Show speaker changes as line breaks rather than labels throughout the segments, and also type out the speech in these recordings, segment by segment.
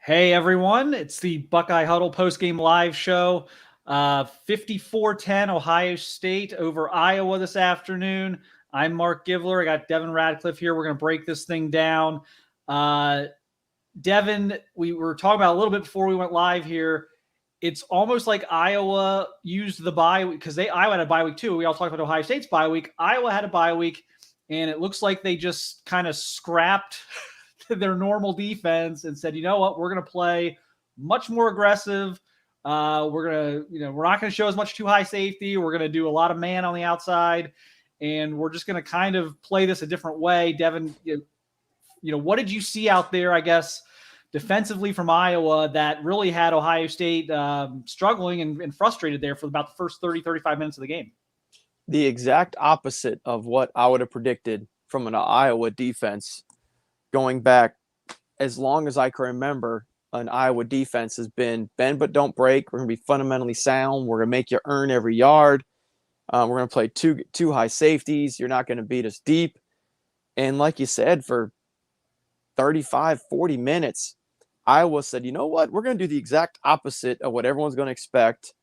Hey everyone, it's the Buckeye Huddle postgame live show. 54-10 Ohio State over Iowa this afternoon. I'm Mark Givler. I got Devin Radcliffe here. We're going to break this thing down. Devin, we were talking about a little bit before we went live here. It's almost like Iowa used the bye week because Iowa had a bye week too. We all talked about Ohio State's bye week. Iowa had a bye week, and it looks like they just kind of scrapped their normal defense and said, you know what, we're going to play much more aggressive. We're not going to show as much too high safety. We're going to do a lot of man on the outside, and we're just going to kind of play this a different way. Devin, what did you see out there, I guess, defensively from Iowa that really had Ohio State struggling and frustrated there for about the first 30, 35 minutes of the game?
The exact opposite of what I would have predicted from an Iowa defense. Going back as long as I can remember, an Iowa defense has been bend but don't break. We're going to be fundamentally sound. We're going to make you earn every yard. We're going to play two high safeties. You're not going to beat us deep. And like you said, for 35, 40 minutes, Iowa said, you know what? We're going to do the exact opposite of what everyone's going to expect.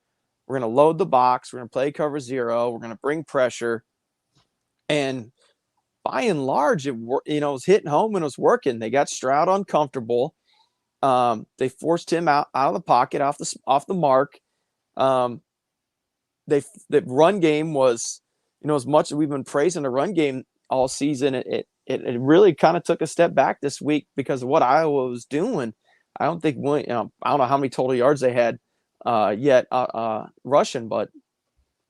We're going to load the box. We're going to play cover zero. We're going to bring pressure. And by and large, it was hitting home and it was working. They got Stroud uncomfortable. They forced him out of the pocket, off the mark. The run game was, as much as we've been praising the run game all season, it really kind of took a step back this week because of what Iowa was doing. I don't think I don't know how many total yards they had yet rushing, but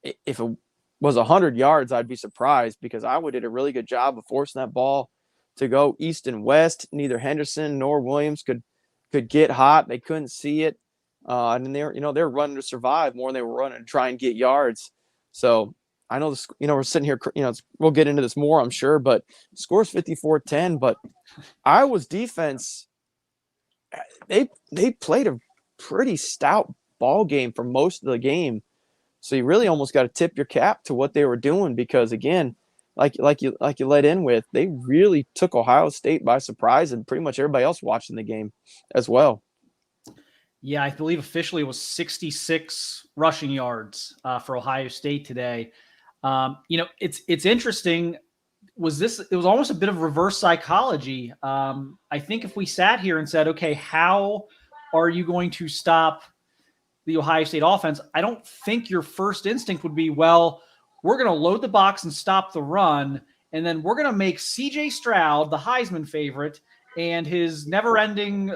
if it was 100 yards, I'd be surprised because Iowa did a really good job of forcing that ball to go east and west. Neither Henderson nor Williams could get hot. They couldn't see it. And they're running to survive more than they were running to try and get yards. So I know this, we're sitting here, we'll get into this more, I'm sure, but the score's 54-10, but Iowa's defense, they played a pretty stout ball game for most of the game. So you really almost got to tip your cap to what they were doing because, again, like you let in with, they really took Ohio State by surprise and pretty much everybody else watching the game as well.
Yeah, I believe officially it was 66 rushing yards for Ohio State today. It's interesting. It was almost a bit of reverse psychology. I think if we sat here and said, okay, how are you going to stop the Ohio State offense? I don't think your first instinct would be, well, we're going to load the box and stop the run, and then we're going to make C.J. Stroud, the Heisman favorite, and his never-ending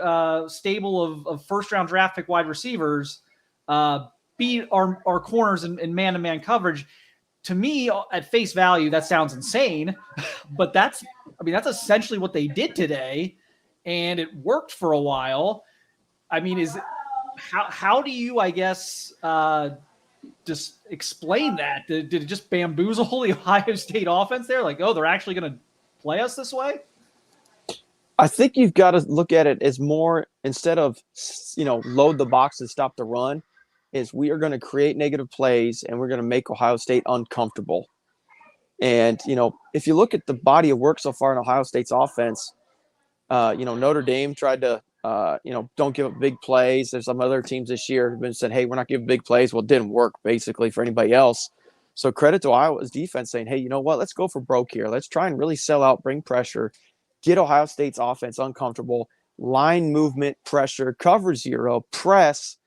stable of first-round draft pick wide receivers beat our corners in man-to-man coverage. To me, at face value, that sounds insane, but that's essentially what they did today, and it worked for a while. I mean, how do you, I guess, just explain that? Did it just bamboozle the Ohio State offense there? Like, oh, they're actually going to play us this way?
I think you've got to look at it as more, instead of, load the box and stop the run, is we are going to create negative plays and we're going to make Ohio State uncomfortable. And, if you look at the body of work so far in Ohio State's offense, Notre Dame tried to, don't give up big plays. There's some other teams this year who've been said, hey, we're not giving big plays. Well, it didn't work basically for anybody else. So credit to Iowa's defense saying, hey, you know what? Let's go for broke here. Let's try and really sell out, bring pressure, get Ohio State's offense uncomfortable, line movement, pressure, cover zero, press.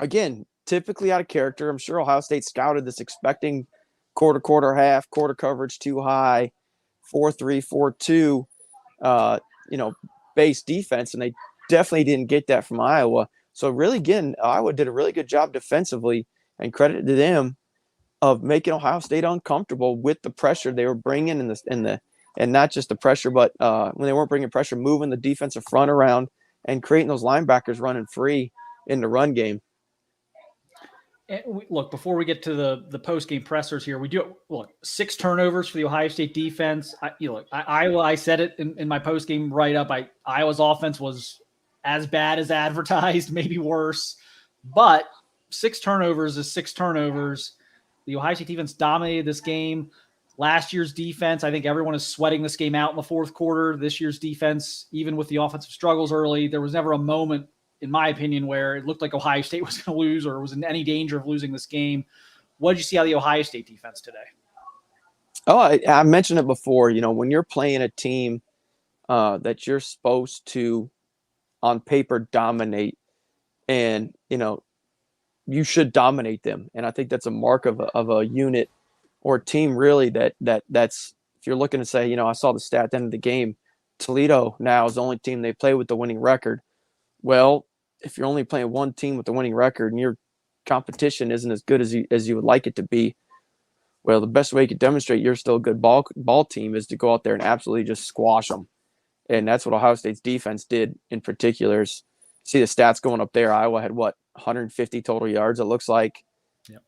Again, typically out of character. I'm sure Ohio State scouted this expecting quarter, half, quarter coverage too high, 4-3, 4-2, base defense, and they definitely didn't get that from Iowa. So really, again, Iowa did a really good job defensively, and credit to them of making Ohio State uncomfortable with the pressure they were bringing and not just the pressure, but when they weren't bringing pressure, moving the defensive front around and creating those linebackers running free in the run game.
And look, before we get to the post-game pressers here, we do 6 turnovers for the Ohio State defense. Iowa, I said it in my post-game write-up, Iowa's offense was as bad as advertised, maybe worse. But 6 turnovers is 6 turnovers. The Ohio State defense dominated this game. last year's defense. I think everyone is sweating this game out in the fourth quarter. This year's defense, even with the offensive struggles early, there was never a moment, in my opinion, where it looked like Ohio State was going to lose or was in any danger of losing this game. What did you see out of the Ohio State defense today?
Oh, I mentioned it before. When you're playing a team that you're supposed to, on paper, dominate, and you should dominate them. And I think that's a mark of a unit or a team, really, that's, if you're looking to say, I saw the stat at the end of the game, Toledo now is the only team they play with the winning record. Well, if you're only playing one team with the winning record and your competition isn't as good as you would like it to be, well, the best way you can demonstrate you're still a good ball team is to go out there and absolutely just squash them. And that's what Ohio State's defense did in particular. See the stats going up there. Iowa had 150 total yards, it looks like.
Yep.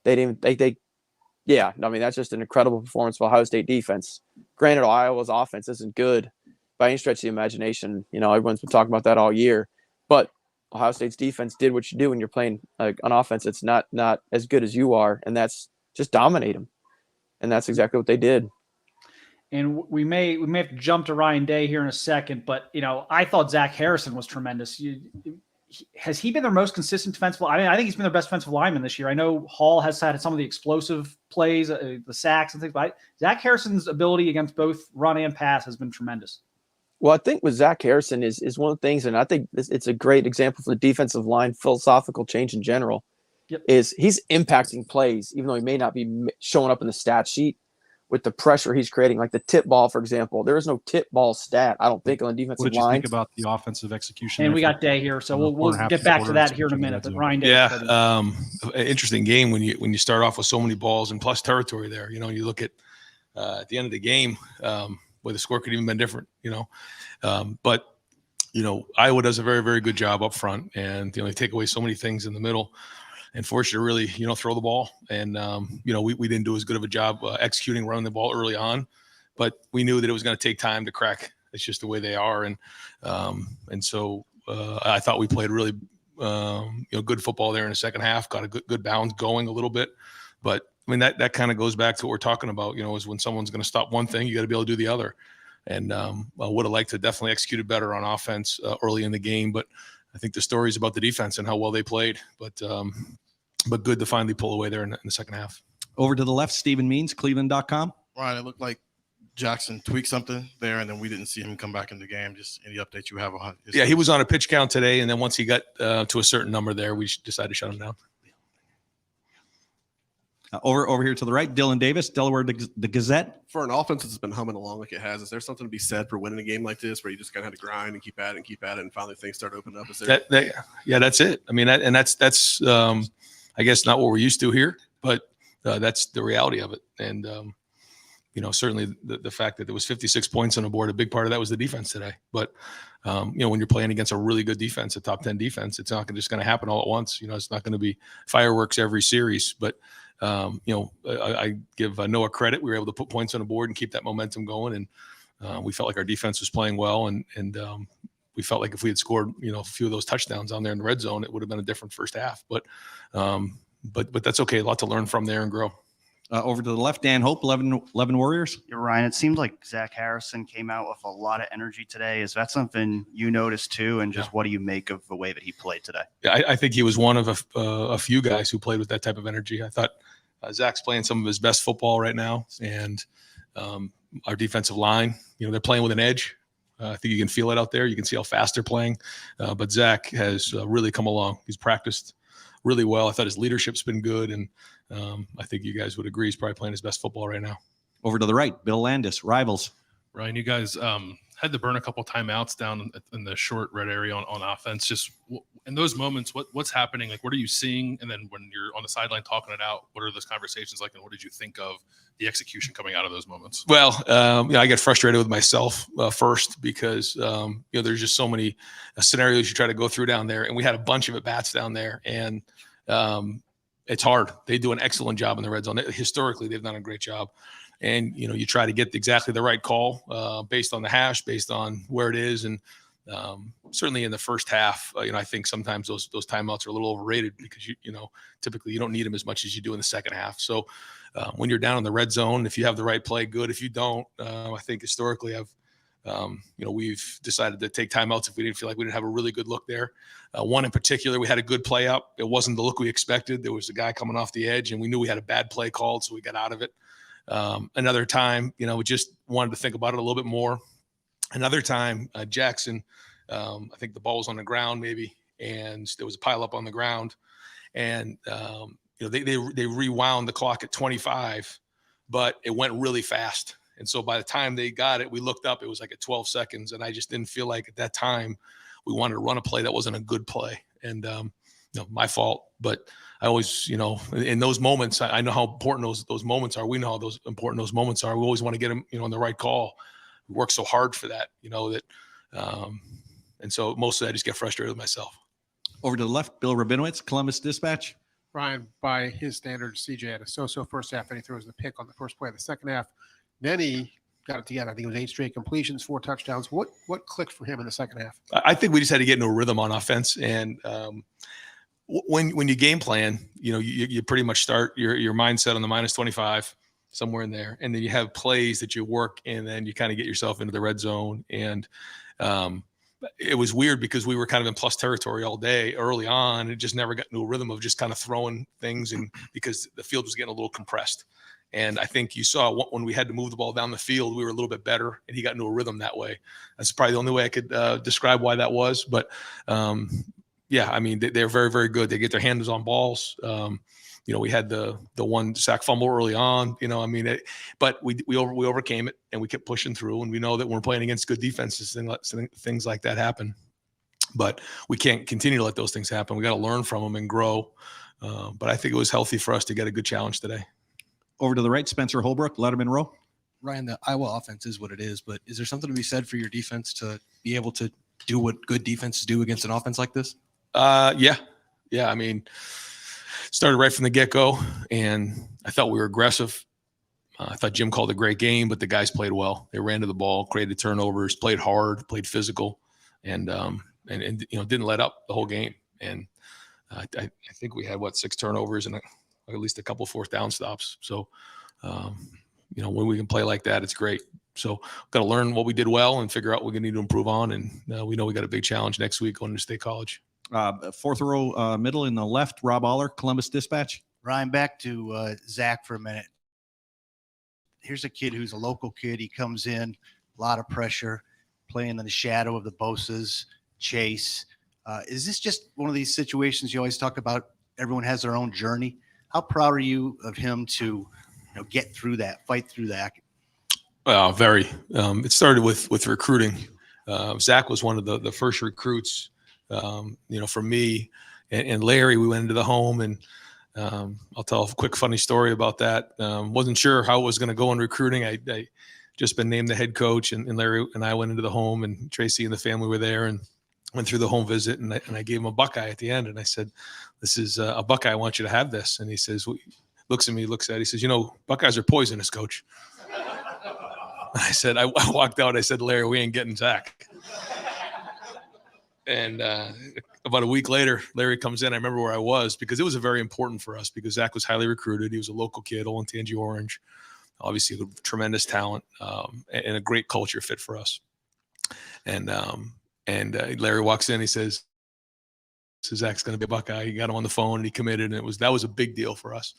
That's just an incredible performance for Ohio State defense. Granted, Iowa's offense isn't good by any stretch of the imagination. Everyone's been talking about that all year. But Ohio State's defense did what you do when you're playing an offense that's not as good as you are, and that's just dominate them. And that's exactly what they did.
And we may have to jump to Ryan Day here in a second, but I thought Zach Harrison was tremendous. Has he been their most consistent defensive? I think he's been their best defensive lineman this year. I know Hall has had some of the explosive plays, the sacks and things, but Zach Harrison's ability against both run and pass has been tremendous.
Well, I think with Zach Harrison is one of the things, and I think it's a great example for the defensive line philosophical change in general.
Yep.
Is he's impacting plays, even though he may not be showing up in the stat sheet, with the pressure he's creating. Like the tip ball, for example. There is no tip ball stat, I don't think, on the defensive line.
What did you think about the offensive execution?
And we got Day here, so we'll get back to that here in a minute. But Ryan Day.
Yeah, interesting game when you start off with so many balls and plus territory there. You look at the end of the game, where the score could even been different. But Iowa does a very, very good job up front, and they take away so many things in the middle and force you to really, throw the ball. And, we didn't do as good of a job executing running the ball early on, but we knew that it was going to take time to crack. It's just the way they are. And so I thought we played really, good football there in the second half, got a good balance going a little bit. But I mean, that kind of goes back to what we're talking about, is when someone's going to stop one thing, you got to be able to do the other. And I would have liked to definitely execute it better on offense early in the game, but I think the story is about the defense and how well they played, but good to finally pull away there in the second half.
Over to the left, Stephen Means, Cleveland.com.
Right, it looked like Jackson tweaked something there, and then we didn't see him come back in the game. Just any update you have on his
he was on a pitch count today, and then once he got to a certain number there, we decided to shut him down.
Over here to the right, Dylan Davis, Delaware the Gazette.
For an offense that's been humming along like it has, is there something to be said for winning a game like this, where you just kind of had to grind and keep at it, and finally things start opening up? Is there?
That's it. I mean, that's I guess not what we're used to here, but that's the reality of it. And certainly the fact that there was 56 points on the board, a big part of that was the defense today. But when you're playing against a really good defense, a top 10 defense, it's not just going to happen all at once. It's not going to be fireworks every series, but I give Noah credit. We were able to put points on the board and keep that momentum going. And we felt like our defense was playing well. And we felt like if we had scored, a few of those touchdowns on there in the red zone, it would have been a different first half. But that's okay. A lot to learn from there and grow.
Over to the left, Dan Hope, 11 Warriors.
You're Ryan. It seemed like Zach Harrison came out with a lot of energy today. Is that something you noticed too? And just what do you make of the way that he played today?
Yeah, I think he was one of a few guys who played with that type of energy. I thought Zach's playing some of his best football right now. And our defensive line, they're playing with an edge. I think you can feel it out there. You can see how fast they're playing. But Zach has really come along. He's practiced really well. I thought his leadership's been good. And I think you guys would agree he's probably playing his best football right now.
Over to the right, Bill Landis, Rivals.
Ryan, you guys had to burn a couple timeouts down in the short red area on offense. Just in those moments, what's happening? Like, what are you seeing? And then when you're on the sideline talking it out, what are those conversations like? And what did you think of the execution coming out of those moments?
Well, I get frustrated with myself first because, there's just so many scenarios you try to go through down there. And we had a bunch of at-bats down there. And it's hard. They do an excellent job in the red zone. Historically, they've done a great job. And, you try to get exactly the right call based on the hash, based on where it is. And Certainly in the first half, I think sometimes those timeouts are a little overrated because typically you don't need them as much as you do in the second half. So when you're down in the red zone, if you have the right play, good. If you don't, I think historically we've decided to take timeouts if we didn't feel like we didn't have a really good look there. One in particular, we had a good play up. It wasn't the look we expected. There was a guy coming off the edge, and we knew we had a bad play called, so we got out of it. Another time, we just wanted to think about it a little bit more. Another time, Jackson, I think the ball was on the ground maybe, and there was a pile up on the ground, and they rewound the clock at 25, but it went really fast. And so by the time they got it, we looked up, it was like at 12 seconds. And I just didn't feel like at that time we wanted to run a play that wasn't a good play. And, my fault. But I always, in those moments, I know how important those moments are. We know how important those moments are. We always want to get them, on the right call. We work so hard for that, and so most of that I just get frustrated with myself.
Over to the left, Bill Rabinowitz, Columbus Dispatch.
Ryan, by his standards, CJ had a so-so first half, and he throws the pick on the first play of the second half. Then he got it together. I think it was 8 straight completions, 4 touchdowns. What clicked for him in the second half?
I think we just had to get into a rhythm on offense. And when you game plan, you pretty much start your mindset on the minus 25, somewhere in there. And then you have plays that you work, and then you kind of get yourself into the red zone. And it was weird because we were kind of in plus territory all day early on. It just never got into a rhythm of just kind of throwing things, and because the field was getting a little compressed. And I think you saw when we had to move the ball down the field, we were a little bit better, and he got into a rhythm that way. That's probably the only way I could describe why that was. But they're very, very good. They get their hands on balls. We had the one sack fumble early on. But we overcame it, and we kept pushing through. And we know that when we're playing against good defenses, things like that happen. But we can't continue to let those things happen. We got to learn from them and grow. But I think it was healthy for us to get a good challenge today.
Over to the right, Spencer Holbrook, Letterman Row.
Ryan, the Iowa offense is what it is, but is there something to be said for your defense to be able to do what good defenses do against an offense like this?
Yeah. I mean, started right from the get-go, and I thought we were aggressive. I thought Jim called a great game, but the guys played well. They ran to the ball, created turnovers, played hard, played physical, and didn't let up the whole game. And I think we had 6 turnovers and at least a couple 4th down stops. So, when we can play like that, it's great. So got to learn what we did well and figure out what we need to improve on. And we know we got a big challenge next week going to State College.
4th row middle in the left, Rob Aller, Columbus Dispatch.
Ryan, back to Zach for a minute. Here's a kid who's a local kid. He comes in, a lot of pressure, playing in the shadow of the Bosas, Chase. Is this just one of these situations you always talk about? Everyone has their own journey. How proud are you of him to get through that, fight through that?
Very. It started with recruiting. Zach was one of the first recruits, for me and Larry. We went into the home, and I'll tell a quick funny story about that. Wasn't sure how it was going to go in recruiting. I just been named the head coach, and Larry and I went into the home, and Tracy and the family were there, and went through the home visit, and I gave him a Buckeye at the end, and I said, "This is a Buckeye. I want you to have this." And he says, looks at me, he says, "Buckeyes are poisonous, coach." I said, I walked out. I said, "Larry, we ain't getting Zach." And about a week later, Larry comes in. I remember where I was because it was very important for us because Zach was highly recruited. He was a local kid, Olentangy Orange, obviously a tremendous talent and a great culture fit for us. And Larry walks in. He says, "Zach's going to be a Buckeye." He got him on the phone, and he committed, and that was a big deal for us.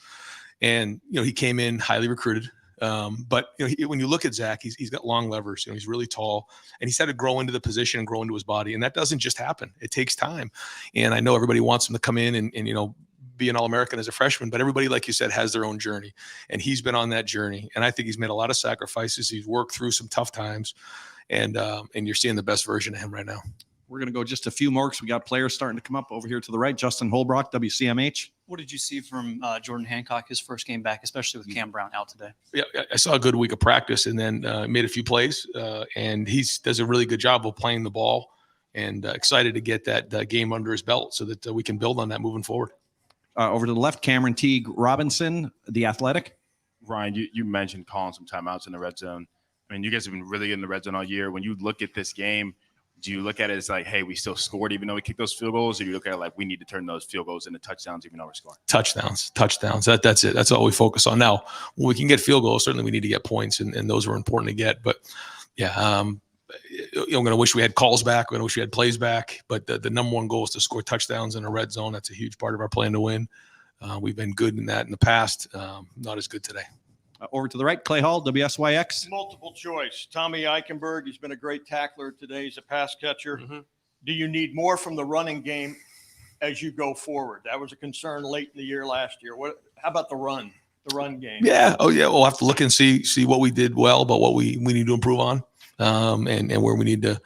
And he came in highly recruited. But when you look at Zach, he's got long levers. He's really tall, and he's had to grow into the position and grow into his body, and that doesn't just happen. It takes time. And I know everybody wants him to come in and be an All-American as a freshman, but everybody, like you said, has their own journey, and he's been on that journey. And I think he's made a lot of sacrifices. He's worked through some tough times, and you're seeing the best version of him right now.
We're going to go just a few more because we got players starting to come up over here to the right. Justin Holbrook, WCMH.
What did you see from Jordan Hancock, his first game back, especially with Cam Brown out today?
Yeah, I saw a good week of practice, and then made a few plays, and he does a really good job of playing the ball, and excited to get that game under his belt so that we can build on that moving forward.
Over to the left, Cameron Teague Robinson, The Athletic.
Ryan, you mentioned calling some timeouts in the red zone. I mean, you guys have been really in the red zone all year. When you look at this game, do you look at it as like, hey, we still scored even though we kicked those field goals, or do you look at it like we need to turn those field goals into touchdowns even though we're scoring?
Touchdowns. That's it. That's all we focus on. Now, when we can get field goals, certainly we need to get points, and those are important to get. But yeah, I'm going to wish we had calls back. We're going to wish we had plays back. But the number one goal is to score touchdowns in a red zone. That's a huge part of our plan to win. We've been good in that in the past. Not as good today.
Over to the right, Clay Hall, WSYX.
Multiple choice. Tommy Eichenberg, he's been a great tackler today. He's a pass catcher. Do you need more from the running game as you go forward? That was a concern late in the year last year. How about the run game?
Yeah. Oh, yeah. We'll have to look and see what we did well, but what we need to improve on, and where we need to,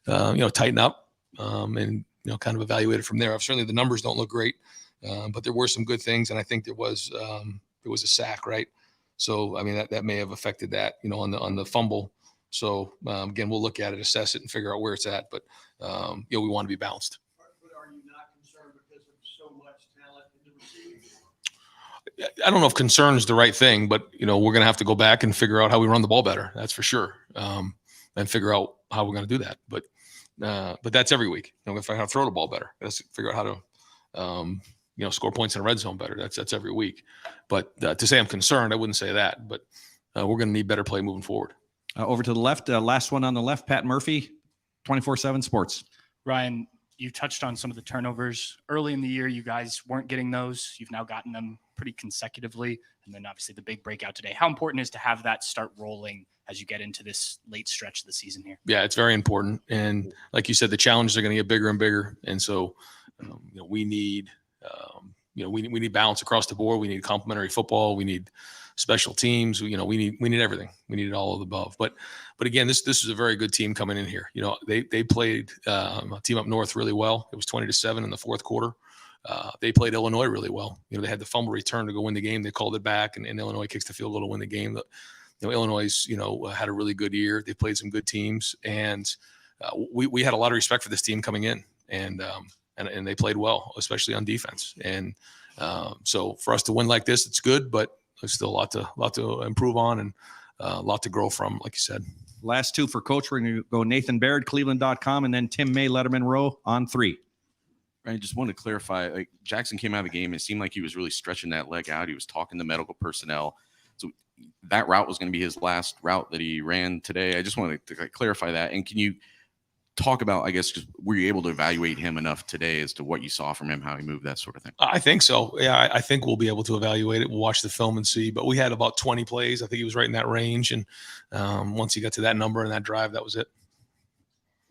tighten up, and kind of evaluate it from there. Certainly the numbers don't look great, but there were some good things, and I think there was a sack, right? So, I mean, that may have affected that, on the fumble. So, again, we'll look at it, assess it, and figure out where it's at. But, we want to be balanced.
But are you not concerned because of so much talent in the receiving?
I don't know if concern is the right thing, but, we're going to have to go back and figure out how we run the ball better. That's for sure. And figure out how we're going to do that. But that's every week. If I have to throw the ball better, let's figure out how to, score points in a red zone better. That's every week. But to say I'm concerned, I wouldn't say that. But we're going to need better play moving forward.
Over to the left, last one on the left, Pat Murphy, 24/7 Sports.
Ryan, you touched on some of the turnovers. Early in the year, you guys weren't getting those. You've now gotten them pretty consecutively. And then obviously the big breakout today. How important is to have that start rolling as you get into this late stretch of the season here?
Yeah, it's very important. And like you said, the challenges are going to get bigger and bigger. And so, we need we need balance across the board. We need complementary football. We need special teams. We need everything. We need all of the above. But again, this is a very good team coming in here. They played a team up north really well. It was 20-7 in the fourth quarter. They played Illinois really well. They had the fumble return to go win the game. They called it back, and Illinois kicks the field goal to win the game. Illinois, had a really good year. They played some good teams, and we had a lot of respect for this team coming in, and they played well, especially on defense. And so for us to win like this, it's good, but there's still a lot to improve on, and a lot to grow from, like you said.
Last two for Coach. We're going to go Nathan Baird, Cleveland.com, and then Tim May, Letterman Row on 3.
I just want to clarify, like Jackson came out of the game. It seemed like he was really stretching that leg out. He was talking to medical personnel. So that route was going to be his last route that he ran today. I just wanted to clarify that. And can you talk about, I guess, just were you able to evaluate him enough today as to what you saw from him, how he moved, that sort of thing?
I think so. Yeah, I think we'll be able to evaluate it. We'll watch the film and see. But we had about 20 plays. I think he was right in that range. And once he got to that number and that drive, that was it.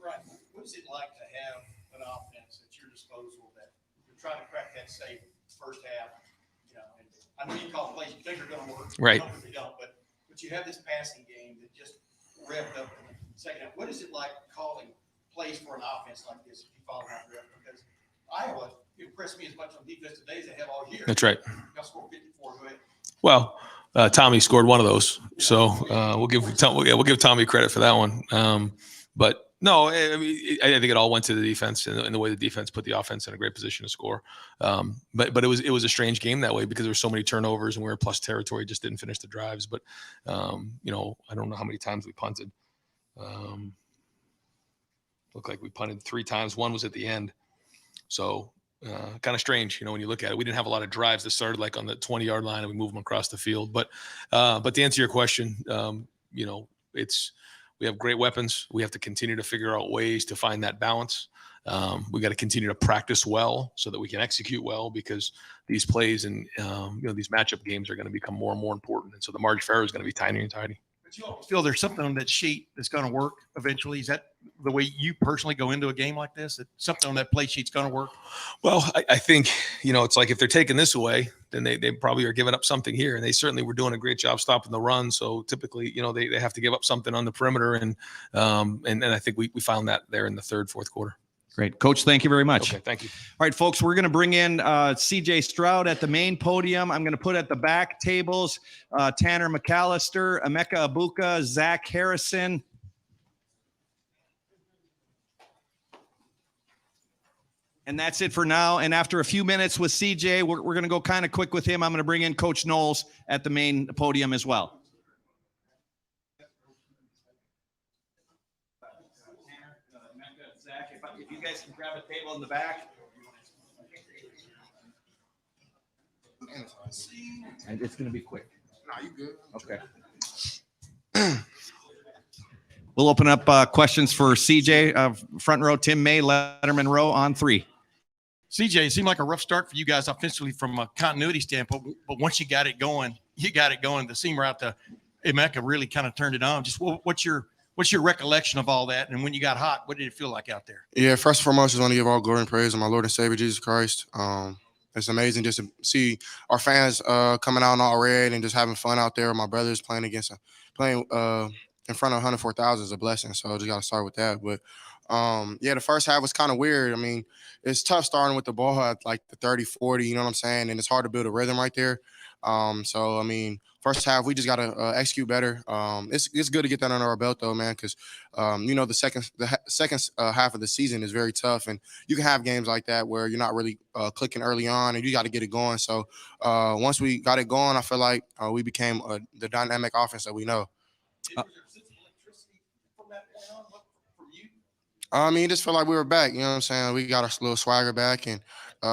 Right. What is it like to have an offense at your disposal that you're trying to crack that safe first half? And I know you call plays you think are going to work.
Right.
They don't, but you have this passing game that just revved up in the second half. What is it like calling plays for an offense like this if you follow that drift? Because Iowa impressed me as much on defense today as they have all year.
That's right.
Y'all scored 54. Go ahead.
Well, Tommy scored one of those, so we'll give Tommy credit for that one. But no, I mean, I think it all went to the defense and the way the defense put the offense in a great position to score. But it was a strange game that way because there were so many turnovers and we were in plus territory, just didn't finish the drives. But I don't know how many times we punted. Looked like we punted 3 times. One was at the end. So kind of strange, when you look at it. We didn't have a lot of drives that started like on the 20-yard line and we moved them across the field. But to answer your question, we have great weapons. We have to continue to figure out ways to find that balance. We got to continue to practice well so that we can execute well, because these plays and these matchup games are going to become more and more important. And so the margin for error is going to be tinier and tiny.
But you always feel there's something on that sheet that's going to work eventually. Is that the way you personally go into a game like this? That something on that play sheet's going to work?
Well, I think, it's like if they're taking this away, then they probably are giving up something here. And they certainly were doing a great job stopping the run. So typically, they have to give up something on the perimeter. And I think we found that there in the third, fourth quarter.
Great. Coach, thank you very much.
Okay, thank you.
All right, folks, we're going to bring in CJ Stroud at the main podium. I'm going to put at the back tables Tanner McAllister, Emeka Abuka, Zach Harrison. And that's it for now. And after a few minutes with CJ, we're going to go kind of quick with him. I'm going to bring in Coach Knowles at the main podium as well. if you guys can grab a table in the back.
And it's going to be quick.
No, you good.
Okay.
We'll open up questions for CJ. Front row, Tim May, Letterman row on 3.
CJ, it seemed like a rough start for you guys offensively from a continuity standpoint, but once you got it going, The seam route to Emeka really kind of turned it on. Just what's your recollection of all that? And when you got hot, what did it feel like out there?
Yeah, first and foremost, I just want to give all glory and praise to my Lord and Savior, Jesus Christ. It's amazing just to see our fans coming out in all red and just having fun out there. My brothers playing in front of 104,000 is a blessing. So I just got to start with that. But yeah, the first half was kind of weird. I mean, it's tough starting with the ball at like the 30, 40, you know what I'm saying? And it's hard to build a rhythm right there. So, I mean, first half, we just got to execute better. It's good to get that under our belt, though, man, because, the second half of the season is very tough. And you can have games like that where you're not really clicking early on and you got to get it going. So once we got it going, I feel like we became the dynamic offense that we know. I mean, just felt like we were back. You know what I'm saying? We got our little swagger back and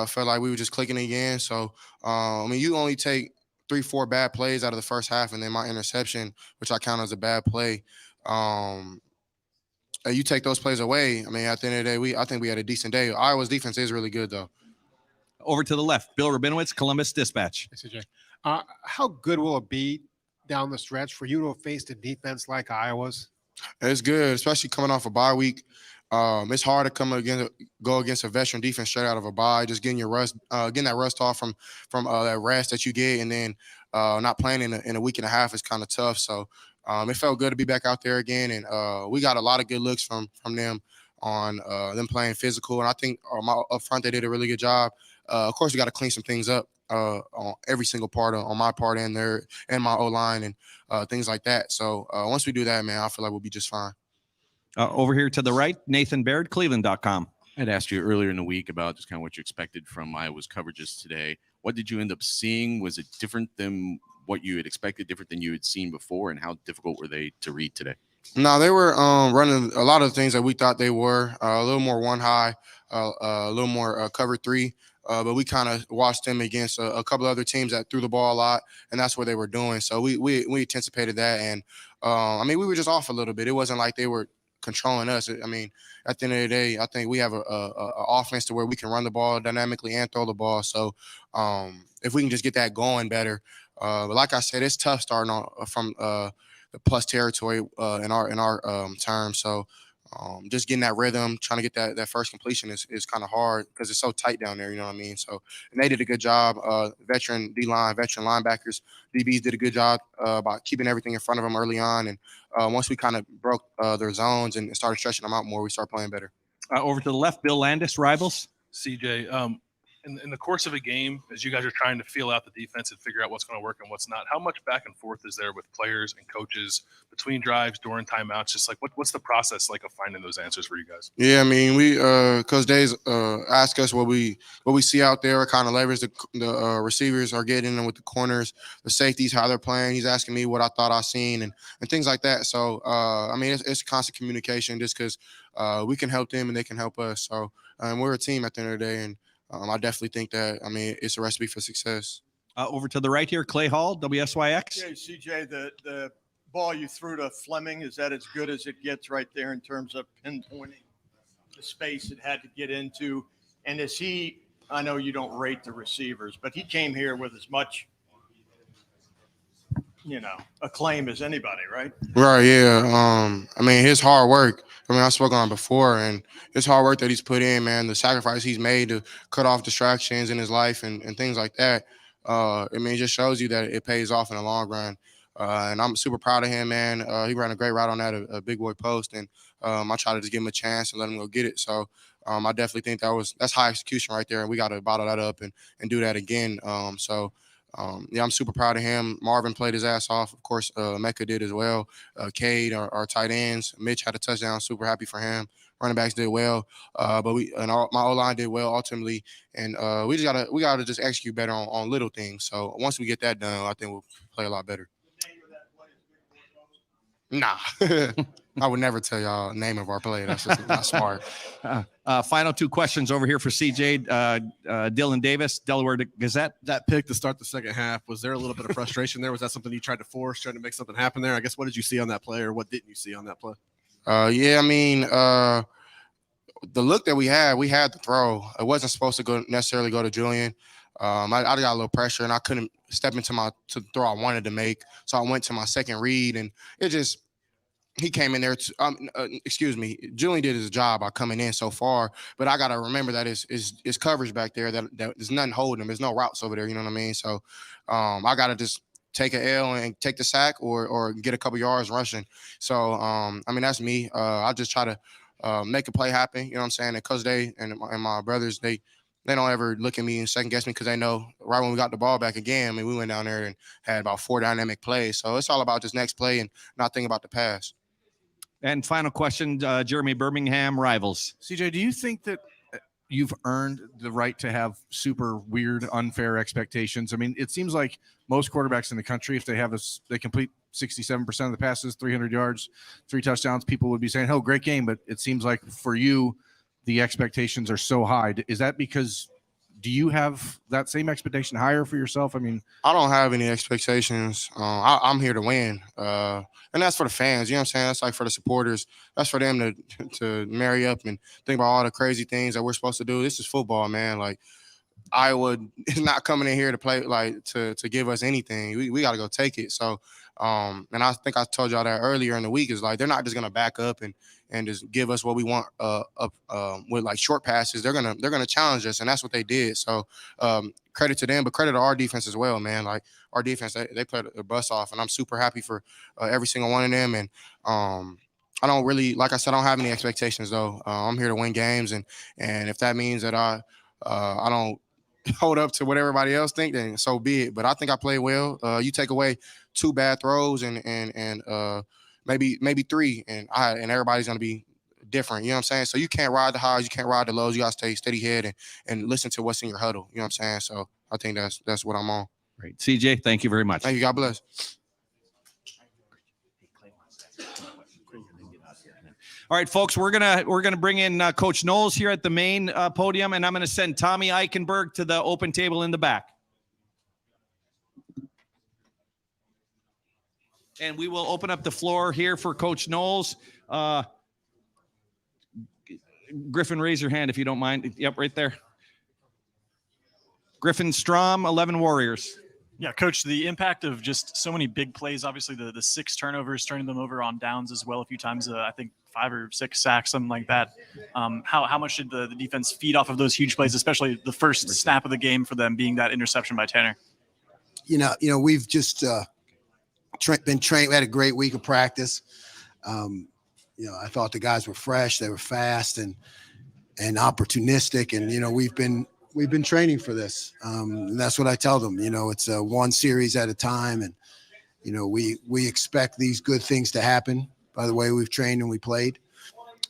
felt like we were just clicking again. So, I mean, you only take 3-4 bad plays out of the first half, and then my interception, which I count as a bad play. You take those plays away. I mean, at the end of the day, I think we had a decent day. Iowa's defense is really good, though.
Over to the left, Bill Rabinowitz, Columbus Dispatch.
Hey, CJ. How good will it be down the stretch for you to have faced a defense like Iowa's?
It's good, especially coming off a bye week. It's hard to go against a veteran defense straight out of a bye. Just getting your rust, getting that rust off from that rest that you get, and then not playing in a week and a half is kind of tough. So it felt good to be back out there again, and we got a lot of good looks from them on them playing physical. And I think up front they did a really good job. Of course, we got to clean some things up on every single part on my part and my O-line and things like that. So once we do that, man, I feel like we'll be just fine.
Over here to the right, Nathan Baird, Cleveland.com.
I'd asked you earlier in the week about just kind of what you expected from Iowa's coverages today. What did you end up seeing? Was it different than what you had expected, different than you had seen before? And how difficult were they to read today?
No, they were running a lot of the things that we thought they were, a little more one high, a little more cover 3. But we kind of watched them against a couple of other teams that threw the ball a lot, and that's what they were doing. So we anticipated that. And, I mean, we were just off a little bit. It wasn't like they were controlling us. I mean, at the end of the day, I think we have a offense to where we can run the ball dynamically and throw the ball. So if we can just get that going better, but like I said, it's tough starting from the plus territory in our terms. So just getting that rhythm, trying to get that first completion is kind of hard because it's so tight down there. You know what I mean? So, and they did a good job. Veteran D-line, veteran linebackers, DBs did a good job about keeping everything in front of them early on. And once we kind of broke their zones and started stretching them out more, we started playing better.
Over to the left, Bill Landis, Rivals.
CJ, in the course of a game, as you guys are trying to feel out the defense and figure out what's going to work and what's not, how much back and forth is there with players and coaches between drives, during timeouts? Just like what's the process like of finding those answers for you guys?
Yeah, I mean, we Coach Days ask us what we see out there, what kind of leverage the receivers are getting and with the corners, the safeties, how they're playing. He's asking me what I thought I seen and things like that. So I mean, it's constant communication just because we can help them and they can help us. So we're a team at the end of the day, and I definitely think that, I mean, it's a recipe for success.
Over to the right here, Clay Hall, WSYX.
Yeah, CJ, the ball you threw to Fleming, is that as good as it gets right there in terms of pinpointing the space it had to get into? And is he, I know you don't rate the receivers, but he came here with as much, acclaim as anybody, right?
Right, yeah. I mean, his hard work, I spoke on it before, and his hard work that he's put in, man, the sacrifice he's made to cut off distractions in his life and things like that, I mean, it just shows you that it pays off in the long run. And I'm super proud of him, man. He ran a great route on that, a big boy post, and I tried to just give him a chance and let him go get it. So I definitely think that's high execution right there, and we got to bottle that up and do that again. Yeah, I'm super proud of him. Marvin played his ass off. Of course, Mecca did as well. Cade, our tight ends. Mitch had a touchdown. Super happy for him. Running backs did well. But my O-line did well ultimately. And we gotta just execute better on little things. So once we get that done, I think we'll play a lot better. Nah, I would never tell y'all the name of our play. That's just not smart.
Final two questions over here for CJ. Dylan Davis, Delaware Gazette.
That pick to start the second half, was there a little bit of frustration there? Was that something you tried to force, trying to make something happen there? I guess, what did you see on that play, or what didn't you see on that play?
Yeah, I mean, the look that we had the throw. It wasn't supposed to necessarily go to Julian. I got a little pressure, and I couldn't step into the throw I wanted to make. So I went to my second read, and he came in there. Julian did his job by coming in so far, but I got to remember that it's coverage back there that there's nothing holding him. There's no routes over there. You know what I mean? So I got to just take an L and take the sack or get a couple yards rushing. So, I mean, that's me. I just try to make a play happen. You know what I'm saying? And Coach Day and my brothers, they don't ever look at me and second guess me because they know right when we got the ball back again, I mean, we went down there and had about 4 dynamic plays. So it's all about this next play and not thinking about the pass.
And final question, Jeremy Birmingham, Rivals.
CJ, do you think that you've earned the right to have super weird, unfair expectations? I mean, it seems like most quarterbacks in the country, if they complete 67% of the passes, 300 yards, 3 touchdowns, people would be saying, "Oh, great game." But it seems like for you, the expectations are so high. Is that because do you have that same expectation higher for yourself? I mean,
I don't have any expectations. I'm here to win. And that's for the fans. You know what I'm saying? That's like for the supporters. That's for them to marry up and think about all the crazy things that we're supposed to do. This is football, man. Like, Iowa is not coming in here to play, like, to give us anything. We got to go take it. So, and I think I told y'all that earlier in the week, is like, they're not just going to back up and just give us what we want with like short passes. They're gonna challenge us, and that's what they did. So credit to them, but credit to our defense as well, man. Like, our defense, they played their butts off, and I'm super happy for every single one of them. And I don't really, like I said, I don't have any expectations though. I'm here to win games, and if that means that I don't hold up to what everybody else think, then so be it. But I think I played well. You take away 2 bad throws and maybe 3, and everybody's gonna be different. You know what I'm saying? So you can't ride the highs, you can't ride the lows. You gotta stay steady head and listen to what's in your huddle. You know what I'm saying? So I think that's what I'm on.
Great. CJ, thank you very much.
Thank you. God bless.
All right, folks, we're gonna bring in Coach Knowles here at the main podium, and I'm gonna send Tommy Eichenberg to the open table in the back. And we will open up the floor here for Coach Knowles. Griffin, raise your hand if you don't mind. Yep, right there. Griffin Strom, 11 Warriors.
Yeah, Coach, the impact of just so many big plays, obviously the 6 turnovers, turning them over on downs as well a few times, I think 5 or 6 sacks, something like that. How much did the defense feed off of those huge plays, especially the first snap of the game for them being that interception by Tanner?
You know, we've just been trained. We had a great week of practice. I thought the guys were fresh, they were fast and opportunistic, and we've been training for this. And that's what I tell them. It's one series at a time, and we expect these good things to happen by the way we've trained and we played.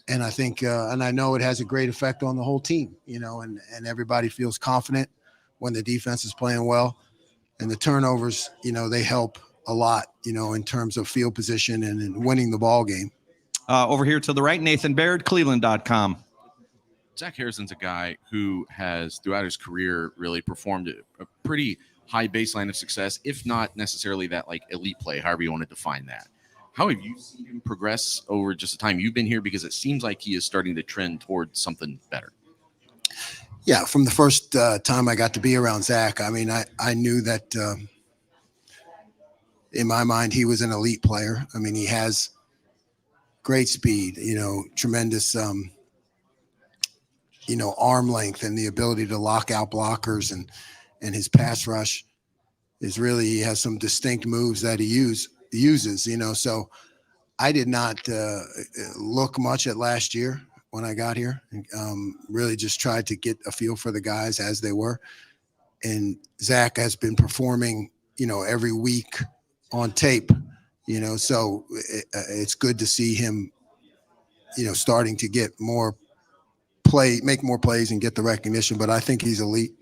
And I think and I know it has a great effect on the whole team, and everybody feels confident when the defense is playing well. And the turnovers, they help a lot, in terms of field position and in winning the ball game.
Over here to the right, Nathan Baird, Cleveland.com.
Zach Harrison's a guy who has, throughout his career, really performed a pretty high baseline of success, if not necessarily that like elite play, however you want to define that. How have you seen him progress over just the time you've been here? Because it seems like he is starting to trend towards something better.
Yeah, from the first time I got to be around Zach, I mean, I knew that in my mind he was an elite player. I mean, he has great speed, tremendous arm length and the ability to lock out blockers, and his pass rush is really, he has some distinct moves that he uses, so I did not look much at last year when I got here. Really just tried to get a feel for the guys as they were. And Zach has been performing, every week on tape, so it's good to see him, starting to get more make more plays and get the recognition, but I think he's elite.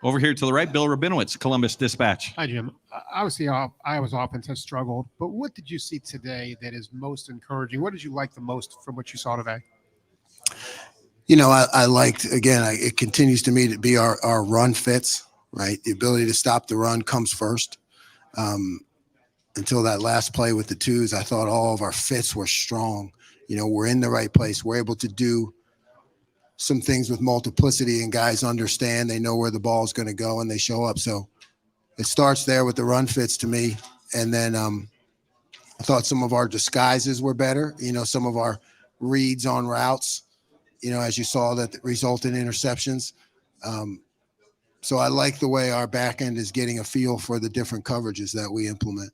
Over here to the right, Bill Rabinowitz, Columbus Dispatch.
Hi, Jim. Obviously, Iowa's offense has struggled, but what did you see today that is most encouraging? What did you like the most from what you saw today?
You know, I liked, again, it continues to me to be our run fits, right? The ability to stop the run comes first. Until that last play with the twos, I thought all of our fits were strong. You know, we're in the right place. We're able to do some things with multiplicity, and guys understand, they know where the ball is going to go, and they show up. So it starts there with the run fits to me. And then I thought some of our disguises were better. You know, some of our reads on routes, you know, as you saw, that result in interceptions. So I like the way our back end is getting a feel for the different coverages that we implement.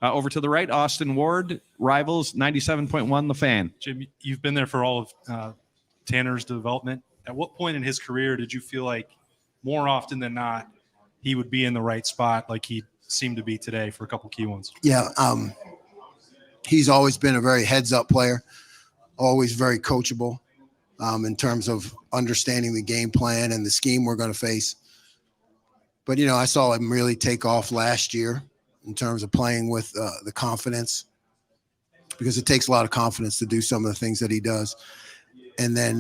Over to the right, Austin Ward, Rivals 97.1 The Fan.
Jim, you've been there for all of Tanner's development. At what point in his career did you feel like more often than not he would be in the right spot like he seemed to be today for a couple key ones?
Yeah, he's always been a very heads-up player, always very coachable in terms of understanding the game plan and the scheme we're going to face. But, you know, I saw him really take off last year in terms of playing with the confidence, because it takes a lot of confidence to do some of the things that he does. And then,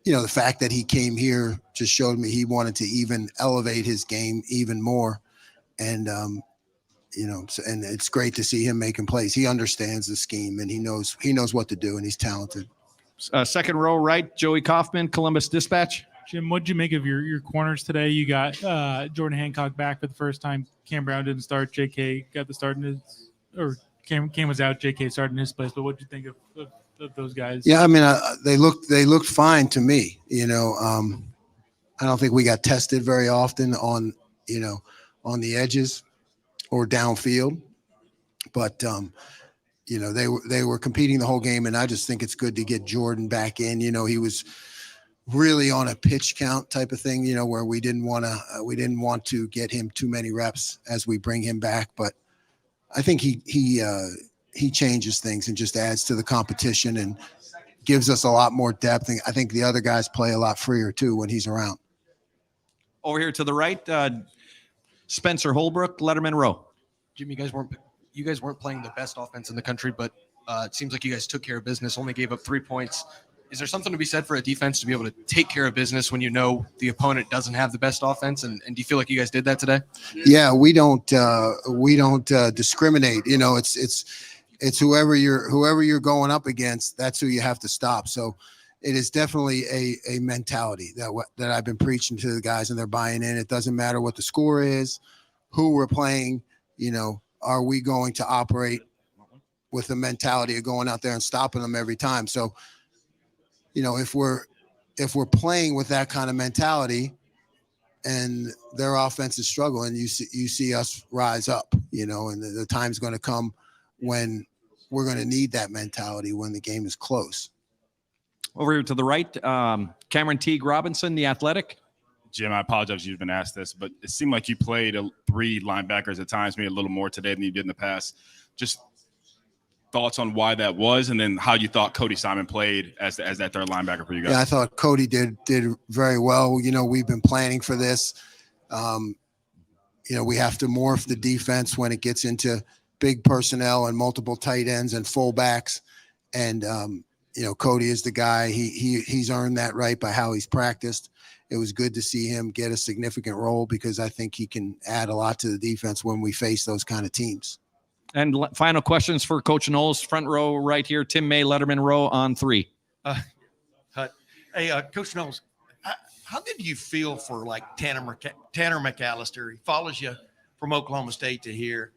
you know, the fact that he came here just showed me he wanted to even elevate his game even more. And, you know, and it's great to see him making plays. He understands the scheme, and he knows what to do, and he's talented.
Second row right, Joey Kaufman, Columbus Dispatch.
Jim, what did you make of your corners today? You got Jordan Hancock back for the first time. Cam Brown didn't start. JK got the start in his, or Cam was out. JK started in his place. But what did you think of those guys?
Yeah, I mean, they looked fine to me. You know, I don't think we got tested very often on the edges or downfield, but you know, they were competing the whole game, and I just think it's good to get Jordan back in. You know, he was really on a pitch count type of thing, you know, where we didn't want to get him too many reps as we bring him back. But I think he changes things and just adds to the competition and gives us a lot more depth. And I think the other guys play a lot freer too when he's around.
Over here to the right, Spencer Holbrook, Letterman Row.
Jim, you guys weren't playing the best offense in the country, but it seems like you guys took care of business, only gave up 3 points. Is there something to be said for a defense to be able to take care of business when you know the opponent doesn't have the best offense? And do you feel like you guys did that today?
Yeah, we don't discriminate. You know, it's whoever you're going up against, that's who you have to stop. So it is definitely a mentality that I've been preaching to the guys, and they're buying in. It doesn't matter what the score is, who we're playing. You know, are we going to operate with the mentality of going out there and stopping them every time? So, you know, if we're playing with that kind of mentality and their offense is struggling, you see us rise up, you know, and the time's going to come when we're going to need that mentality when the game is close.
Over here to the right, Cameron Teague Robinson, The Athletic.
Jim, I apologize if you've been asked this, but it seemed like you played 3 linebackers at times, maybe a little more today than you did in the past. Just thoughts on why that was, and then how you thought Cody Simon played as that third linebacker for you guys.
Yeah, I thought Cody did very well. You know, we've been planning for this. You know, we have to morph the defense when it gets into big personnel and multiple tight ends and fullbacks. And, you know, Cody is the guy. He's earned that right by how he's practiced. It was good to see him get a significant role, because I think he can add a lot to the defense when we face those kind of teams.
And final questions for Coach Knowles, front row right here, Tim May, Letterman Row on 3.
Hey, Coach Knowles, how did you feel for like Tanner McAllister? He follows you from Oklahoma State to here.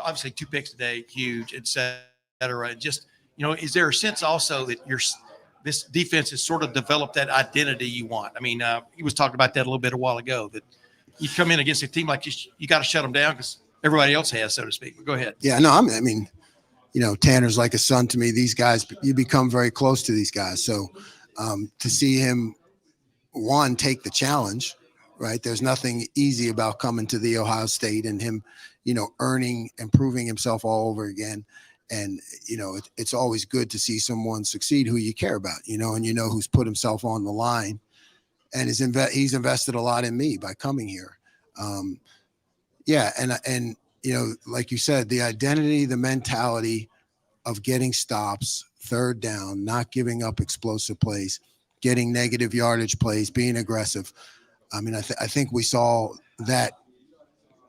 Obviously 2 picks today, huge, et cetera. Just, you know, is there a sense also that this defense has sort of developed that identity you want? I mean, he was talking about that a little bit a while ago, that you come in against a team like this, you got to shut them down because everybody else has, so to speak. But go ahead.
Yeah, no, I mean, you know, Tanner's like a son to me. These guys, you become very close to these guys. So to see him, one, take the challenge, right? There's nothing easy about coming to the Ohio State and him, you know, earning and proving himself all over again. And, you know, it's always good to see someone succeed who you care about, you know, and you know who's put himself on the line. and he's invested a lot in me by coming here. Yeah, and you know, like you said, the identity, the mentality of getting stops, third down, not giving up explosive plays, getting negative yardage plays, being aggressive. I mean, I think we saw that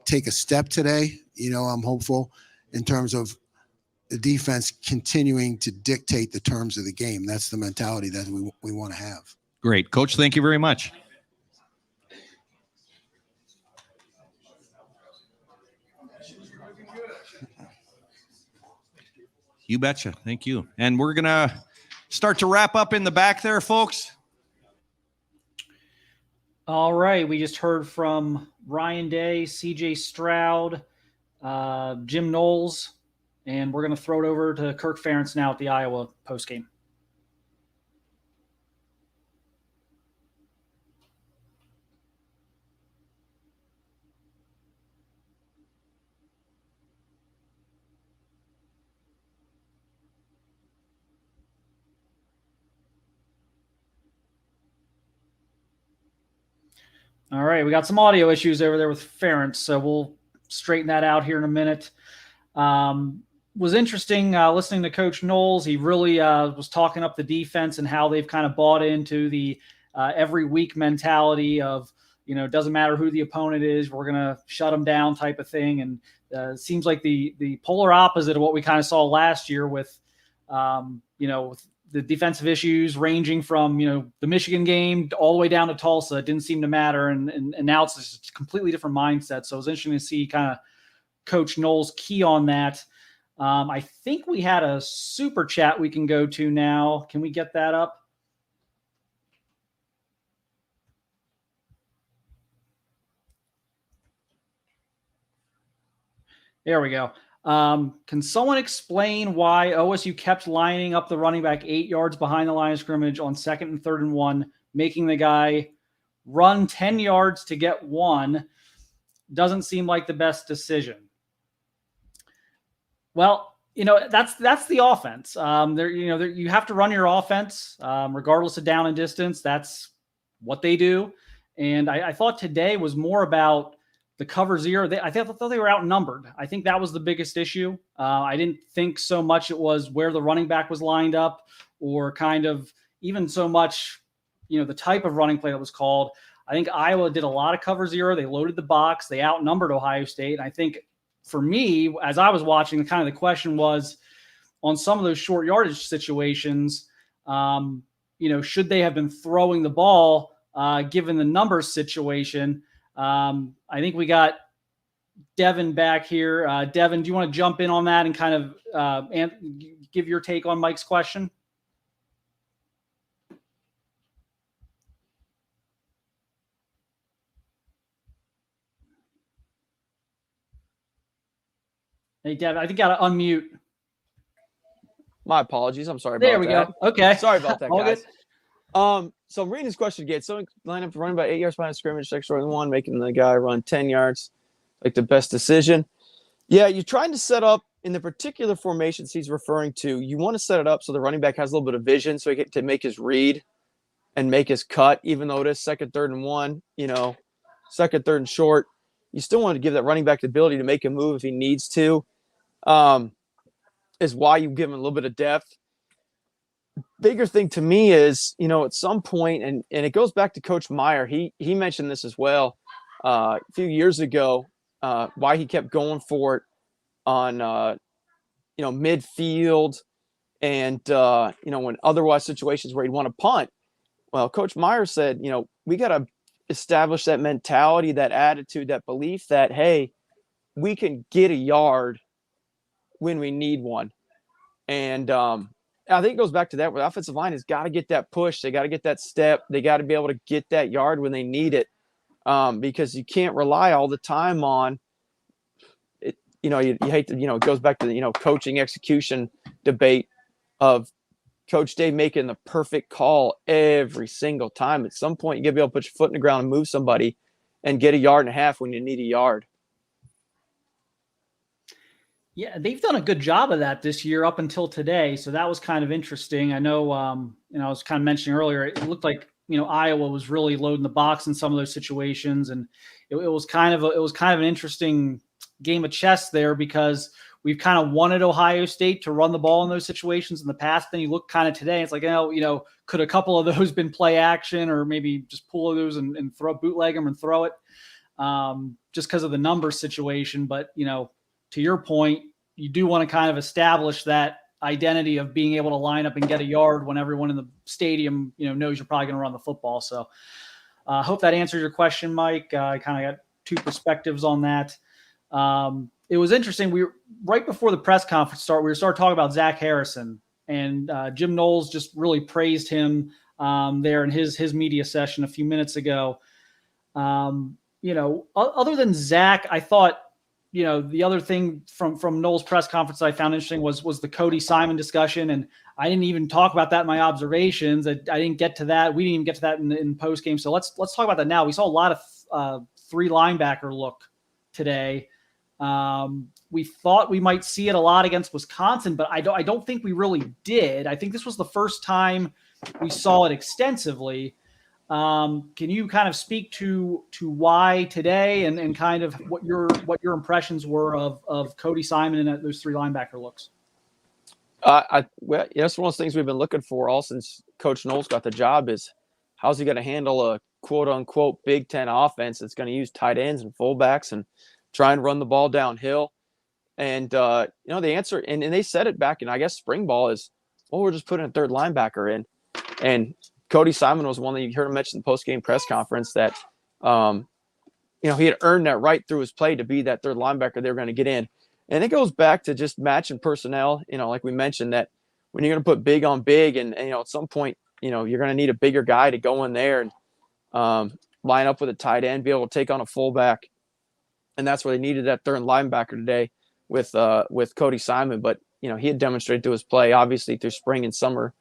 take a step today. You know, I'm hopeful in terms of the defense continuing to dictate the terms of the game. That's the mentality that we want to have.
Great. Coach, thank you very much. You betcha. Thank you. And we're going to start to wrap up in the back there, folks.
All right. We just heard from Ryan Day, CJ Stroud, Jim Knowles, and we're going to throw it over to Kirk Ferentz now at the Iowa postgame. All right, we got some audio issues over there with Ferentz, so we'll straighten that out here in a minute. Was interesting listening to Coach Knowles. He really was talking up the defense and how they've kind of bought into the every week mentality of, you know, it doesn't matter who the opponent is, we're going to shut them down type of thing. And it seems like the polar opposite of what we kind of saw last year with, you know, with the defensive issues ranging from, you know, the Michigan game all the way down to Tulsa. It didn't seem to matter. And now it's just a completely different mindset. So it was interesting to see kind of Coach Knowles key on that. I think we had a super chat we can go to now. Can we get that up? There we go. Can someone explain why OSU kept lining up the running back 8 yards behind the line of scrimmage on 2nd and 3rd and 1, making the guy run 10 yards to get 1? Doesn't seem like the best decision. Well, you know, that's the offense. You have to run your offense regardless of down and distance. That's what they do. And I thought today was more about the cover zero. I thought they were outnumbered. I think that was the biggest issue. I didn't think so much it was where the running back was lined up or kind of even so much, you know, the type of running play that was called. I think Iowa did a lot of cover zero. They loaded the box. They outnumbered Ohio State. And I think for me, as I was watching, kind of the question was on some of those short yardage situations, you know, should they have been throwing the ball given the numbers situation? I think we got Devin back here. Devin, do you want to jump in on that and kind of give your take on Mike's question? Hey, Devin, I think you got to unmute.
My apologies. I'm sorry
there
about
that.
There we
go. Okay.
Sorry about that,
All
guys.
Good.
So I'm reading this question again. So line up running about 8 yards behind scrimmage, 6 and 1, making the guy run 10 yards, like the best decision. Yeah, you're trying to set up in the particular formations he's referring to. You want to set it up so the running back has a little bit of vision, so he can to make his read and make his cut, even though it is 2nd, 3rd and 1. You know, 2nd, 3rd and short. You still want to give that running back the ability to make a move if he needs to. Is why you give him a little bit of depth. Bigger thing to me is, you know, at some point, and it goes back to Coach Meyer. He mentioned this as well a few years ago, why he kept going for it on, you know, midfield and, you know, when otherwise situations where he'd want to punt. Well, Coach Meyer said, you know, we got to establish that mentality, that attitude, that belief that, hey, we can get a yard when we need one. And I think it goes back to that where the offensive line has got to get that push. They got to get that step. They got to be able to get that yard when they need it, because you can't rely all the time on it. You know, you hate to, you know, it goes back to the, you know, coaching execution debate of Coach Dave making the perfect call every single time. At some point, you got to be able to put your foot in the ground and move somebody and get a yard and a half when you need a yard.
Yeah, they've done a good job of that this year up until today. So that was kind of interesting. I know, you know, I was kind of mentioning earlier, it looked like Iowa was really loading the box in some of those situations, and it was kind of an interesting game of chess there, because we've kind of wanted Ohio State to run the ball in those situations in the past. Then you look kind of today, it's like, could a couple of those been play action, or maybe just pull those and bootleg them and throw it, just because of the numbers situation. But, to your point, you do want to kind of establish that identity of being able to line up and get a yard when everyone in the stadium, knows you're probably going to run the football. So I hope that answers your question, Mike. I kind of got two perspectives on that. It was interesting. We were right before the press conference we started talking about Zach Harrison, and Jim Knowles just really praised him there in his media session a few minutes ago. Other than Zach, I thought, the other thing from Knowles' press conference that I found interesting was the Cody Simon discussion. And I didn't even talk about that in my observations. I didn't get to that. We didn't even get to that in post game. So let's talk about that now. We saw a lot of three linebacker look today. We thought we might see it a lot against Wisconsin, but I don't think we really did. I think this was the first time we saw it extensively. Can you kind of speak to why today and kind of what your impressions were of Cody Simon and those three linebacker looks?
That's one of those things we've been looking for all since Coach Knowles got the job, is how's he going to handle a quote unquote Big Ten offense that's going to use tight ends and fullbacks and try and run the ball downhill. And, the answer, and they said it back in, I guess, spring ball, is, well, we're just putting a third linebacker in. And Cody Simon was one that you heard him mention in the post-game press conference that, he had earned that right through his play to be that third linebacker they were going to get in. And it goes back to just matching personnel, like we mentioned, that when you're going to put big on big and at some point, you're going to need a bigger guy to go in there and line up with a tight end, be able to take on a fullback. And that's where they needed that third linebacker today with Cody Simon. But, he had demonstrated through his play, obviously through spring and summer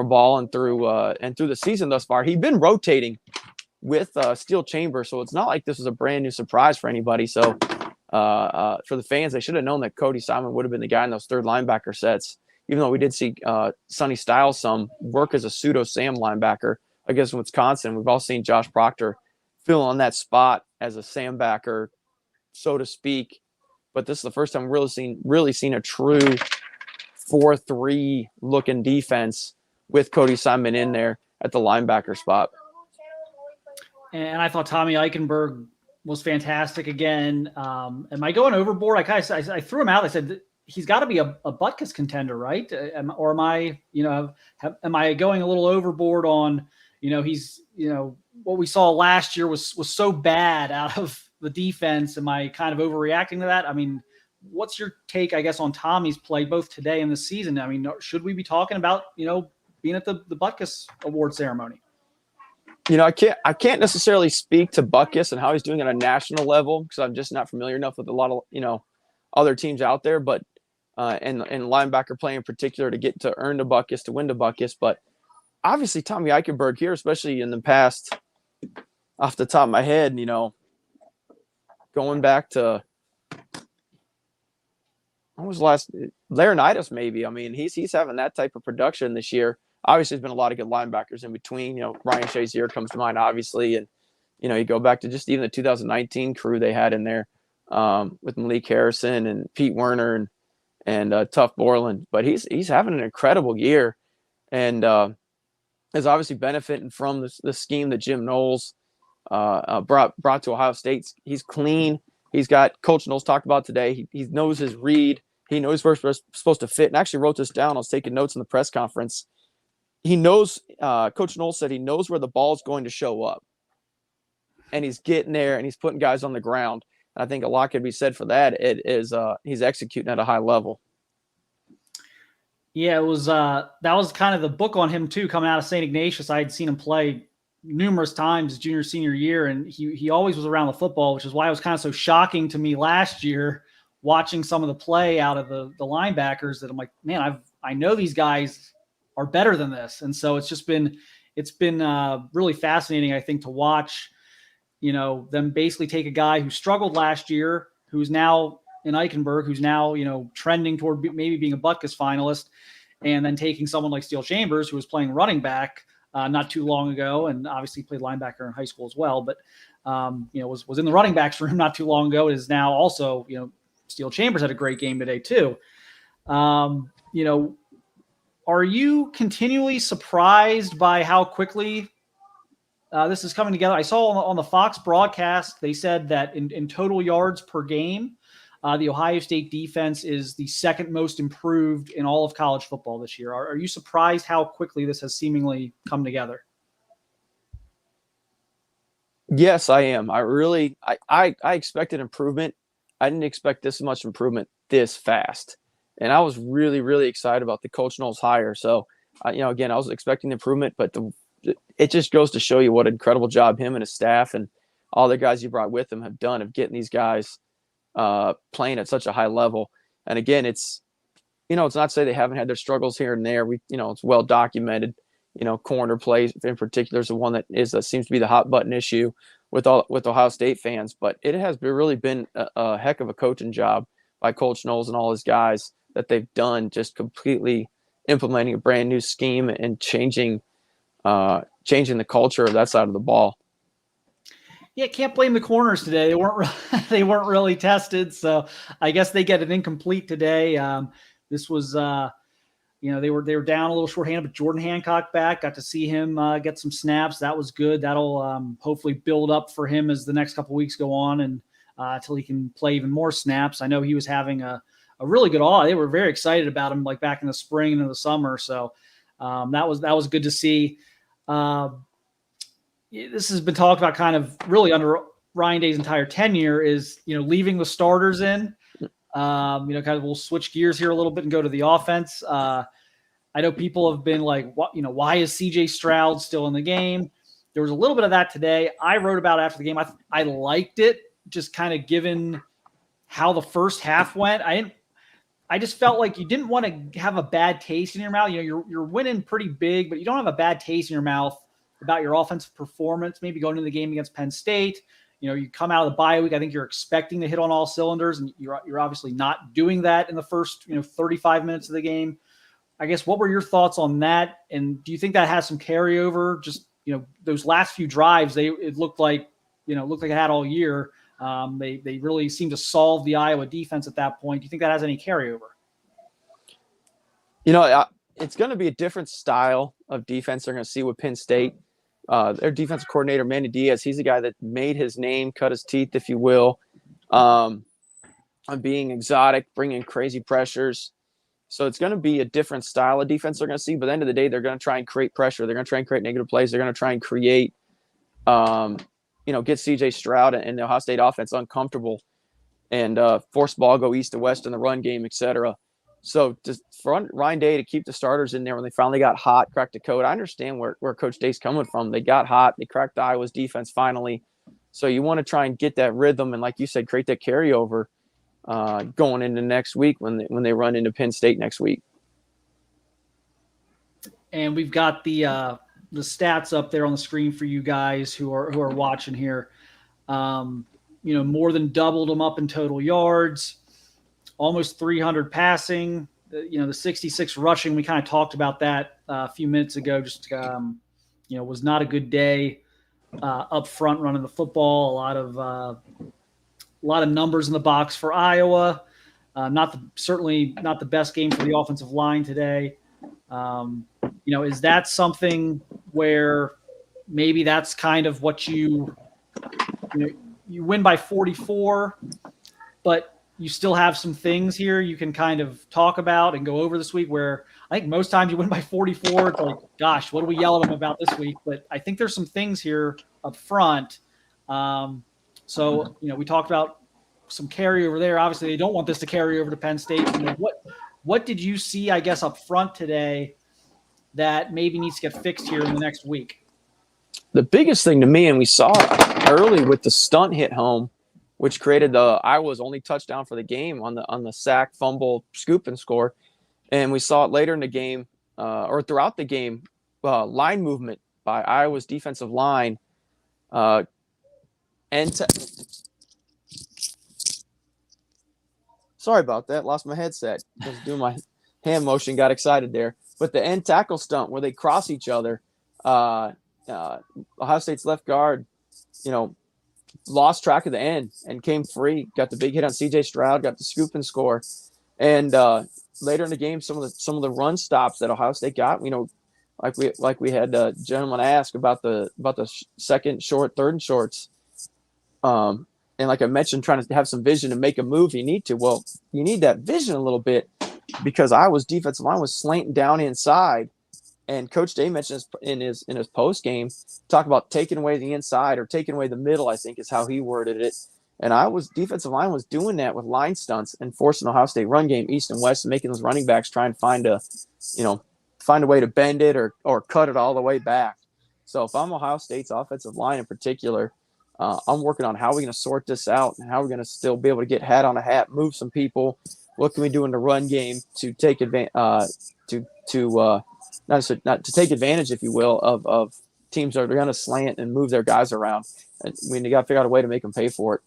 ball and through the season thus far. He'd been rotating with Steel Chambers, so it's not like this was a brand new surprise for anybody. So for the fans, they should have known that Cody Simon would have been the guy in those third linebacker sets, even though we did see Sonny Styles some work as a pseudo Sam linebacker against Wisconsin. We've all seen Josh Proctor fill on that spot as a Sam backer, so to speak. But this is the first time we've really seen a true 4-3 looking defense with Cody Simon in there at the linebacker spot.
And I thought Tommy Eichenberg was fantastic again. Am I going overboard? I threw him out. I said he's got to be a Butkus contender, right? Or am I, am I going a little overboard on, he's, what we saw last year was so bad out of the defense. Am I kind of overreacting to that? I mean, what's your take, I guess, on Tommy's play both today and this season? I mean, should we be talking about, being at the Butkus award ceremony?
I can't necessarily speak to Butkus and how he's doing at a national level, because I'm just not familiar enough with a lot of, other teams out there, but and linebacker play in particular to earn the Butkus, to win the Butkus. But obviously Tommy Eichenberg here, especially in the past, off the top of my head, going back to when was last Laurinaitis maybe. I mean, he's having that type of production this year. Obviously, there's been a lot of good linebackers in between. Ryan Shazier comes to mind, obviously, and you go back to just even the 2019 crew they had in there with Malik Harrison and Pete Werner and Tuff Borland. But he's having an incredible year, and is obviously benefiting from the scheme that Jim Knowles brought to Ohio State. He's clean. He's got Coach Knowles talked about today. He knows his read. He knows where it's supposed to fit. And actually wrote this down. I was taking notes in the press conference. He knows, Coach Knowles said he knows where the ball is going to show up. And he's getting there and he's putting guys on the ground. And I think a lot could be said for that. It is he's executing at a high level.
Yeah, it was that was kind of the book on him too, coming out of St. Ignatius. I had seen him play numerous times junior, senior year, and he always was around the football, which is why it was kind of so shocking to me last year watching some of the play out of the linebackers that I'm like, man, I know these guys are better than this. And so it's been really fascinating, I think, to watch, them basically take a guy who struggled last year, who's now in Eichenberg, who's now, trending toward maybe being a Butkus finalist, and then taking someone like Steel Chambers, who was playing running back, not too long ago, and obviously played linebacker in high school as well. But was in the running backs room not too long ago. Is now also Steele Chambers had a great game today too. Are you continually surprised by how quickly this is coming together? I saw on the Fox broadcast, they said that in total yards per game, the Ohio State defense is the second most improved in all of college football this year. Are you surprised how quickly this has seemingly come together?
Yes, I am. I expected improvement. I didn't expect this much improvement this fast. And I was really, really excited about the Coach Knowles hire. So, again, I was expecting improvement, but it just goes to show you what an incredible job him and his staff and all the guys you brought with him have done of getting these guys playing at such a high level. And again, it's not to say they haven't had their struggles here and there. It's well documented. Corner plays in particular is the one that seems to be the hot button issue with Ohio State fans. But it has really been a heck of a coaching job by Coach Knowles and all his guys that they've done, just completely implementing a brand new scheme and changing the culture of that side of the ball.
Yeah, can't blame the corners today. They weren't really tested, so I guess they get an incomplete today. This was, they were down a little shorthanded, but Jordan Hancock back. Got to see him get some snaps. That was good. That'll hopefully build up for him as the next couple weeks go on and until he can play even more snaps. I know he was having a really good all. They were very excited about him, like back in the spring and in the summer. So that was good to see. This has been talked about kind of really under Ryan Day's entire tenure is, leaving the starters in, kind of we'll switch gears here a little bit and go to the offense. I know people have been like, why is CJ Stroud still in the game? There was a little bit of that today. I wrote about it after the game. I liked it, just kind of given how the first half went. I just felt like you didn't want to have a bad taste in your mouth. You're winning pretty big, but you don't have a bad taste in your mouth about your offensive performance, maybe going into the game against Penn State. You come out of the bye week, I think you're expecting to hit on all cylinders, and you're obviously not doing that in the first 35 minutes of the game. I guess, what were your thoughts on that? And do you think that has some carryover? Just, those last few drives, it looked like it had all year. They really seemed to solve the Iowa defense at that point. Do you think that has any carryover?
It's going to be a different style of defense they're going to see with Penn State. Their defensive coordinator, Manny Diaz, he's a guy that made his name, cut his teeth, if you will, on being exotic, bringing crazy pressures. So it's going to be a different style of defense they're going to see. But at the end of the day, they're going to try and create pressure. They're going to try and create negative plays. They're going to try and create, get CJ Stroud and the Ohio State offense uncomfortable and force ball go east to west in the run game, etc. So just for Ryan Day to keep the starters in there when they finally got hot, cracked the code. I understand where Coach Day's coming from. They got hot. They cracked Iowa's defense finally. So you want to try and get that rhythm and, like you said, create that carryover going into next week when they run into Penn State next week.
And we've got the stats up there on the screen for you guys who are watching here. More than doubled them up in total yards, almost 300 passing. The 66 rushing. We kind of talked about that a few minutes ago. Just was not a good day up front running the football. A lot of numbers in the box for Iowa. Certainly not the best game for the offensive line today. Is that something where maybe that's kind of what you win by 44, but you still have some things here you can kind of talk about and go over this week where I think most times you win by 44. It's like, gosh, what do we yell at them about this week? But I think there's some things here up front. So, we talked about some carryover there. Obviously, they don't want this to carry over to Penn State. What did you see, I guess, up front today that maybe needs to get fixed here in the next week?
The biggest thing to me, and we saw it early with the stunt hit home, which created the Iowa's only touchdown for the game on the sack, fumble, scoop, and score. And we saw it later in the game or throughout the game, line movement by Iowa's defensive line. Sorry about that. Lost my headset. I was doing my hand motion, got excited there. But the end tackle stunt where they cross each other, Ohio State's left guard, lost track of the end and came free. Got the big hit on CJ Stroud, got the scoop and score. And later in the game, some of the run stops that Ohio State got, like we had a gentleman ask about the second short, third and shorts. And like I mentioned, trying to have some vision and make a move, you need to. Well, you need that vision a little bit because Iowa's defensive line was slanting down inside. And Coach Day mentioned in his post game, talk about taking away the inside or taking away the middle, I think is how he worded it. And Iowa's defensive line was doing that with line stunts and forcing Ohio State run game east and west and making those running backs try and find a way to bend it or cut it all the way back. So if I'm Ohio State's offensive line in particular, I'm working on how we're going to sort this out and how we're going to still be able to get hat on a hat, move some people. What can we do in the run game to take advantage, not to take advantage, if you will, of teams that are going to slant and move their guys around. And we got to figure out a way to make them pay for it.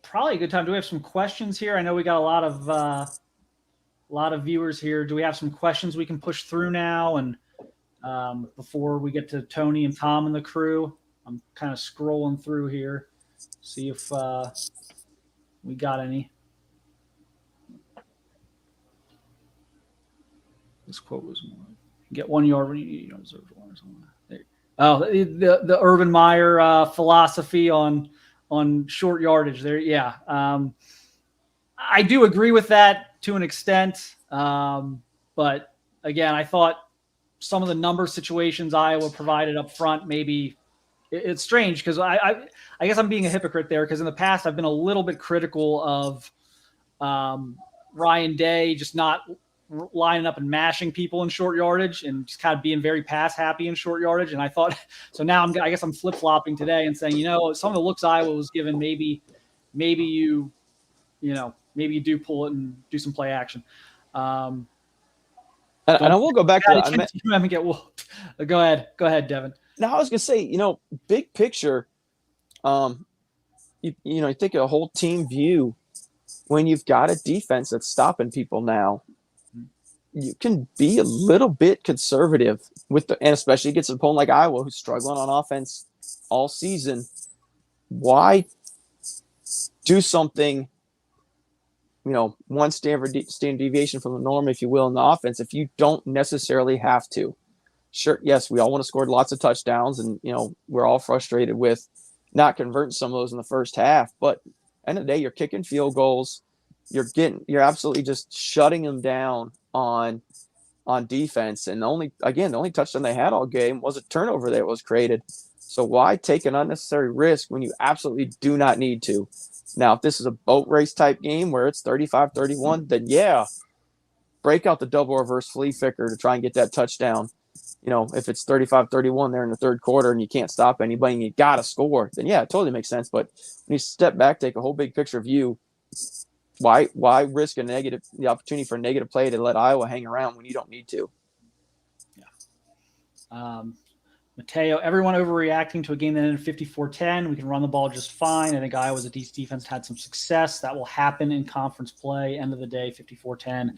Probably a good time. Do we have some questions here? I know we got a lot of viewers here. Do we have some questions we can push through now? And before we get to Tony and Tom and the crew, I'm kind of scrolling through here, see if we got any. This quote was more, get 1 yard when you don't deserve one or something. There. Oh, the Urban Meyer philosophy on short yardage there. Yeah. I do agree with that to an extent. But again, I thought some of the number situations Iowa provided up front, maybe it's strange because I guess I'm being a hypocrite there because in the past I've been a little bit critical of Ryan Day just not lining up and mashing people in short yardage and just kind of being very pass happy in short yardage. And I thought, so now I guess I'm flip flopping today and saying, some of the looks Iowa was given, maybe you do pull it and do some play action. And
I will go back to
get whooped. Go ahead, Devin.
Now I was gonna say, big picture, you think of a whole team view. When you've got a defense that's stopping people now, you can be a little bit conservative and especially against an opponent like Iowa who's struggling on offense all season. Why do something? One standard deviation from the norm, if you will, in the offense, if you don't necessarily have to. Sure, yes, we all want to score lots of touchdowns, and we're all frustrated with not converting some of those in the first half. But at the end of the day, you're kicking field goals. You're absolutely just shutting them down on defense. And the only touchdown they had all game was a turnover that was created. So why take an unnecessary risk when you absolutely do not need to? Now, if this is a boat race type game where it's 35-31, then yeah, break out the double reverse flea flicker to try and get that touchdown. If it's 35-31 there in the third quarter and you can't stop anybody and you got to score, then yeah, it totally makes sense. But when you step back, take a whole big picture view, why risk the opportunity for a negative play to let Iowa hang around when you don't need to?
Yeah. Mateo, everyone overreacting to a game that ended 54-10. We can run the ball just fine. I think Iowa's defense had some success. That will happen in conference play. End of the day, 54-10.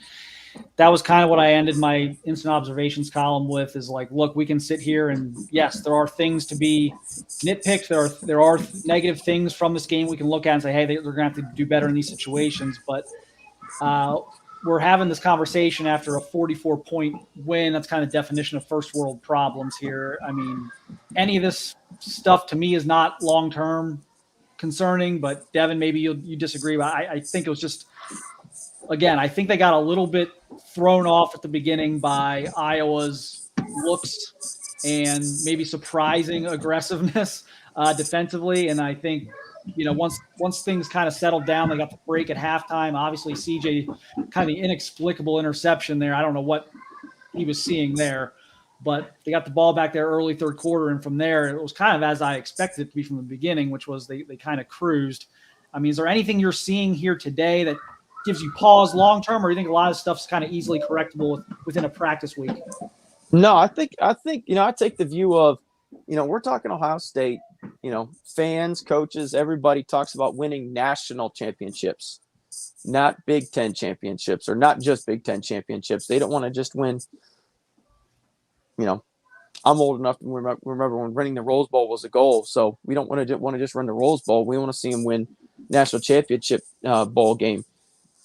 That was kind of what I ended my instant observations column with, is like, look, we can sit here and yes, there are things to be nitpicked. There are negative things from this game we can look at and say, hey, they're going to have to do better in these situations. But we're having this conversation after a 44-point win. That's kind of definition of first world problems here. I mean, any of this stuff to me is not long-term concerning, but Devin, maybe you disagree. But I think it was just, again, I think they got a little bit thrown off at the beginning by Iowa's looks and maybe surprising aggressiveness defensively. And I think, once things kind of settled down, they got the break at halftime. Obviously, CJ, kind of the inexplicable interception there. I don't know what he was seeing there, but they got the ball back there early third quarter. And from there, it was kind of as I expected it to be from the beginning, which was they kind of cruised. I mean, is there anything you're seeing here today that gives you pause long-term, or do you think a lot of stuff's kind of easily correctable within a practice week?
No, I think, I take the view of, we're talking Ohio State, fans, coaches, everybody talks about winning national championships. not Big Ten championships or not just Big Ten championships. They don't want to just win. I'm old enough to remember when winning the Rose Bowl was a goal. So we don't want to just run the Rose Bowl. We want to see them win national championship bowl game.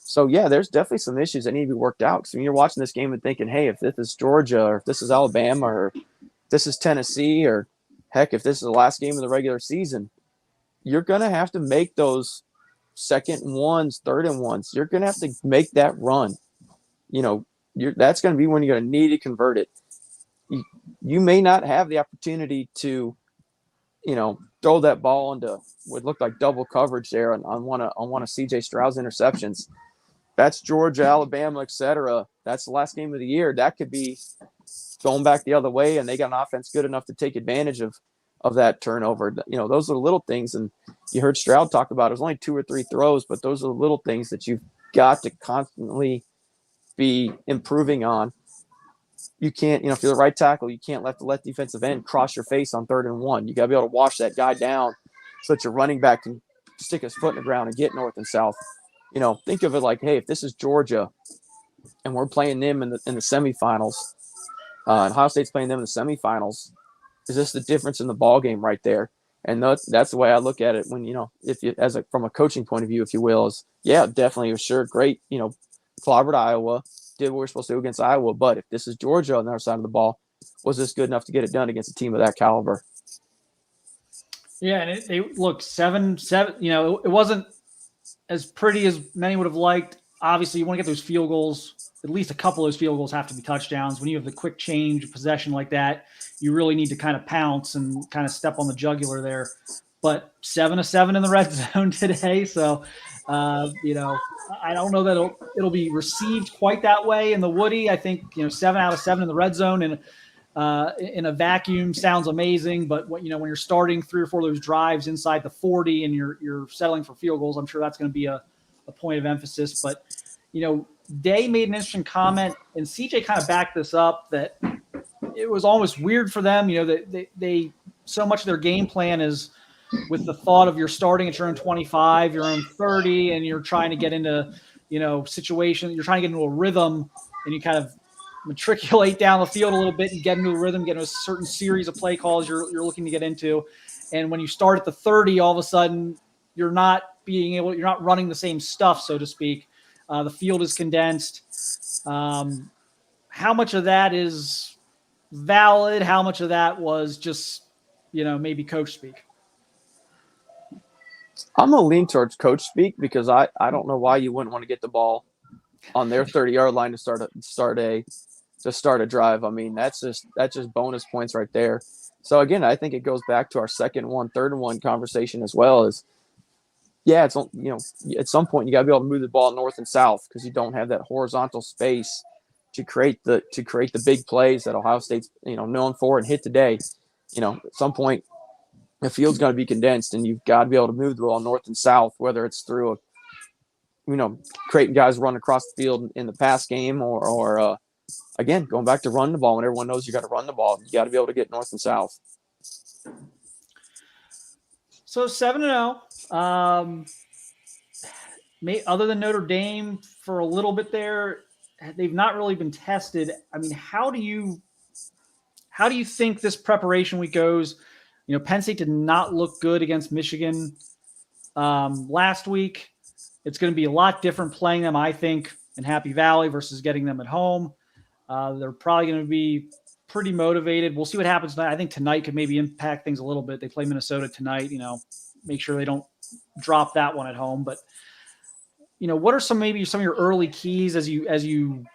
So yeah, there's definitely some issues that need to be worked out. So when you're watching this game and thinking, hey, if this is Georgia or if this is Alabama or if this is Tennessee or heck, if this is the last game of the regular season, you're gonna have to make those second and ones, third and ones. You're gonna have to make that run. That's gonna be when you're gonna need to convert it. You may not have the opportunity to, throw that ball into what looked like double coverage there on one of CJ Stroud's interceptions. That's Georgia, Alabama, etc. That's the last game of the year. That could be going back the other way, and they got an offense good enough to take advantage of that turnover. Those are the little things, and you heard Stroud talk about it was only 2 or 3 throws, but those are the little things that you've got to constantly be improving on. You can't, if you're the right tackle, you can't let the left defensive end cross your face on 3rd and 1. You got to be able to wash that guy down so that your running back can stick his foot in the ground and get north and south. Think of it like, hey, if this is Georgia and we're playing them in the semifinals, and Ohio State's playing them in the semifinals, is this the difference in the ball game right there? And that's the way I look at it when, if you, from a coaching point of view, if you will, is yeah, definitely, sure, great, clobbered Iowa, did what we're supposed to do against Iowa. But if this is Georgia on the other side of the ball, was this good enough to get it done against a team of that caliber?
Yeah, and they look 7-7. It wasn't as pretty as many would have liked. Obviously, you want to get those field goals. At least a couple of those field goals have to be touchdowns. When you have the quick change possession like that, you really need to kind of pounce and kind of step on the jugular there. But 7-7 in the red zone today, so I don't know that it'll be received quite that way in the Woody. I think 7 out of 7 in the red zone and in a vacuum sounds amazing, but when you're starting 3 or 4 of those drives inside the 40 and you're settling for field goals, I'm sure that's going to be a point of emphasis. But Day made an interesting comment, and CJ kind of backed this up, that it was almost weird for them. That they so much of their game plan is with the thought of you're starting at your own 25, your own 30, and you're trying to get into, situation. You're trying to get into a rhythm, and you kind of matriculate down the field a little bit and get into a rhythm, get into a certain series of play calls you're looking to get into. And when you start at the 30, all of a sudden you're not running the same stuff, so to speak. The field is condensed. How much of that is valid? How much of that was just, maybe coach speak?
I'm going to lean towards coach speak, because I don't know why you wouldn't want to get the ball on their 30-yard line to start a drive. I mean, that's just bonus points right there. So again, I think it goes back to our 2nd and 1, 3rd and 1 conversation as well. Is it's at some point you got to be able to move the ball north and south, because you don't have that horizontal space to create the big plays that Ohio State's known for and hit today. At some point the field's going to be condensed, and you've got to be able to move the ball north and south, whether it's through creating guys run across the field in the pass game, or again, going back to run the ball when everyone knows you got to run the ball. You got to be able to get north and south.
So 7-0. Other than Notre Dame for a little bit there, they've not really been tested. I mean, how do you think this preparation week goes? Penn State did not look good against Michigan last week. It's going to be a lot different playing them, I think, in Happy Valley versus getting them at home. They're probably going to be pretty motivated. We'll see what happens tonight. I think tonight could maybe impact things a little bit. They play Minnesota tonight, make sure they don't drop that one at home. But, what are some of your early keys as you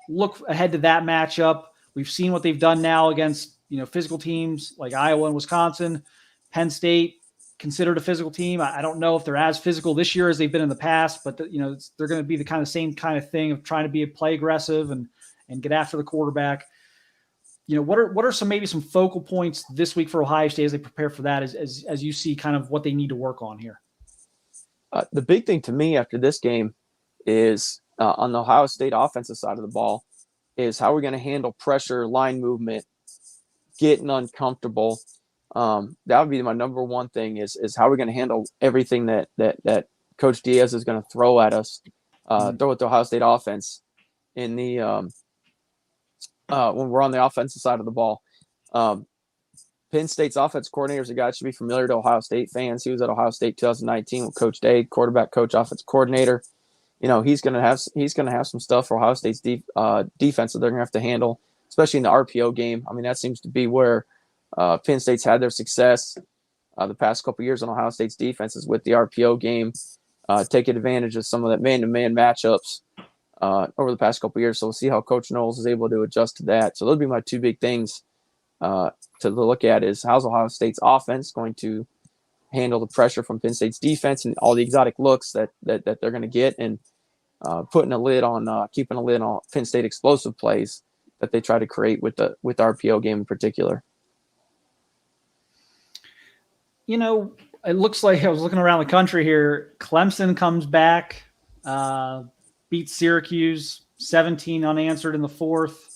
look ahead to that matchup? We've seen what they've done now against, physical teams like Iowa and Wisconsin. Penn State, considered a physical team. I don't know if they're as physical this year as they've been in the past, but they're going to be the same kind of thing of trying to be play aggressive and get after the quarterback. What are some focal points this week for Ohio State as they prepare for that, as you see kind of what they need to work on here?
The big thing to me after this game is on the Ohio State offensive side of the ball is how we're going to handle pressure, line movement, getting uncomfortable. That would be my number one thing is how we're going to handle everything that Coach Diaz is going to throw at us. throw it to Ohio State offense in the when we're on the offensive side of the ball. Penn State's offense coordinator is a guy that should be familiar to Ohio State fans. He was at Ohio State 2019 with Coach Day, quarterback coach, offense coordinator. He's gonna have some stuff for Ohio State's defense that they're gonna have to handle, especially in the RPO game. I mean, that seems to be where Penn State's had their success the past couple of years on Ohio State's defenses with the RPO game, taking advantage of some of that man-to-man matchups over the past couple of years. So we'll see how Coach Knowles is able to adjust to that. So those would be my two big things to look at is how's Ohio State's offense going to handle the pressure from Penn State's defense and all the exotic looks that they're going to get, and keeping a lid on Penn State explosive plays that they try to create with the RPO game in particular.
It looks like I was looking around the country here. Clemson comes back, beats Syracuse 17 unanswered in the fourth.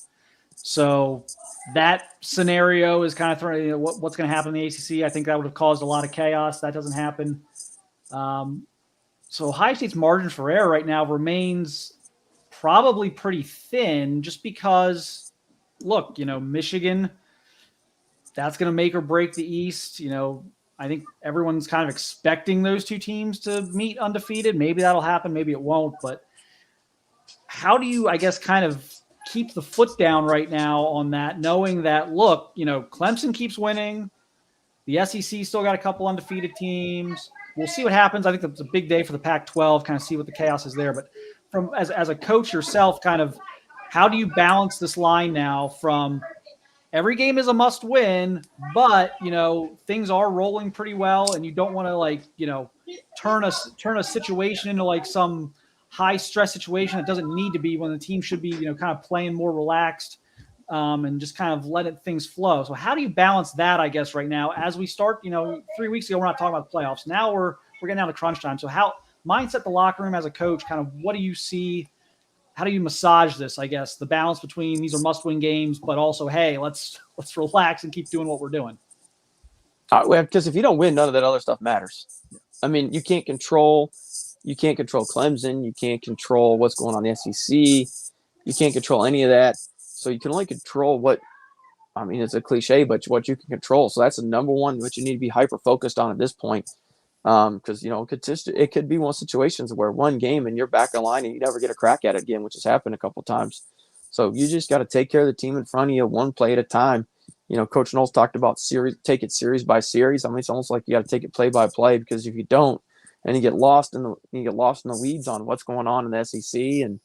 So that scenario is kind of throwing what's going to happen in the ACC. I think that would have caused a lot of chaos. That doesn't happen. So Ohio State's margin for error right now remains probably pretty thin just because, look, Michigan, that's going to make or break the East. I think everyone's kind of expecting those two teams to meet undefeated. Maybe that'll happen. Maybe it won't. But how do you, I guess, kind of keep the foot down right now on that, knowing that, look, Clemson keeps winning. The SEC still got a couple undefeated teams. We'll see what happens. I think that's a big day for the Pac-12, kind of see what the chaos is there. But from as a coach yourself, kind of how do you balance this line now from every game is a must win, but, things are rolling pretty well and you don't want to turn a situation into some high stress situation that doesn't need to be when the team should be, kind of playing more relaxed and just kind of let things flow. So how do you balance that, I guess, right now as we start, 3 weeks ago, we're not talking about the playoffs. Now we're getting down to crunch time. So how mindset the locker room as a coach, kind of what do you see? How do you massage this, I guess, the balance between these are must-win games, but also, hey, let's relax and keep doing what we're doing?
Because if you don't win, none of that other stuff matters. I mean, you can't control Clemson. You can't control what's going on in the SEC. You can't control any of that. So you can only control it's a cliche, but what you can control. So that's the number one, what you need to be hyper-focused on at this point. Because, it could be one situations where one game and you're back in line and you never get a crack at it again, which has happened a couple times. So you just got to take care of the team in front of you one play at a time. Coach Knowles talked about take it series by series. I mean, it's almost like you got to take it play by play, because if you don't, and you get lost in the weeds on what's going on in the SEC and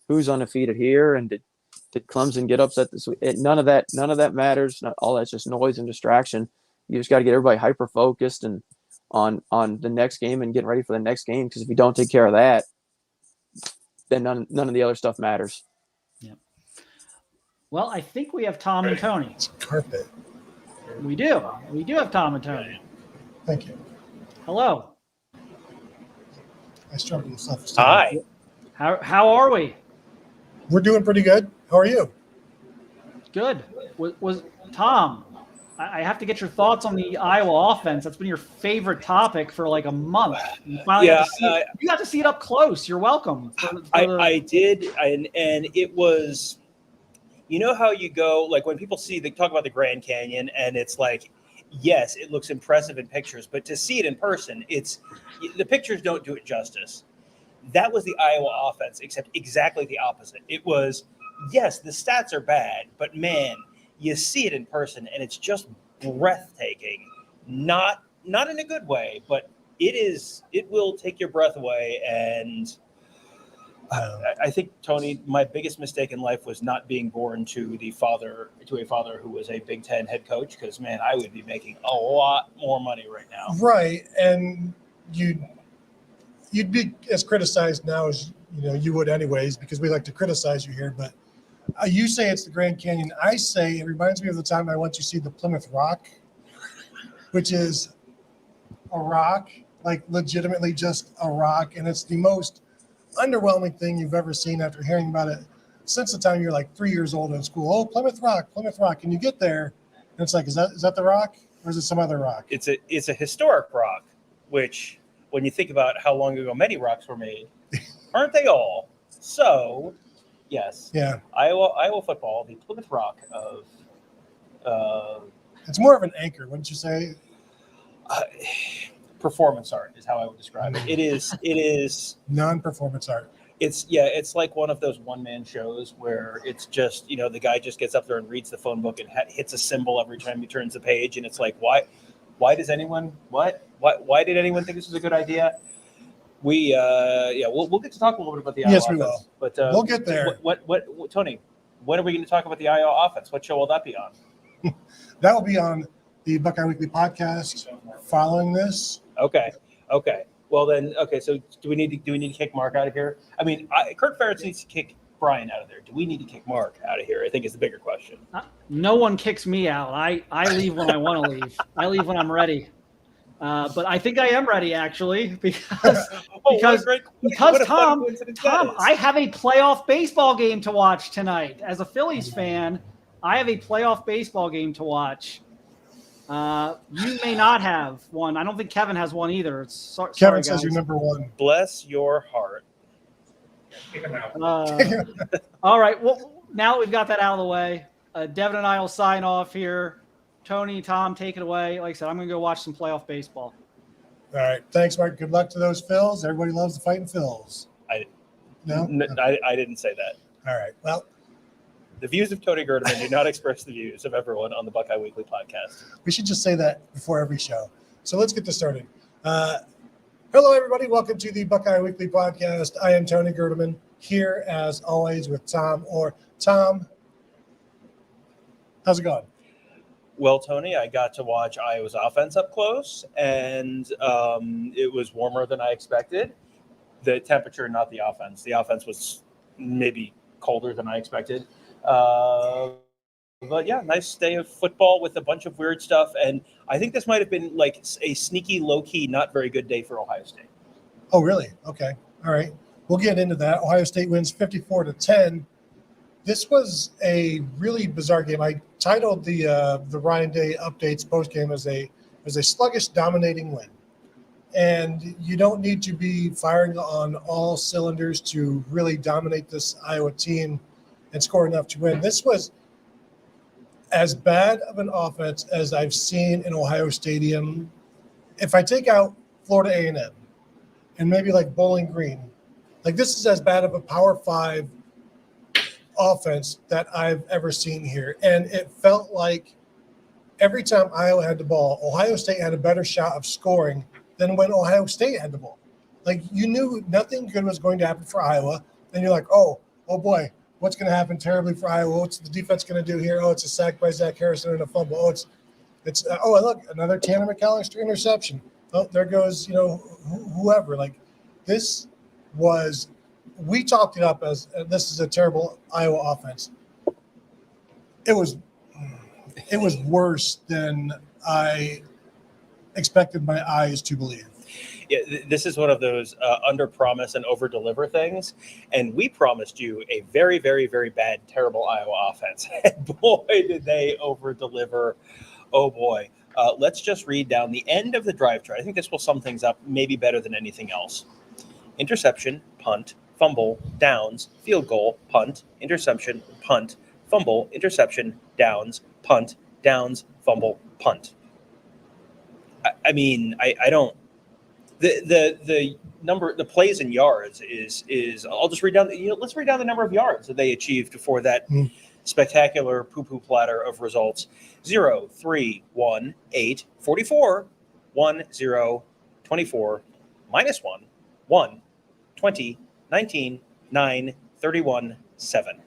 who's undefeated here and did Clemson get upset this week? None of that matters. All that's just noise and distraction. You just got to get everybody hyper focused and on the next game and getting ready for the next game. Because if you don't take care of that, then none of the other stuff matters.
Yeah. Well, I think we have Tom and Tony.
Carpet.
We do. We do have Tom and Tony.
Thank you.
Hello.
I struggle with self-esteem.
Hi. How are we?
We're doing pretty good. How are you?
Good. Was Tom, I have to get your thoughts on the Iowa offense. That's been your favorite topic for a month. You finally got to see it up close. You're welcome.
I did, and it was, how you go, when people they talk about the Grand Canyon, and it's yes, it looks impressive in pictures, but to see it in person, the pictures don't do it justice. That was the Iowa offense, except exactly the opposite. It was, yes, the stats are bad, but man, you see it in person and it's just breathtaking. Not in a good way, but it will take your breath away. And I think, Tony, my biggest mistake in life was not being born to a father who was a Big Ten head coach, because man, I would be making a lot more money right now.
Right. And you'd be as criticized now as you would anyways, because we like to criticize you here. But you say it's the Grand Canyon. I say it reminds me of the time I went to see the Plymouth Rock, which is a rock, legitimately just a rock, and it's the most underwhelming thing you've ever seen after hearing about it since the time you're 3 years old in school. Oh, Plymouth Rock, and you get there, and it's is that the rock, or is it some other rock?
It's a historic rock, which, when you think about how long ago many rocks were made, Aren't they all? So, yes.
Yeah.
Iowa football, the Plymouth Rock of.
It's more of an anchor, wouldn't you say?
Performance art is how I would describe it. It is
non-performance art.
It's like one of those one-man shows where it's just, the guy just gets up there and reads the phone book and hits a symbol every time he turns the page, and it's like, why did anyone think this was a good idea? We'll get to talk a little bit about the Iowa
Yes, we
offense,
will.
but
We'll get there.
What Tony? When are we going to talk about the Iowa offense? What show will that be on?
That will be on the Buckeye Weekly podcast following this.
Okay. Well then, so do we need to kick Mark out of here? I mean, Kirk Ferentz needs to kick Brian out of there. Do we need to kick Mark out of here? I think is the bigger question.
No one kicks me out. I leave when I want to leave. I leave when I'm ready. But I think I am ready actually because Tom, I have a playoff baseball game to watch tonight. As a Phillies fan, I have a playoff baseball game to watch. You may not have one. I don't think Kevin has one either.
Kevin says you're number one.
Bless your heart.
All right. Well, now that we've got that out of the way, Devin and I will sign off here. Tony, Tom, take it away. Like I said, I'm going to go watch some playoff baseball.
All right. Thanks, Mark. Good luck to those Phils. Everybody loves the fighting Phils.
I didn't say that.
All right. Well,
the views of Tony Gerdeman do not express the views of everyone on the Buckeye Weekly podcast.
we should just say that before every show. So let's get this started. Hello, everybody. Welcome to the Buckeye Weekly podcast. I am Tony Gerdeman, here as always with Tom. Tom, how's it going?
Well, Tony, I got to watch Iowa's offense up close, and it was warmer than I expected. The temperature, not the offense. The offense was maybe colder than I expected. But yeah, nice day of football with a bunch of weird stuff. And I think this might have been like a sneaky, low-key, not very good day for Ohio State.
Oh, really? Okay. All right. We'll get into that. Ohio State wins 54-10. This was a really bizarre game. I titled the Ryan Day updates postgame as a sluggish, dominating win. And you don't need to be firing on all cylinders to really dominate this Iowa team and score enough to win. This was as bad of an offense as I've seen in Ohio Stadium. If I take out Florida A&M and maybe like Bowling Green, like this is as bad of a Power 5 offense that I've ever seen here. And it felt like every time Iowa had the ball, Ohio State had a better shot of scoring than when Ohio State had the ball. Like you knew nothing good was going to happen for Iowa. And you're like, oh boy, what's going to happen terribly for Iowa? What's the defense going to do here? Oh, it's a sack by Zach Harrison and a fumble. Oh, look, another Tanner McAllister interception. Oh, there goes, whoever. Like this was, we talked it up as this is a terrible Iowa offense. It was worse than I expected my eyes to believe.
Yeah, this is one of those under promise and over deliver things. And we promised you a very, very, very bad, terrible Iowa offense. And boy, did they over deliver. Oh boy. Let's just read down the end of the drive chart. I think this will sum things up maybe better than anything else. Interception, punt, fumble, downs, field goal, punt, interception, punt, fumble, interception, downs, punt, downs, fumble, punt. I mean, I don't. The number, the plays in yards is. I'll just read down. Let's read down the number of yards that they achieved for that spectacular poo-poo platter of results. 0, 3, 1, 8, 44, 1, 0, 24, -1, 1, 20, 19, 9, 31, 7.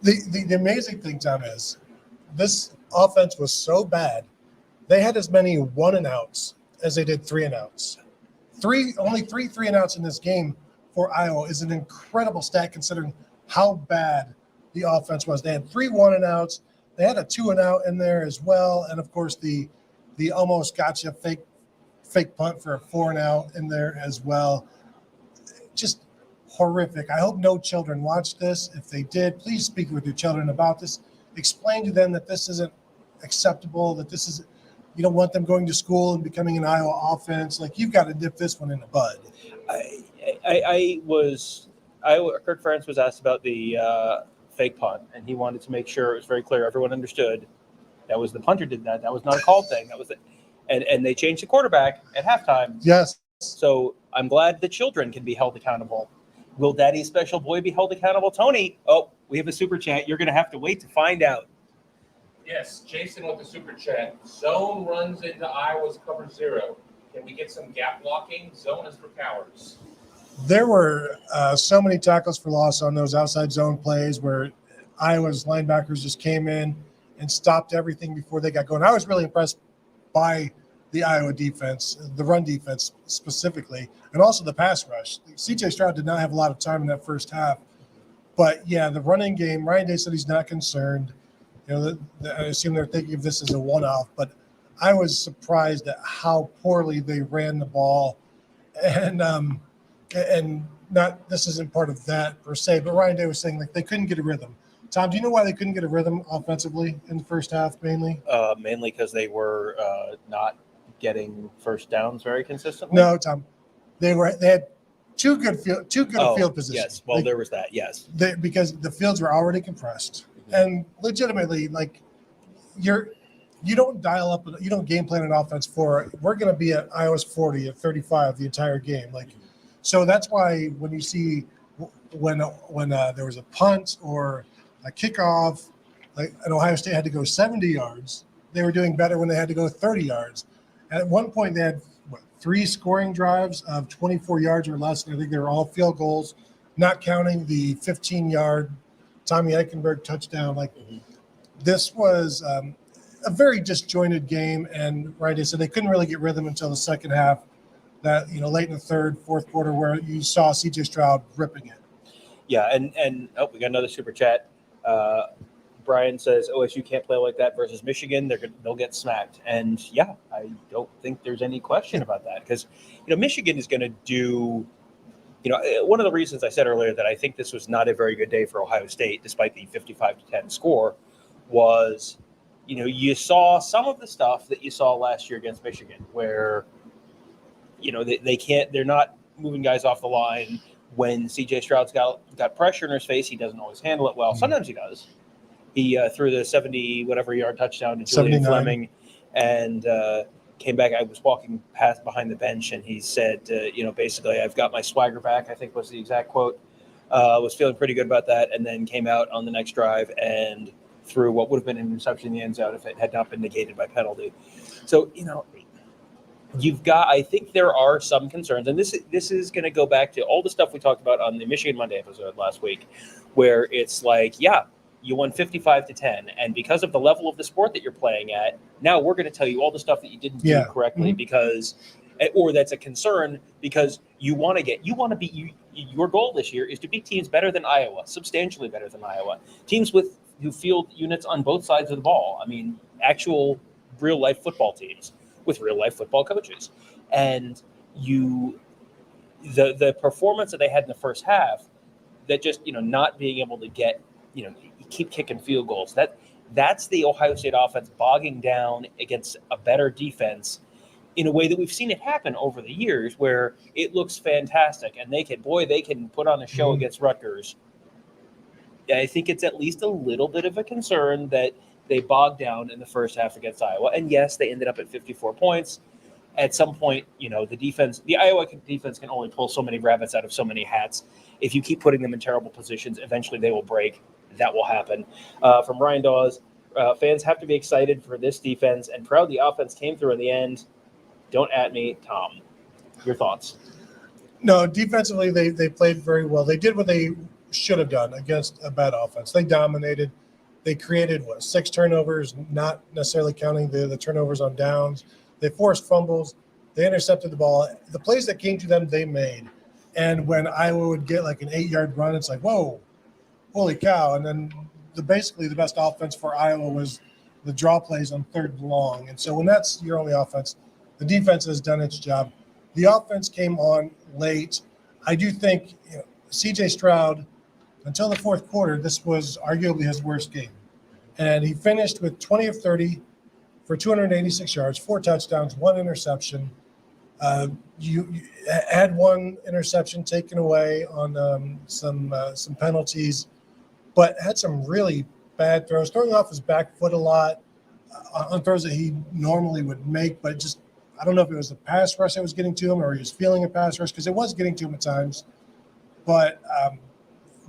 The amazing thing, Tom, is this offense was so bad. They had as many 1-and-outs as they did 3-and-outs. Only three 3-and-outs in this game for Iowa is an incredible stat considering how bad the offense was. They had 3 1-and-outs. They had a 2-and-out in there as well, and of course the almost gotcha fake punt for a 4-and-out in there as well. Just horrific. I hope no children watch this. If they did, please speak with your children about this. Explain to them that this isn't acceptable, that this is. You don't want them going to school and becoming an Iowa offense. Like, you've got to dip this one in the bud.
Kirk Ferentz was asked about the fake punt, and he wanted to make sure it was very clear, everyone understood that was the punter did that. That was not a called thing. That was it. And they changed the quarterback at halftime.
Yes.
So I'm glad the children can be held accountable. Will Daddy's special boy be held accountable? Tony, oh, we have a super chat. You're going to have to wait to find out.
Yes, Jason with the super chat. Zone runs into Iowa's cover 0. Can we get some gap blocking? Zone is for cowards.
There were so many tackles for loss on those outside zone plays where Iowa's linebackers just came in and stopped everything before they got going. I was really impressed by the Iowa defense, the run defense specifically, and also the pass rush. CJ Stroud did not have a lot of time in that first half. But, yeah, the running game, Ryan Day said he's not concerned. You know, I assume they're thinking of this as a one-off, but I was surprised at how poorly they ran the ball. And not this isn't part of that per se, but Ryan Day was saying like they couldn't get a rhythm. Tom, do you know why they couldn't get a rhythm offensively in the first half mainly?
Mainly because they were not getting first downs very consistently.
No, Tom. They had two good field positions.
Yes, well, there was that. Yes,
because the fields were already compressed, and legitimately, like you don't dial up, you don't game plan an offense for we're going to be at Iowa's 40 at 35 the entire game. Like, so that's why when you see when there was a punt or a kickoff, like and Ohio State had to go 70 yards, they were doing better when they had to go 30 yards. And at one point, they had 3 scoring drives of 24 yards or less, and I think they were all field goals, not counting the 15-yard Tommy Eichenberg touchdown. Like this was a very disjointed game, and Ryan said they couldn't really get rhythm until the second half. That late in the third, fourth quarter, where you saw CJ Stroud ripping it.
Yeah, and we got another super chat. Brian says OSU can't play like that versus Michigan. They'll get smacked. And yeah, I don't think there's any question about that because, Michigan is going to do, one of the reasons I said earlier that I think this was not a very good day for Ohio State, despite the 55-10 score, was, you saw some of the stuff that you saw last year against Michigan where, they're not moving guys off the line. When CJ Stroud's got pressure in his face, he doesn't always handle it well. Sometimes he does. He threw the 70-whatever-yard touchdown to Julian
79.
Fleming and came back. I was walking past behind the bench, and he said, basically, I've got my swagger back, I think was the exact quote. Was feeling pretty good about that, and then came out on the next drive and threw what would have been an interception in the end zone if it had not been negated by penalty. So, I think there are some concerns, and this is going to go back to all the stuff we talked about on the Michigan Monday episode last week, where it's like, yeah, you won 55-10, and because of the level of the sport that you're playing at, now we're going to tell you all the stuff that you didn't do correctly because, or that's a concern because you want to beat your goal this year is to beat teams better than Iowa, substantially better than Iowa, teams who field units on both sides of the ball. I mean, actual real life football teams with real life football coaches, and the performance that they had in the first half, that just not being able to get keep kicking field goals, that's the Ohio State offense bogging down against a better defense in a way that we've seen it happen over the years, where it looks fantastic and they can put on a show against Rutgers. I think it's at least a little bit of a concern that they bogged down in the first half against Iowa. And yes, they ended up at 54 points. At some point, the Iowa defense can only pull so many rabbits out of so many hats. If you keep putting them in terrible positions, eventually they will break. That will happen. From Ryan Dawes, fans have to be excited for this defense and proud the offense came through in the end. Don't at me, Tom. Your thoughts?
No, defensively, they played very well. They did what they should have done against a bad offense. They dominated. They created 6 turnovers, not necessarily counting the turnovers on downs. They forced fumbles. They intercepted the ball. The plays that came to them, they made. And when Iowa would get like an 8-yard run, it's like, whoa, holy cow. And then basically the best offense for Iowa was the draw plays on 3rd and long. And so when that's your only offense, the defense has done its job. The offense came on late. I do think CJ Stroud, until the fourth quarter, this was arguably his worst game. And he finished with 20 of 30 for 286 yards, 4 touchdowns, 1 interception. You had one interception taken away on some penalties, but had some really bad throws, throwing off his back foot a lot on throws that he normally would make, but just I don't know if it was the pass rush that was getting to him or he was feeling a pass rush because it was getting to him at times, but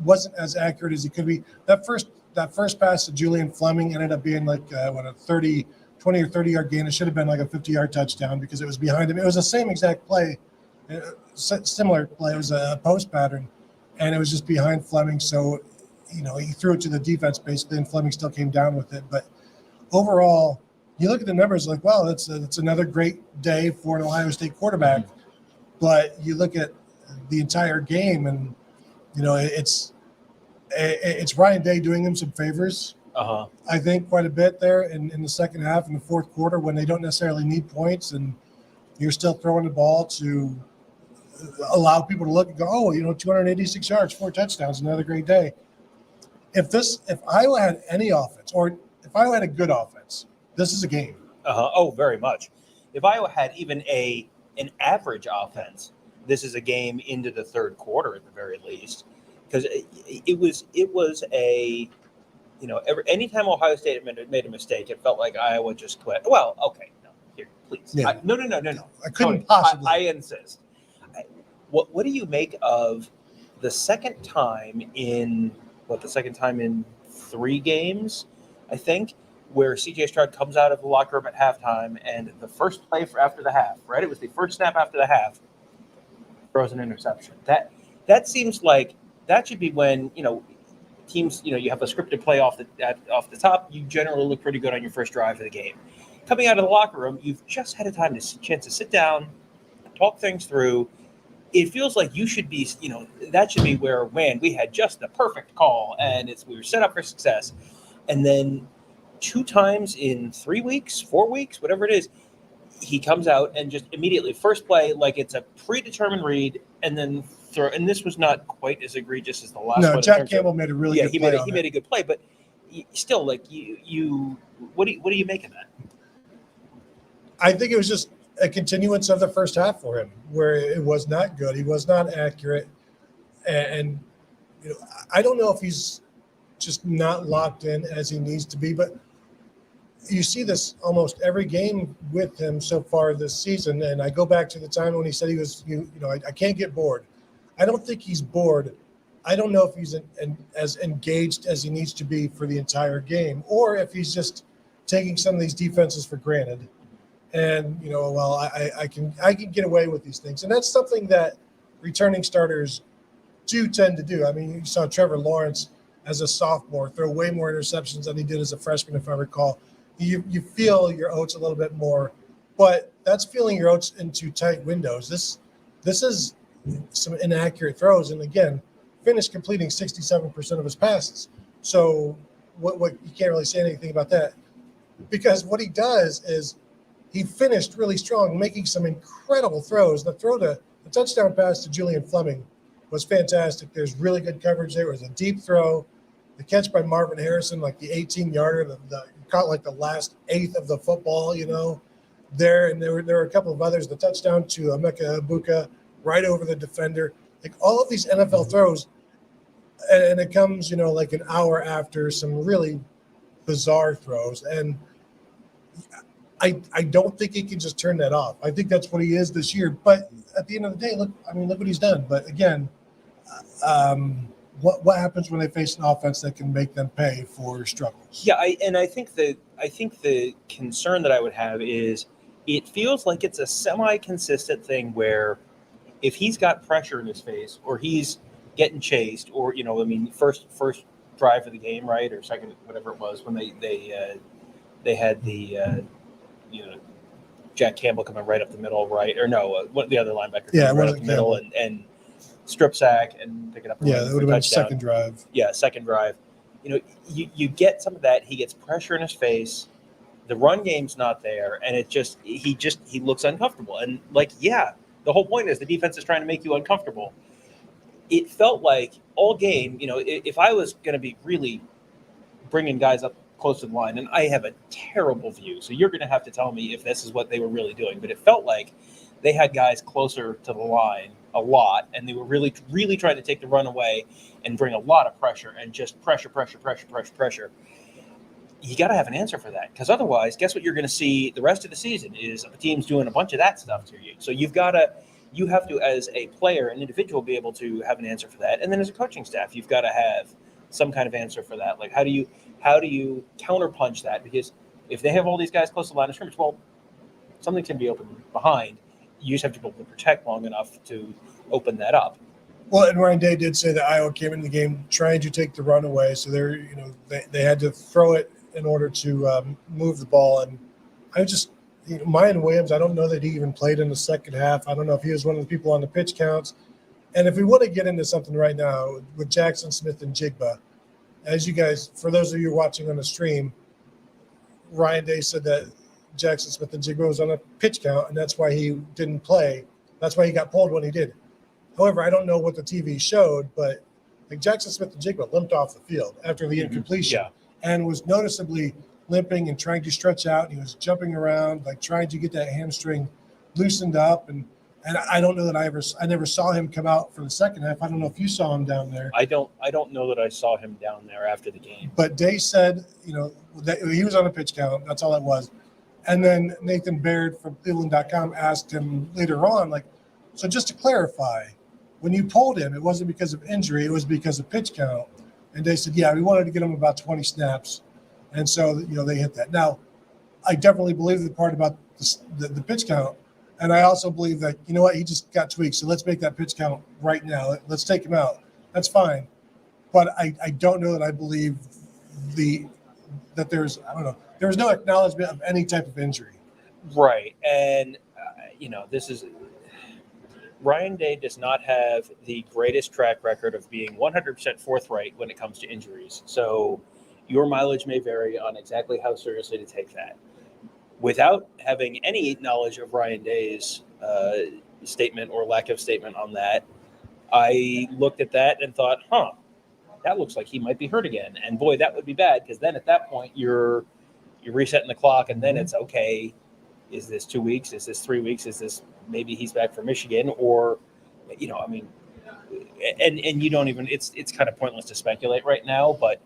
wasn't as accurate as he could be. That first pass to Julian Fleming ended up being like a 20 or 30 yard gain. It should have been like a 50-yard touchdown because it was behind him. It was the same exact play, similar play. It was a post pattern, and it was just behind Fleming. So, he threw it to the defense basically, and Fleming still came down with it. But overall, you look at the numbers like, wow, that's another great day for an Ohio State quarterback. But you look at the entire game, and it's Ryan Day doing him some favors. I think quite a bit there in the second half in the fourth quarter when they don't necessarily need points, and you're still throwing the ball to allow people to look and go, 286 yards, 4 touchdowns, another great day. If Iowa had any offense, or if Iowa had a good offense, this is a game.
Oh, very much. If Iowa had even an average offense, this is a game into the third quarter at the very least, because it was a, anytime Ohio State made a mistake, it felt like Iowa just quit. Well, okay, no, here, please,
Yeah.
No.
I couldn't possibly.
I insist. What do you make of the second time in 3 games, I think, where CJ Stroud comes out of the locker room at halftime, and the first play after the half, right? It was the first snap after the half, throws an interception. That seems like that should be when teams, you have a scripted play off the top. You generally look pretty good on your first drive of the game. Coming out of the locker room, you've just had a chance to sit down, talk things through. It feels like you should be, that should be where, man, we had just the perfect call and we were set up for success. And then 2 times in 3 weeks, 4 weeks, whatever it is, he comes out and just immediately, first play, like it's a predetermined read, and then throw. And this was not quite as egregious as the last one.
No, Jack Campbell made a really good play.
He made a good play, but still, like you, what do you make of that?
I think it was just a continuance of the first half for him, where it was not good. He was not accurate, and I don't know if he's just not locked in as he needs to be, but you see this almost every game with him so far this season. And I go back to the time when he said he was, I can't get bored. I don't think he's bored. I don't know if he's as engaged as he needs to be for the entire game, or if he's just taking some of these defenses for granted. And, I can get away with these things. And that's something that returning starters do tend to do. I mean, you saw Trevor Lawrence as a sophomore throw way more interceptions than he did as a freshman, if I recall. You feel your oats a little bit more, but that's feeling your oats into tight windows. This is some inaccurate throws, and again, finished completing 67% of his passes. So what you can't really say anything about that, because what he does is he finished really strong, making some incredible throws. The touchdown pass to Julian Fleming was fantastic. There's really good coverage there. It was a deep throw. The catch by Marvin Harrison, like the 18-yarder, caught like the last eighth of the football, there. And there were a couple of others. The touchdown to Emeka Egbuka right over the defender. Like all of these NFL throws, and it comes, like an hour after some really bizarre throws. And I don't think he can just turn that off. I think that's what he is this year. But at the end of the day, look what he's done. But again, what happens when they face an offense that can make them pay for struggles?
Yeah, I think the concern that I would have is it feels like it's a semi-consistent thing where if he's got pressure in his face or he's getting chased or first drive of the game, right, or second, whatever it was, when they had the Jack Campbell coming right up the middle, right, or no, the other linebacker coming right up the middle and strip sack and pick it up.
Yeah, that would have been second drive.
Yeah, second drive. You get some of that. He gets pressure in his face. The run game's not there, and he looks uncomfortable. And the whole point is the defense is trying to make you uncomfortable. It felt like all game, if I was going to be really bringing guys up close to the line, and I have a terrible view, so you're going to have to tell me if this is what they were really doing. But it felt like they had guys closer to the line a lot, and they were really, really trying to take the run away and bring a lot of pressure and just pressure. You got to have an answer for that, because otherwise, guess what you're going to see the rest of the season is teams doing a bunch of that stuff to you. So you have to, as a player, an individual, be able to have an answer for that, and then as a coaching staff, you've got to have some kind of answer for that. Like, how do you counterpunch that? Because if they have all these guys close to the line of scrimmage, well, something can be open behind. You just have to be able to protect long enough to open that up.
Well, and Ryan Day did say that Iowa came into the game trying to take the run away, so they had to throw it in order to move the ball. And I just, Mayan Williams, I don't know that he even played in the second half. I don't know if he was one of the people on the pitch counts. And if we want to get into something right now with Jackson Smith and Jigba, as you guys, for those of you watching on the stream, Ryan Day said that Jackson Smith and Jigba was on a pitch count, and that's why he didn't play. That's why he got pulled when he did. However, I don't know what the TV showed, but like Jackson Smith and Jigba limped off the field after the incompletion and was noticeably limping and trying to stretch out. And he was jumping around, like trying to get that hamstring loosened up. And I don't know that I never saw him come out for the second half. I don't know if you saw him down there.
I don't know that I saw him down there after the game.
But Day said, that he was on a pitch count. That's all it was. And then Nathan Baird from Cleveland.com asked him later on, so just to clarify, when you pulled him, it wasn't because of injury, it was because of pitch count. And they said, we wanted to get him about 20 snaps. And so, they hit that. Now, I definitely believe the part about the pitch count. And I also believe that, he just got tweaked. So let's make that pitch count right now. Let's take him out. That's fine. But I don't know that I believe that there was no acknowledgement of any type of injury.
Right. And, this is – Ryan Day does not have the greatest track record of being 100% forthright when it comes to injuries. So your mileage may vary on exactly how seriously to take that. Without having any knowledge of Ryan Day's statement or lack of statement on that, I looked at that and thought, that looks like he might be hurt again. And boy, that would be bad, because then at that point you're resetting the clock, and then it's okay. Is this 2 weeks? Is this 3 weeks? Is this maybe he's back from Michigan? Or, and you don't even, it's kind of pointless to speculate right now, but,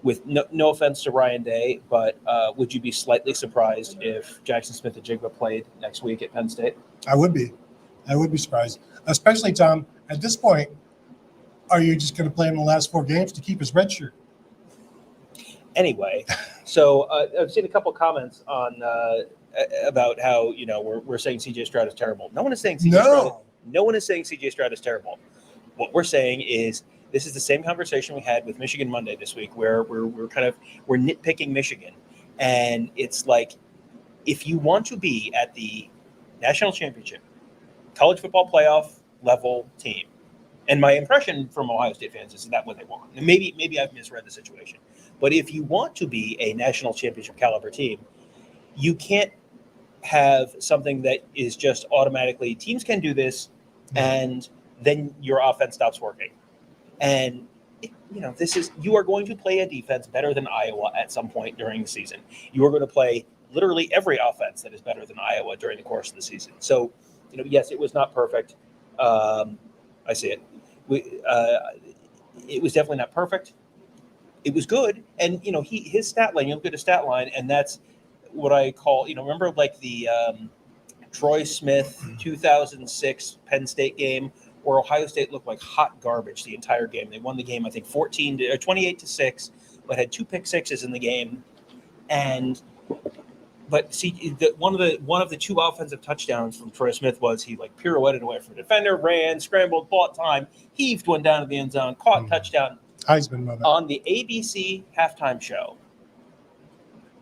with no offense to Ryan Day, but would you be slightly surprised if Jackson Smith and Jigba played next week at Penn State?
I would be surprised, especially, Tom, at this point, are you just going to play him in the last 4 games to keep his red shirt?
Anyway, so I've seen a couple comments on about how we're saying C.J. Stroud is terrible. No one is saying C.J. Stroud is terrible. What we're saying is this is the same conversation we had with Michigan Monday this week, where we're nitpicking Michigan, and it's like, if you want to be at the national championship, college football playoff level team, and my impression from Ohio State fans is that what they want. And maybe I've misread the situation. But if you want to be a national championship caliber team, you can't have something that is just automatically teams can do this, and then your offense stops working. And you are going to play a defense better than Iowa at some point during the season. You are going to play literally every offense that is better than Iowa during the course of the season. So, yes, it was not perfect. I see it. It was definitely not perfect. It was good, and his stat line. You look at his stat line, and that's what I call. Remember like the Troy Smith 2006 Penn State game, where Ohio State looked like hot garbage the entire game. They won the game, I think, 28-6, but had 2 pick sixes in the game, But see, one of the 2 offensive touchdowns from Troy Smith was he pirouetted away from a defender, ran, scrambled, bought time, heaved one down to the end zone, caught touchdown.
Heisman moment.
On the ABC halftime show.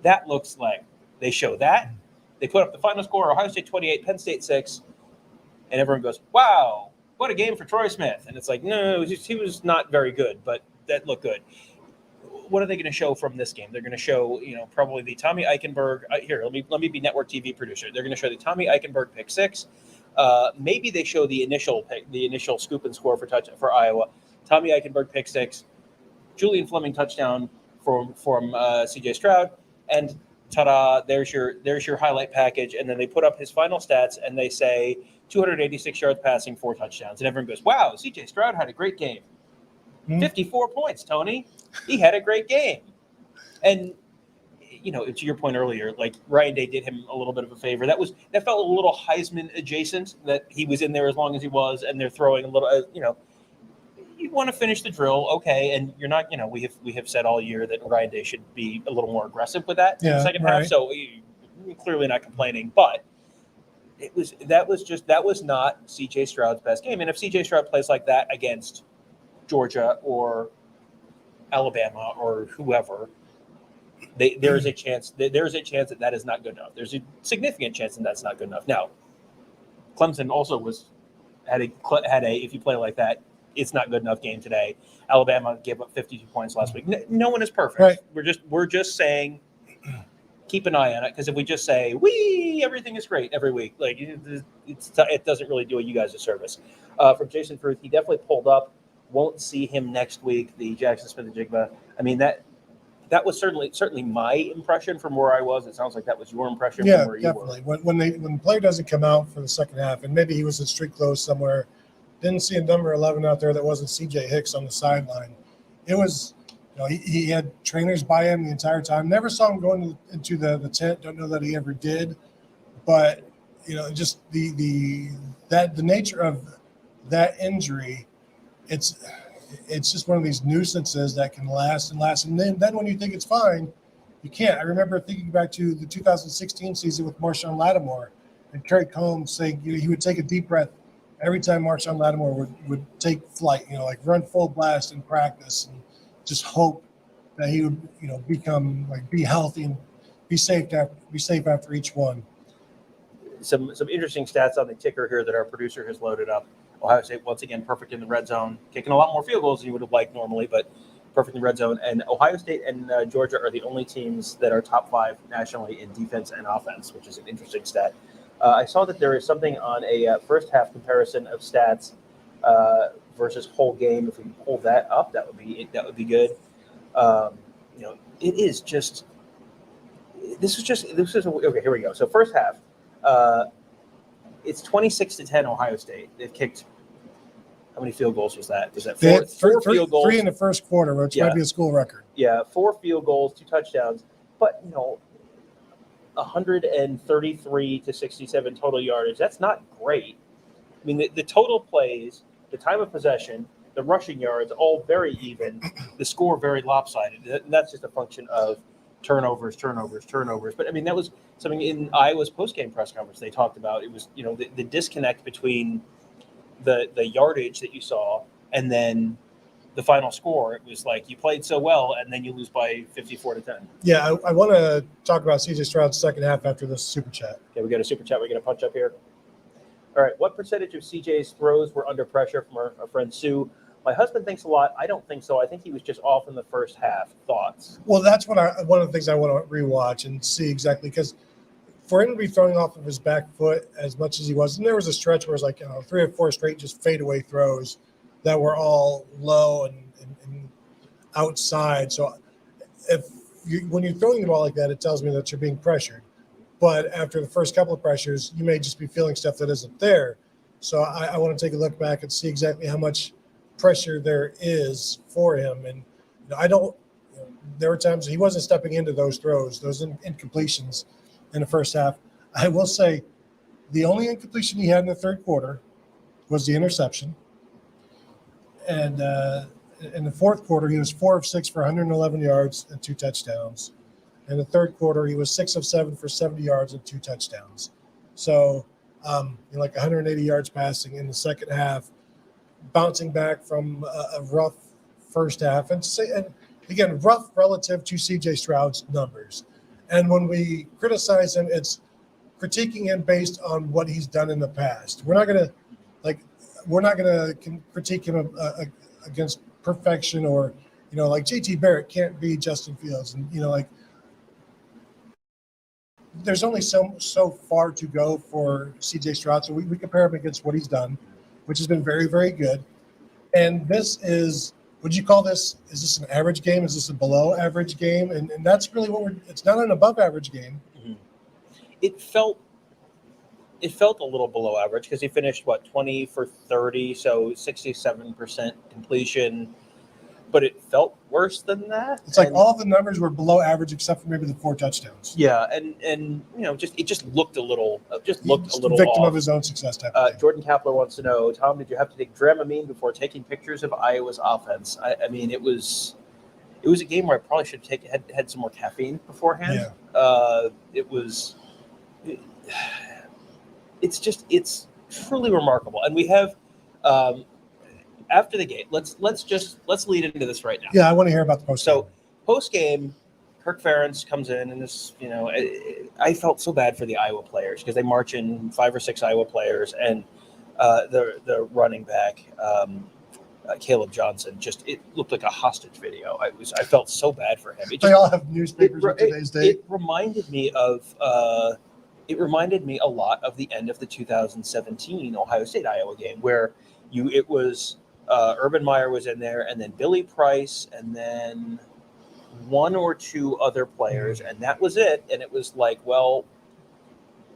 That looks like they show that. They put up the final score: Ohio State 28, Penn State 6, and everyone goes, "Wow, what a game for Troy Smith!" And it's like, no, he was not very good, but that looked good. What are they going to show from this game? They're going to show, probably the Tommy Eichenberg. Here, let me be network TV producer. They're going to show the Tommy Eichenberg pick 6. Maybe they show the initial scoop and score for Iowa. Tommy Eichenberg pick 6, Julian Fleming touchdown from C.J. Stroud, and ta-da, there's your highlight package, and then they put up his final stats and they say 286 yards passing, 4 touchdowns, and everyone goes, wow, CJ Stroud had a great game. 54 points, Tony. He had a great game. And to your point earlier, like Ryan Day did him a little bit of a favor. That felt a little Heisman adjacent, that he was in there as long as he was, and they're throwing a little, you want to finish the drill, okay, and you're not, we have said all year that Ryan Day should be a little more aggressive with that in the second half. So you're clearly not complaining, but that was not CJ Stroud's best game. And if CJ Stroud plays like that against Georgia or Alabama or whoever, there is a chance that is not good enough. There's a significant chance that that's not good enough. Now, Clemson also had a if you play like that, it's not good enough game today. Alabama gave up 52 points last week. No one is perfect. Right. We're just saying keep an eye on it, because if we just say everything is great every week, like it doesn't really do you guys a service. From Jason Fruth, he definitely pulled up. Won't see him next week. The Jackson Smith-Njigba. I mean that was certainly my impression from where I was. It sounds like that was your impression from where you were.
Yeah, definitely. When the player doesn't come out for the second half, and maybe he was in street clothes somewhere, didn't see a number 11 out there that wasn't C.J. Hicks on the sideline. It was, he had trainers by him the entire time. Never saw him going into the tent. Don't know that he ever did, but just the nature of that injury, it's just one of these nuisances that can last and last. And then when you think it's fine, you can't. I remember thinking back to the 2016 season with Marshawn Lattimore and Kerry Combs saying he would take a deep breath every time Marshawn Lattimore would take flight, like run full blast in practice, and just hope that he would be healthy and be safe after each one.
Some interesting stats on the ticker here that our producer has loaded up. Ohio State, once again, perfect in the red zone, kicking a lot more field goals than you would have liked normally, but perfect in the red zone. And Ohio State and Georgia are the only teams that are top 5 nationally in defense and offense, which is an interesting stat. I saw that there is something on a first half comparison of stats versus whole game. If we pull that up, that would be good. It is just this is okay. Here we go. So first half, it's 26-10 Ohio State. They've kicked. How many field goals was that? Was that four field goals?
3 in the first quarter, which might be a school record.
Yeah, 4 field goals, 2 touchdowns, but 133 to 67 total yardage. That's not great. I mean, the total plays, the time of possession, the rushing yards, all very even. The score very lopsided. And that's just a function of turnovers. But I mean, that was something in Iowa's postgame press conference they talked about. It was the disconnect between the yardage that you saw and then the final score. It was like you played so well and then you lose by 54-10.
Yeah, I want to talk about CJ Stroud's second half after this super chat.
Okay, we got a super chat. We got a punch up here. All right, what percentage of CJ's throws were under pressure from our friend Sue? My husband thinks a lot. I don't think so. I think he was just off in the first half. Thoughts?
Well, that's one of the things I want to rewatch and see exactly, because for him to be throwing off of his back foot as much as he was, and there was a stretch where it was like 3 or 4 straight just fadeaway throws that were all low and outside. So when you're throwing the ball like that, it tells me that you're being pressured. But after the first couple of pressures, you may just be feeling stuff that isn't there. So I want to take a look back and see exactly how much pressure there is for him. And there were times he wasn't stepping into those throws, those incompletions in the first half. I will say the only incompletion he had in the third quarter was the interception. And in the fourth quarter, he was 4 of 6 for 111 yards and 2 touchdowns. In the third quarter, he was 6 of 7 for 70 yards and 2 touchdowns. So, like 180 yards passing in the second half, bouncing back from a rough first half. And again, rough relative to C.J. Stroud's numbers. And when we criticize him, it's critiquing him based on what he's done in the past. We're not going to critique him against perfection, or like JT Barrett can't be Justin Fields, and there's only so far to go for CJ Stroud. So we compare him against what he's done, which has been very, very good. And this is would you call this? Is this an average game? Is this a below average game? And that's really what it's not an above average game.
Mm-hmm. It felt a little below average because he finished 20 for 30, so 67% completion. But it felt worse than that.
It's like all the numbers were below average except for maybe the 4 touchdowns.
Yeah, and it just looked a little
Victim
off.
of his own success type.
Jordan Kapler wants to know, Tom, did you have to take Dramamine before taking pictures of Iowa's offense? I mean, it was a game where I probably should have had some more caffeine beforehand. Yeah. It's truly remarkable, and we have. After the game, let's lead into this right now.
Yeah, I want to hear about the post.
So post game, Kirk Ferentz comes in, and this, I felt so bad for the Iowa players because they march in 5 or 6 Iowa players, and the running back Caleb Johnson it looked like a hostage video. I felt so bad for him.
They all have newspapers in today's day.
It reminded me of. It reminded me a lot of the end of the 2017 Ohio State Iowa game where it was. Urban Meyer was in there, and then Billy Price, and then 1 or 2 other players, and that was it. And it was like, well,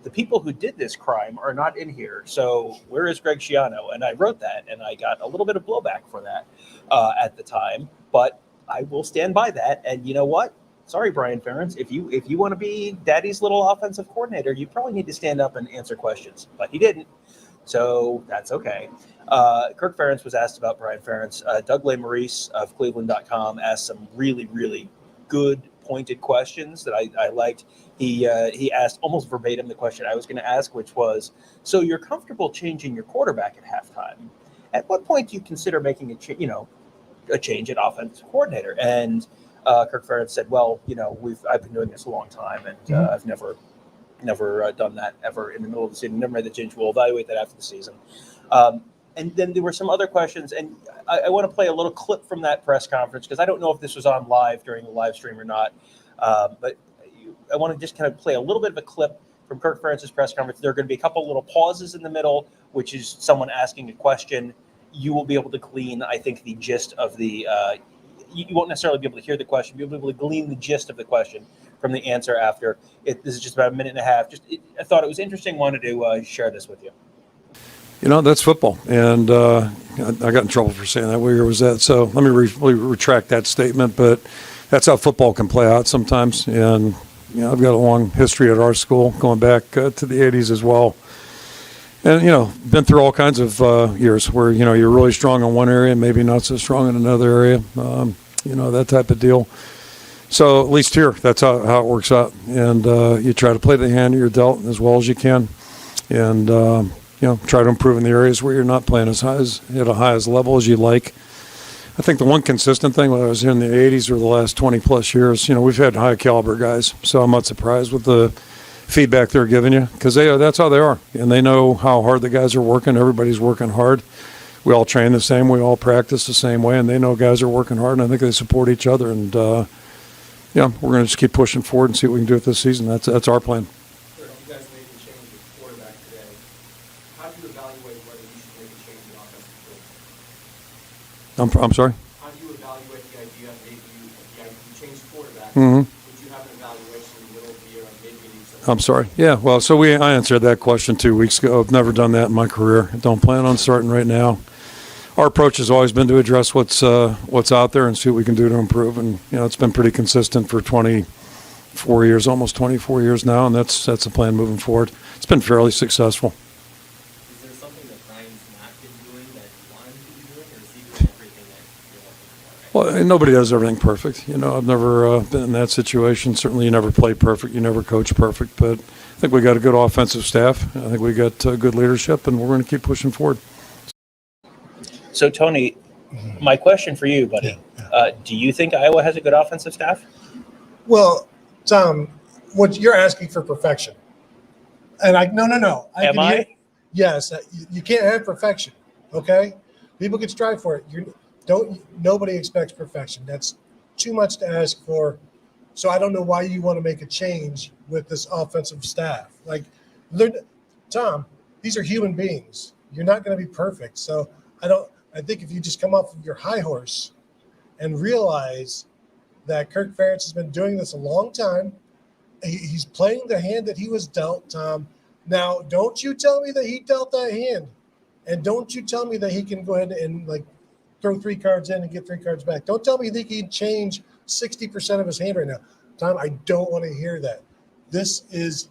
the people who did this crime are not in here. So where is Greg Schiano? And I wrote that, and I got a little bit of blowback for that at the time. But I will stand by that. And you know what? Sorry, Brian Ferentz. If you want to be Daddy's little offensive coordinator, you probably need to stand up and answer questions. But he didn't. So that's okay. Kirk Ferentz was asked about Brian Ferentz. Doug LeMaurice of Cleveland.com asked some really, really good, pointed questions that I liked. He asked almost verbatim the question I was going to ask, which was, so you're comfortable changing your quarterback at halftime. At what point do you consider making a change at offensive coordinator? And Kirk Ferentz said, well, I've been doing this a long time, and I've never done that ever in the middle of the season. Never made the change. We'll evaluate that after the season. And then there were some other questions, and I want to play a little clip from that press conference because I don't know if this was on live during the live stream or not. But I want to just kind of play a little bit of a clip from Kirk Ferentz's press conference. There are going to be a couple little pauses in the middle, which is someone asking a question. You will be able to glean, I think, the gist of the. You won't necessarily be able to hear the question. You'll be able to glean the gist of the question from the answer after. This is just about a minute and a half. I thought it was interesting. Wanted to share this with you.
That's football, and I got in trouble for saying that. What year was that? So let me retract that statement, but that's how football can play out sometimes. And, I've got a long history at our school going back to the 80s as well. And, been through all kinds of years where, you're really strong in one area and maybe not so strong in another area, that type of deal. So at least here, that's how it works out. And you try to play the hand you're dealt as well as you can. And, try to improve in the areas where you're not playing at a highest level as you like. I think the one consistent thing when I was here in the 80s or the last 20-plus years, we've had high-caliber guys. So I'm not surprised with the feedback they're giving you because that's how they are. And they know how hard the guys are working. Everybody's working hard. We all train the same. We all practice the same way. And they know guys are working hard, and I think they support each other. And, we're going to just keep pushing forward and see what we can do with this season. That's our plan. I'm sorry?
How do you evaluate the idea that maybe you changed quarterback?
Mm-hmm.
Did you have an evaluation in the middle of the year of mid-meetings?
I'm sorry. Yeah, well, so I answered that question 2 weeks ago. I've never done that in my career. Don't plan on starting right now. Our approach has always been to address what's out there and see what we can do to improve. And, it's been pretty consistent for 24 years, almost 24 years now, and that's the plan moving forward. It's been fairly successful.
Is there something that Brian's not been doing that you wanted him to be doing, or is he doing everything that you're looking for?
Well, nobody does everything perfect. I've never been in that situation. Certainly you never play perfect. You never coach perfect. But I think we got a good offensive staff. I think we got good leadership, and we're going to keep pushing forward.
So, Tony, my question for you, buddy, do you think Iowa has a good offensive staff?
Well, Tom, what you're asking for perfection. And no.
Am I?
Yes. You can't have perfection, okay? People can strive for it. Nobody expects perfection. That's too much to ask for. So I don't know why you want to make a change with this offensive staff. Tom, these are human beings. You're not going to be perfect. So I think if you just come off of your high horse and realize that Kirk Ferentz has been doing this a long time. He's playing the hand that he was dealt, Tom. Now, don't you tell me that he dealt that hand. And don't you tell me that he can go ahead and like throw 3 cards in and get 3 cards back. Don't tell me that he can change 60% of his hand right now. Tom, I don't want to hear that. This is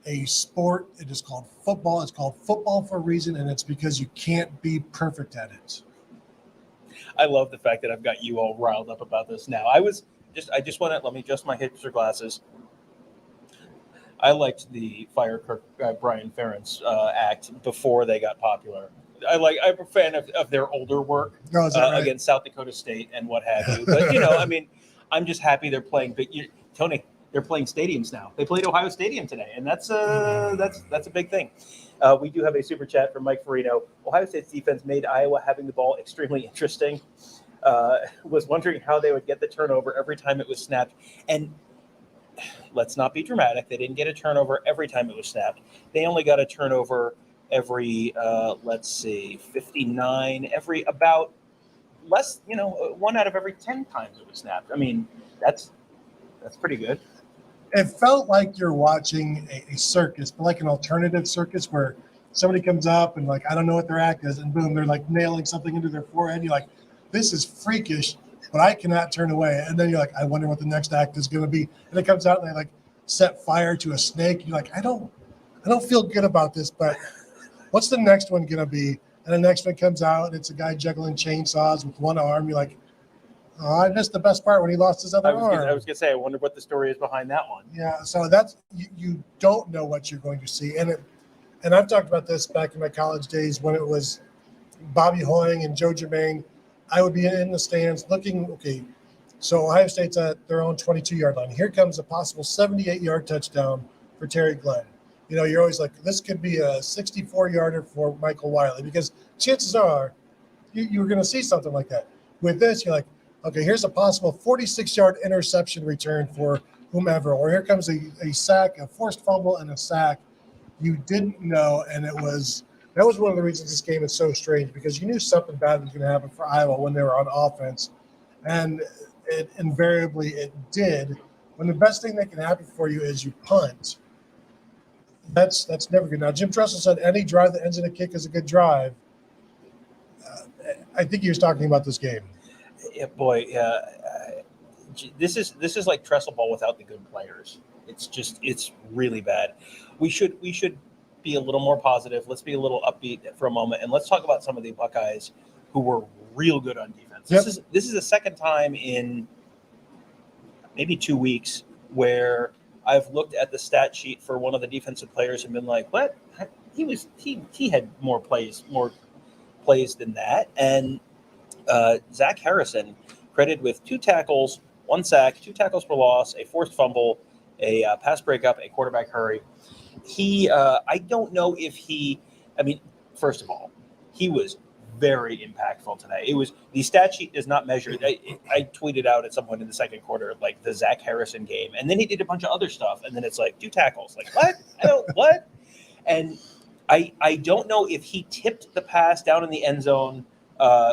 a sport. It is called football. It's called football for a reason, and it's because you can't be perfect at it.
I love the fact that I've got you all riled up about this now. I just want to let me adjust my hipster glasses. I liked the Fire Kirk Brian Ferentz act before they got popular. I'm a fan of their older work against South Dakota State and what have you. But I mean, I'm just happy they're playing. But Tony, they're playing stadiums now. They played Ohio Stadium today, and that's a big thing. We do have a super chat from Mike Farino. Ohio State's defense made Iowa having the ball extremely interesting. Was wondering how they would get the turnover every time it was snapped. And let's not be dramatic. They didn't get a turnover every time it was snapped. They only got a turnover every, 59, every about less, 1 out of every 10 times it was snapped. I mean, that's pretty good.
It felt like you're watching a circus, but like an alternative circus where somebody comes up and like, I don't know what their act is, and boom, they're like nailing something into their forehead. You're like, this is freakish, but I cannot turn away. And then you're like, I wonder what the next act is going to be. And it comes out and they like set fire to a snake. You're like, I don't feel good about this, but what's the next one going to be? And the next one comes out and it's a guy juggling chainsaws with one arm. You're like, oh, I missed the best part when he lost his other arm.
I was going to say, I wonder what the story is behind that one.
Yeah, so that's you don't know what you're going to see. And I've talked about this back in my college days when it was Bobby Hoying and Joe Germain. I would be in the stands looking, okay, so Ohio State's at their own 22-yard line. Here comes a possible 78-yard touchdown for Terry Glenn. You're always like, this could be a 64-yarder for Michael Wiley, because chances are you're going to see something like that. With this, you're like, okay, here's a possible 46-yard interception return for whomever, or here comes a sack, a forced fumble, and a sack. You didn't know, and that was one of the reasons this game is so strange, because you knew something bad was going to happen for Iowa when they were on offense, and it invariably did. When the best thing that can happen for you is you punt, that's never good. Now, Jim Tressel said any drive that ends in a kick is a good drive. I think he was talking about this game.
Yeah, boy, this is like Tressel ball without the good players. It's really bad. We should be a little more positive. Let's be a little upbeat for a moment, and let's talk about some of the Buckeyes who were real good on defense.
Yep.
This is the second time in maybe 2 weeks where I've looked at the stat sheet for one of the defensive players and been like, what? He had more plays than that. And Zach Harrison credited with 2 tackles, 1 sack, 2 tackles for loss, a forced fumble, a pass breakup, a quarterback hurry. I don't know if first of all, he was very impactful today. The stat sheet does not measure. I tweeted out at some point in the second quarter, like the Zach Harrison game, and then he did a bunch of other stuff, and then it's like 2 tackles. Like what? What? And I don't know if he tipped the pass down in the end zone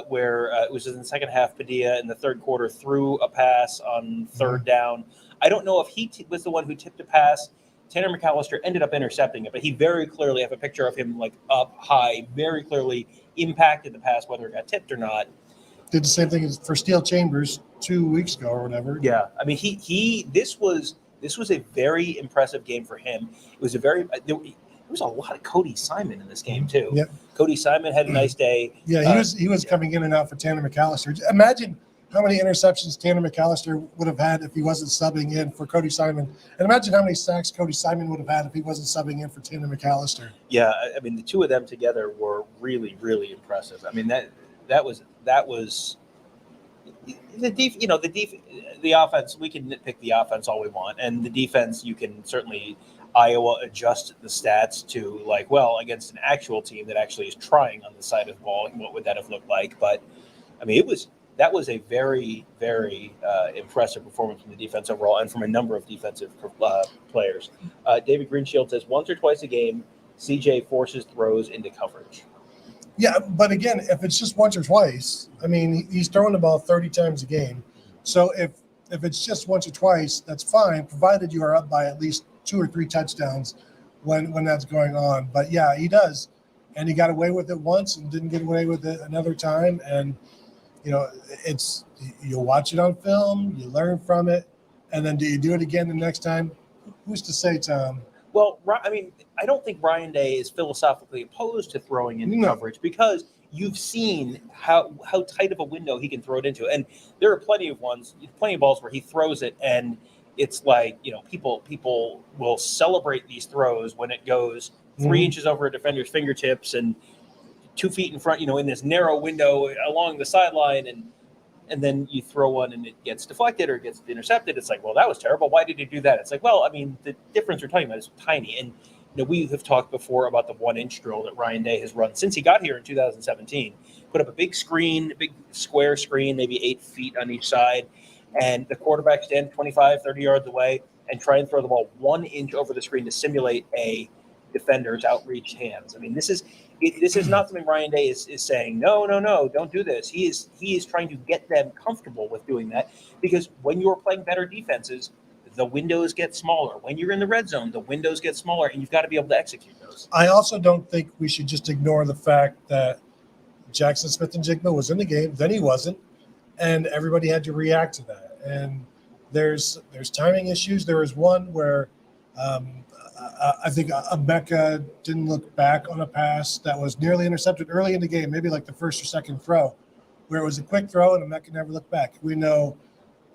where it was in the second half. Padilla in the third quarter threw a pass on third down. I don't know if he was the one who tipped a pass. Tanner McAllister ended up intercepting it, but he very clearly, I have a picture of him like up high, very clearly impacted the pass, whether it got tipped or not.
Did the same thing for Steel Chambers 2 weeks ago or whatever.
Yeah, I mean, this was a very impressive game for him. It was there was a lot of Cody Simon in this game too.
Yep.
Cody Simon had a nice day.
Yeah, he was coming in and out for Tanner McAllister. Imagine how many interceptions Tanner McAllister would have had if he wasn't subbing in for Cody Simon. And imagine how many sacks Cody Simon would have had if he wasn't subbing in for Tanner McAllister.
Yeah, I mean, the two of them together were really, really impressive. I mean, that was the offense. We can nitpick the offense all we want, and the defense, you can certainly Iowa adjust the stats to like, well, against an actual team that actually is trying on the side of the ball, what would that have looked like? But I mean, that was a very, very impressive performance from the defense overall and from a number of defensive players. David Greenshield says once or twice a game, CJ forces throws into coverage.
Yeah, but again, if it's just once or twice, I mean, he's throwing the ball 30 times a game. So if it's just once or twice, that's fine, provided you are up by at least 2 or 3 touchdowns when that's going on. But yeah, he does. And he got away with it once and didn't get away with it another time. And, you know, it's you'll watch it on film, you learn from it, and then do you do it again the next time? Who's to say, Tom?
Well, I mean, I don't think Ryan Day is philosophically opposed to throwing into coverage because you've seen how tight of a window he can throw it into. And there are plenty of balls where he throws it and it's like, you know, people will celebrate these throws when it goes 3 inches over a defender's fingertips and 2 feet in front, you know, in this narrow window along the sideline. And then you throw one and it gets deflected or it gets intercepted. It's like, well, that was terrible. Why did you do that? It's like, well, I mean, the difference we're talking about is tiny. And, you know, we have talked before about the 1-inch drill that Ryan Day has run since he got here in 2017. Put up a big screen, a big square screen, maybe 8 feet on each side. And the quarterback stand 25, 30 yards away and try and throw the ball 1 inch over the screen to simulate a defender's outreached hands. I mean, this is not something Ryan Day is saying, no, don't do this. He is trying to get them comfortable with doing that because when you're playing better defenses, the windows get smaller. When you're in the red zone, the windows get smaller, and you've got to be able to execute those.
I also don't think we should just ignore the fact that Jackson Smith-Njigba was in the game, then he wasn't, and everybody had to react to that. And there's timing issues. There was one where I think Emeka didn't look back on a pass that was nearly intercepted early in the game, maybe like the first or second throw, where it was a quick throw and Emeka never looked back. We know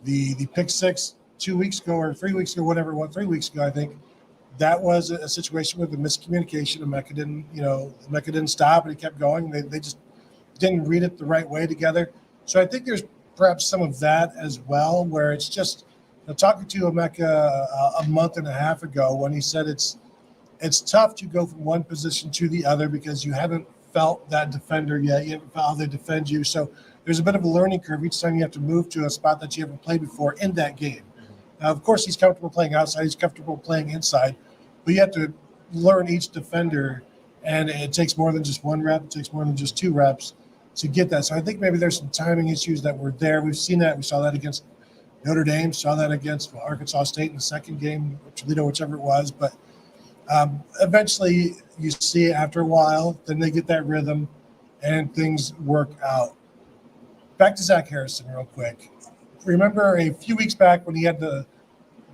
the pick six 2 weeks ago or 3 weeks ago, whatever it was, 3 weeks ago, I think, that was a situation with the miscommunication. Emeka didn't stop and he kept going. They just didn't read it the right way together. So I think there's perhaps some of that as well, where it's just, talking to Emeka a month and a half ago when he said it's tough to go from one position to the other because you haven't felt that defender yet. You haven't felt how they defend you. So there's a bit of a learning curve each time you have to move to a spot that you haven't played before in that game. Now, of course, he's comfortable playing outside. He's comfortable playing inside. But you have to learn each defender, and it takes more than just 1 rep. It takes more than just 2 reps to get that. So I think maybe there's some timing issues that were there. We've seen that. We saw that against Notre Dame, saw that against Arkansas State in the second game, Toledo, whichever it was. But eventually you see it after a while. Then they get that rhythm, and things work out. Back to Zach Harrison real quick. Remember a few weeks back when he had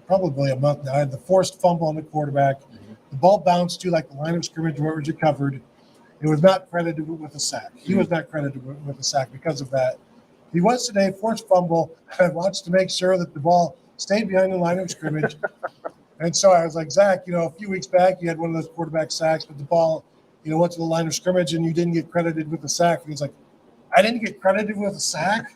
probably a month now, had the forced fumble on the quarterback. The ball bounced to like the line of scrimmage where it was recovered. It was not credited with a sack. He was not credited with a sack because of that. He was today, forced fumble. I watched to make sure that the ball stayed behind the line of scrimmage. And so I was like, Zach, a few weeks back, you had one of those quarterback sacks, but the ball, went to the line of scrimmage and you didn't get credited with the sack. And he's like, I didn't get credited with a sack?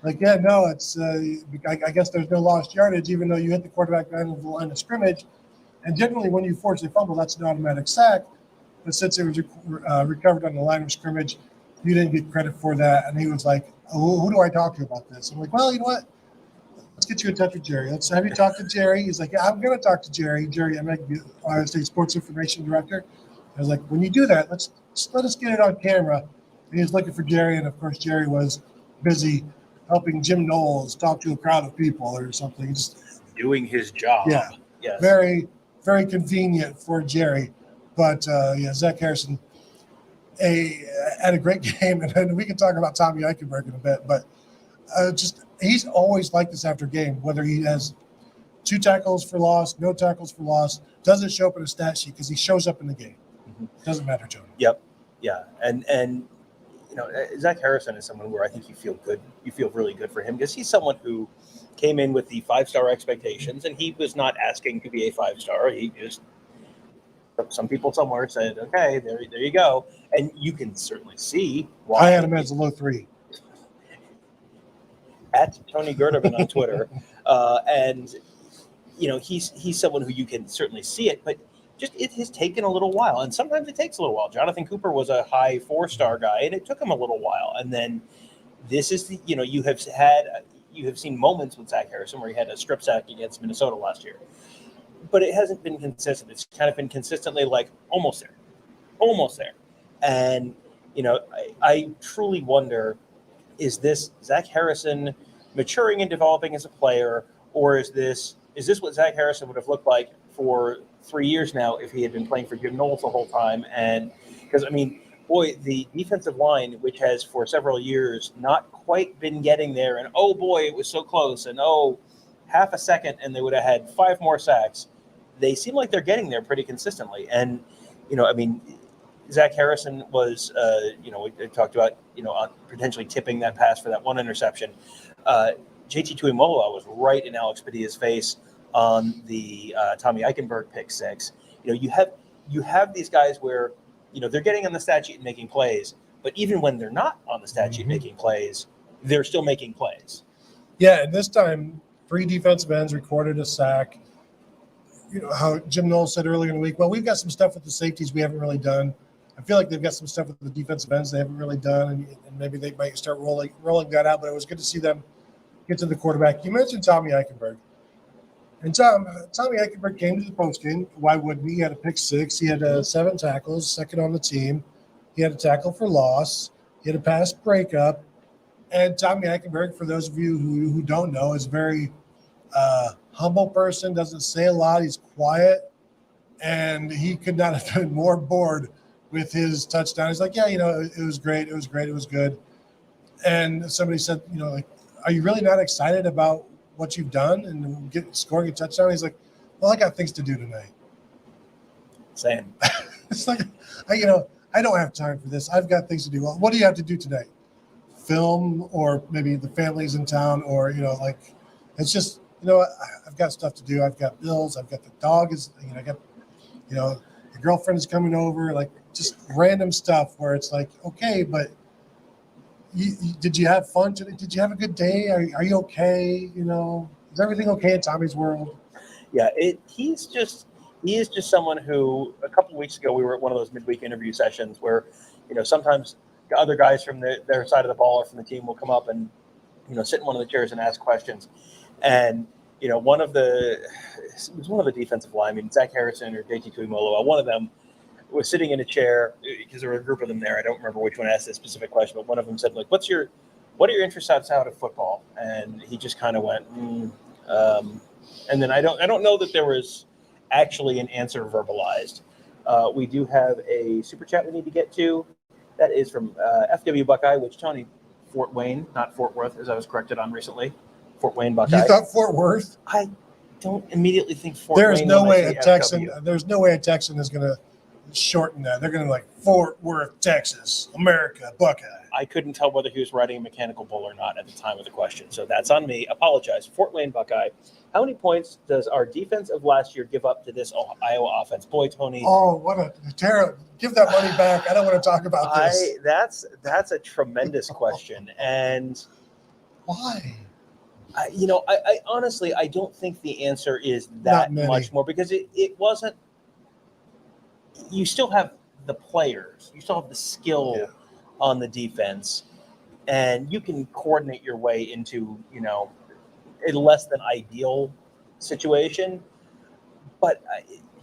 Like, yeah, no, it's I guess there's no lost yardage, even though you hit the quarterback behind the line of scrimmage. And generally, when you force a fumble, that's an automatic sack. But since it was recovered on the line of scrimmage, you didn't get credit for that. And he was like, oh, who do I talk to about this? I'm like, well, you know what? Let's get you in touch with Jerry. Let's have you talk to Jerry. He's like, yeah, I'm going to talk to Jerry. Jerry, I'm Ohio State Sports Information Director. I was like, when you do that, let us get it on camera. And he was looking for Jerry. And, of course, Jerry was busy helping Jim Knowles talk to a crowd of people or something. Just
doing his job.
Yeah.
Yes.
Very, very convenient for Jerry. But, Zach Harrison had a great game. And we can talk about Tommy Eichenberg in a bit. But he's always like this after game, whether he has 2 tackles for loss, no tackles for loss, doesn't show up in a stat sheet because he shows up in the game. Doesn't matter, Joe.
Yep. Yeah. And Zach Harrison is someone where I think you feel good. You feel really good for him because he's someone who came in with the 5-star expectations, and he was not asking to be a 5-star. He just, some people somewhere said, okay, there you go. And you can certainly see why.
I had him as a low 3.
At Tony Gerderman on Twitter. And, he's someone who you can certainly see it, but just it has taken a little while. And sometimes it takes a little while. Jonathan Cooper was a high 4-star guy, and it took him a little while. And then this is you have seen moments with Zach Harrison where he had a strip sack against Minnesota last year. But it hasn't been consistent. It's kind of been consistently like almost there. And I truly wonder, is this Zach Harrison maturing and developing as a player, or is this what Zach Harrison would have looked like for 3 years now if he had been playing for Jim Knowles the whole time? And because, boy, the defensive line, which has for several years not quite been getting there, and oh boy, it was so close, and half a second and they would have had 5 more sacks. They seem like they're getting there pretty consistently. And, Zach Harrison was, we talked about, potentially tipping that pass for that one interception. JT Tuimoloau was right in Alex Padilla's face on the Tommy Eichenberg pick 6. You have these guys where, they're getting on the stat sheet and making plays, but even when they're not on the stat sheet making plays, they're still making plays.
Yeah, and this time, 3 defensive ends recorded a sack. How Jim Knowles said earlier in the week, well, we've got some stuff with the safeties we haven't really done. I feel like they've got some stuff with the defensive ends they haven't really done, and maybe they might start rolling that out, but it was good to see them get to the quarterback. You mentioned Tommy Eichenberg. And Tommy Eichenberg came to the postgame. Why wouldn't he? He had a pick 6. He had 7 tackles, second on the team. He had a tackle for loss. He had a pass breakup. And Tommy Eichenberg, for those of you who don't know, is a very humble person, doesn't say a lot. He's quiet. And he could not have been more bored with his touchdown. He's like, yeah, it was great. It was great. It was good. And somebody said, are you really not excited about what you've done and scoring a touchdown? He's like, well, I got things to do tonight.
Same.
It's like, I don't have time for this. I've got things to do. Well, what do you have to do tonight? Film, or maybe the family's in town, or, it's just, I've got stuff to do. I've got bills. I've got the dog I got, the girlfriend is coming over, like just random stuff where it's like, okay, but did you have fun today? Did you have a good day? Are you okay? Is everything okay in Tommy's world?
Yeah, he is just someone who, a couple of weeks ago, we were at one of those midweek interview sessions where, sometimes other guys from their side of the ball or from the team will come up and, sit in one of the chairs and ask questions. And, one of the defensive linemen, Zach Harrison or JT Tuimoloau, one of them was sitting in a chair because there were a group of them there. I don't remember which one asked this specific question, but one of them said, like, what are your interests outside of football? And he just kind of went, and then I don't know that there was actually an answer verbalized. We do have a super chat we need to get to. That is from FW Buckeye, which Tony, Fort Wayne, not Fort Worth, as I was corrected on recently. Fort Wayne Buckeye.
You thought Fort Worth?
I don't immediately think Fort
There's
Wayne.
no way a Texan is going to shorten that. They're going to like Fort Worth, Texas, America, Buckeye.
I couldn't tell whether he was riding a mechanical bull or not at the time of the question, so that's on me. Apologize. Fort Wayne Buckeye. How many points does our defense of last year give up to this Iowa offense? Boy, Tony.
Oh, what a terrible! Give that money back. I don't want to talk about this.
That's a tremendous question, and
why?
I honestly, I don't think the answer is that much more, because it wasn't. You still have the players. You still have the skill on the defense, and you can coordinate your way into, a less than ideal situation. But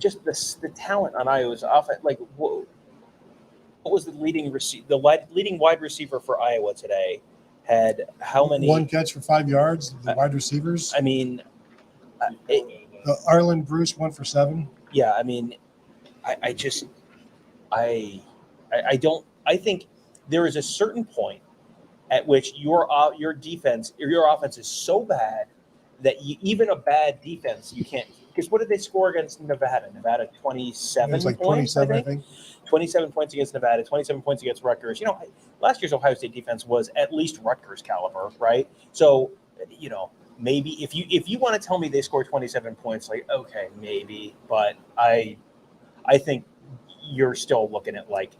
just the talent on Iowa's offense, like what was the leading wide receiver for Iowa today? Had how many?
1 catch for 5 yards. The wide receivers.
I mean,
Arlen Bruce 1 for 7.
Yeah, I mean, I think there is a certain point at which your defense or your offense is so bad that even a bad defense you can't. Because what did they score against Nevada? Nevada 27
It's like
points,
27, I think.
27 points against Nevada, 27 points against Rutgers. Last year's Ohio State defense was at least Rutgers caliber, right? So, maybe if you want to tell me they scored 27 points, like, okay, maybe, but I think you're still looking at, like,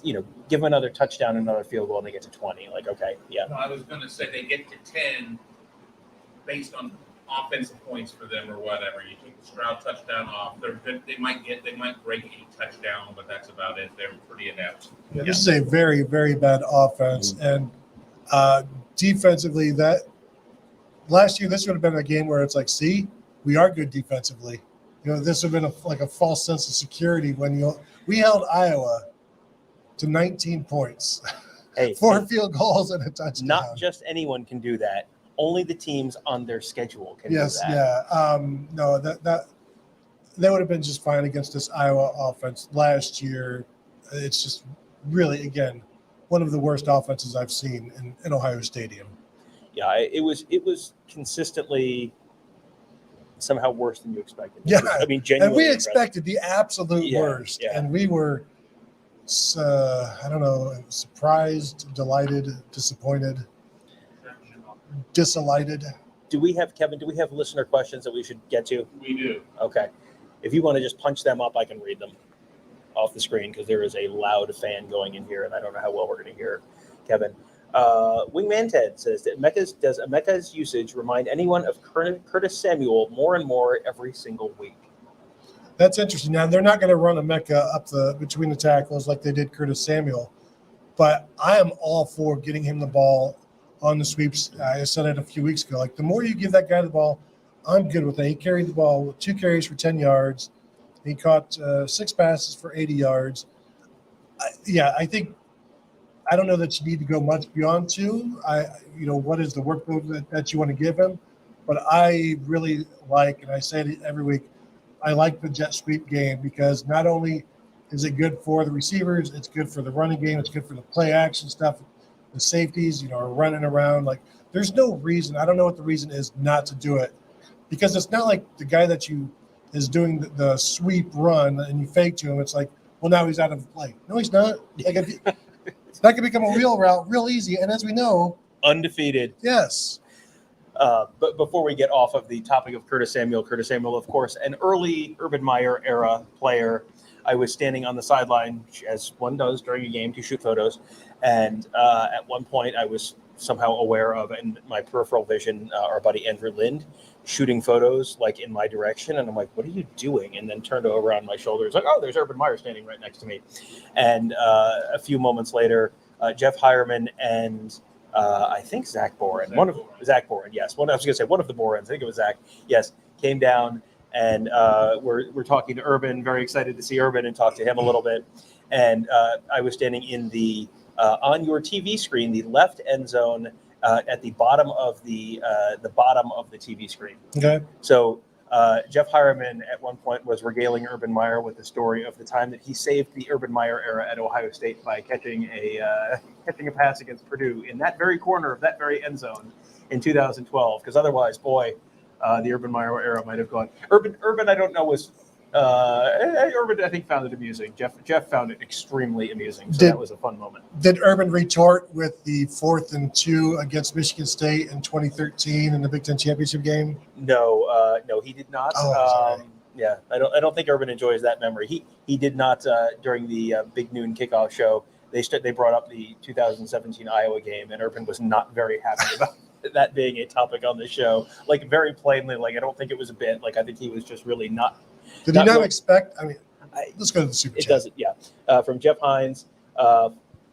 give them another touchdown, another field goal, and they get to 20. Like, okay, yeah.
No, I was going to say they get to 10 based on offensive points for them or whatever. You take the Stroud touchdown off, they might break a touchdown, but that's about it. They're pretty inept.
Yeah, this is a very, very bad offense, and defensively, that last year this would have been a game where it's like, see, we are good defensively. This would have been like a false sense of security when we held Iowa to 19 points.
Hey,
4 field goals and a touchdown.
Not just anyone can do that. Only the teams on their schedule can
Yes,
do that.
yeah. No, that they would have been just fine against this Iowa offense last year. It's just really, again, one of the worst offenses I've seen in Ohio Stadium.
Yeah, it was consistently somehow worse than you expected.
Yeah,
I mean,
and
genuinely.
we
impressive.
expected the absolute worst,
yeah.
and we were, I don't know, surprised, delighted, disappointed, disalighted.
Do we have, Kevin, do we have listener questions that we should get to?
We do.
Okay. If you want to just punch them up, I can read them off the screen because there is a loud fan going in here, and I don't know how well we're going to hear Kevin. Wingman Ted says that does Emeka's usage remind anyone of Curtis Samuel more and more every single week?
That's interesting. Now, they're not going to run Emeka up between the tackles like they did Curtis Samuel, but I am all for getting him the ball on the sweeps. I said it a few weeks ago. Like, the more you give that guy the ball, I'm good with that. He carried the ball with 2 carries for 10 yards. He caught 6 passes for 80 yards. I think I don't know that you need to go much beyond 2. What is the workload that you want to give him? But I really like, and I say it every week, I like the jet sweep game because not only is it good for the receivers, it's good for the running game, it's good for the play action stuff. The safeties, are running around. Like, there's no reason. I don't know what the reason is not to do it, because it's not like the guy that is doing the sweep run and you fake to him. It's like, well, now he's out of play. No, he's not. Like, that could become a wheel route real easy. And as we know,
undefeated.
Yes.
But before we get off of the topic of Curtis Samuel, of course, an early Urban Meyer era player. I was standing on the sideline, as one does during a game, to shoot photos. And at one point, I was somehow aware of, in my peripheral vision, our buddy Andrew Lind shooting photos like in my direction. And I'm like, what are you doing? And then turned over on my shoulders, like, oh, there's Urban Meyer standing right next to me. And a few moments later, Jeff Hireman and I think Zach Boren, Zach Boren, yes. I was going to say one of the Borens, I think it was Zach, yes, came down. And we're talking to Urban, very excited to see Urban and talk to him a little bit. And I was standing in the on your TV screen, the left end zone at the bottom of the TV screen.
Okay.
So Jeff Hireman at one point was regaling Urban Meyer with the story of the time that he saved the Urban Meyer era at Ohio State by catching a pass against Purdue in that very corner of that very end zone in 2012. Because otherwise, boy. The Urban Meyer era might have gone. Urban, I don't know, was Urban, I think, found it amusing. Jeff found it extremely amusing. So that was a fun moment.
Did Urban retort with the 4th and 2 against Michigan State in 2013 in the Big Ten championship game?
No, he did not.
Oh,
yeah, I don't think Urban enjoys that memory. He did not during the Big Noon kickoff show. They brought up the 2017 Iowa game, and Urban was not very happy about that being a topic on the show. Like, very plainly, like, I don't think it was a bit. Like, I think he was just really not.
Did he not expect? I mean, let's go to the super chat.
It doesn't, yeah. From Jeff Hines,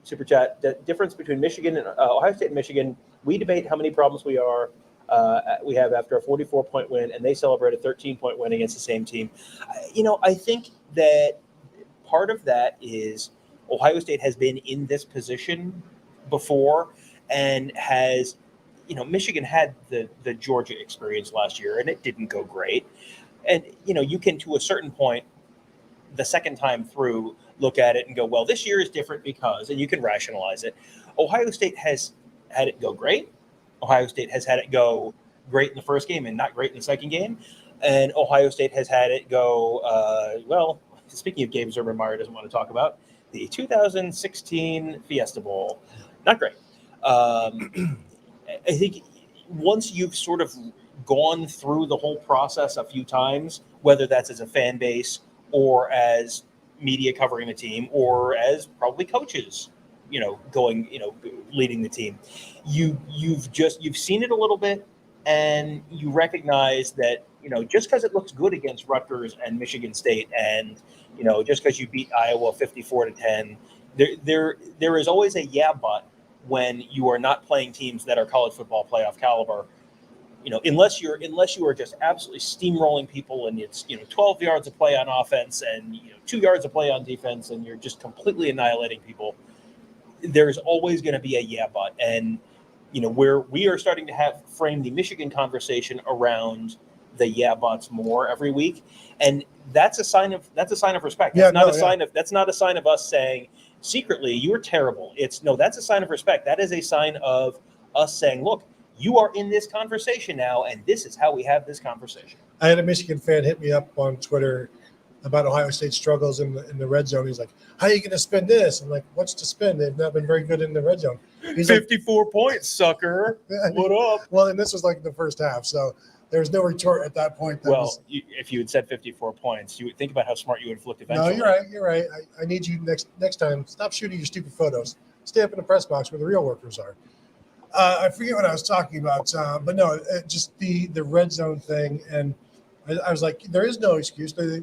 super chat. The difference between Michigan and Ohio State and Michigan. We debate how many problems we have after a 44-point win, and they celebrate a 13-point win against the same team. I think that part of that is Ohio State has been in this position before and has. Michigan had the Georgia experience last year, and it didn't go great. And, you can, to a certain point, the second time through, look at it and go, well, this year is different because, and you can rationalize it. Ohio State has had it go great. Ohio State has had it go great in the first game and not great in the second game. And Ohio State has had it go, well, speaking of games Urban Meyer doesn't want to talk about, the 2016 Fiesta Bowl, not great. I think once you've sort of gone through the whole process a few times, whether that's as a fan base or as media covering the team or as probably coaches, leading the team, you've seen it a little bit, and you recognize that, just because it looks good against Rutgers and Michigan State, and just because you beat Iowa 54-10, there is always a but when you are not playing teams that are college football playoff caliber. unless you are just absolutely steamrolling people and it's 12 yards of play on offense and 2 yards of play on defense and you're just completely annihilating people, there's always going to be a yeah but. And where we are starting to frame the Michigan conversation around the yeah buts more every week, and that's a sign of respect. That's not a sign of us saying secretly you're terrible. That's a sign of respect. That is a sign of us saying, look, you are in this conversation now, and this is how we have this conversation.
I had a Michigan fan hit me up on Twitter about Ohio State struggles in the red zone. He's like, how are you going to spin this? I'm like, what's to spin? They've not been very good in the red zone. He's
54 points, sucker. What up?
Well, and this was like the first half, so there's no retort at that point.
If you had said 54 points, you would think about how smart you would have looked eventually.
No, you're right. I need you next time. Stop shooting your stupid photos. Stay up in the press box where the real workers are. I forget what I was talking about, but no, just the red zone thing. And I was like, there is no excuse. They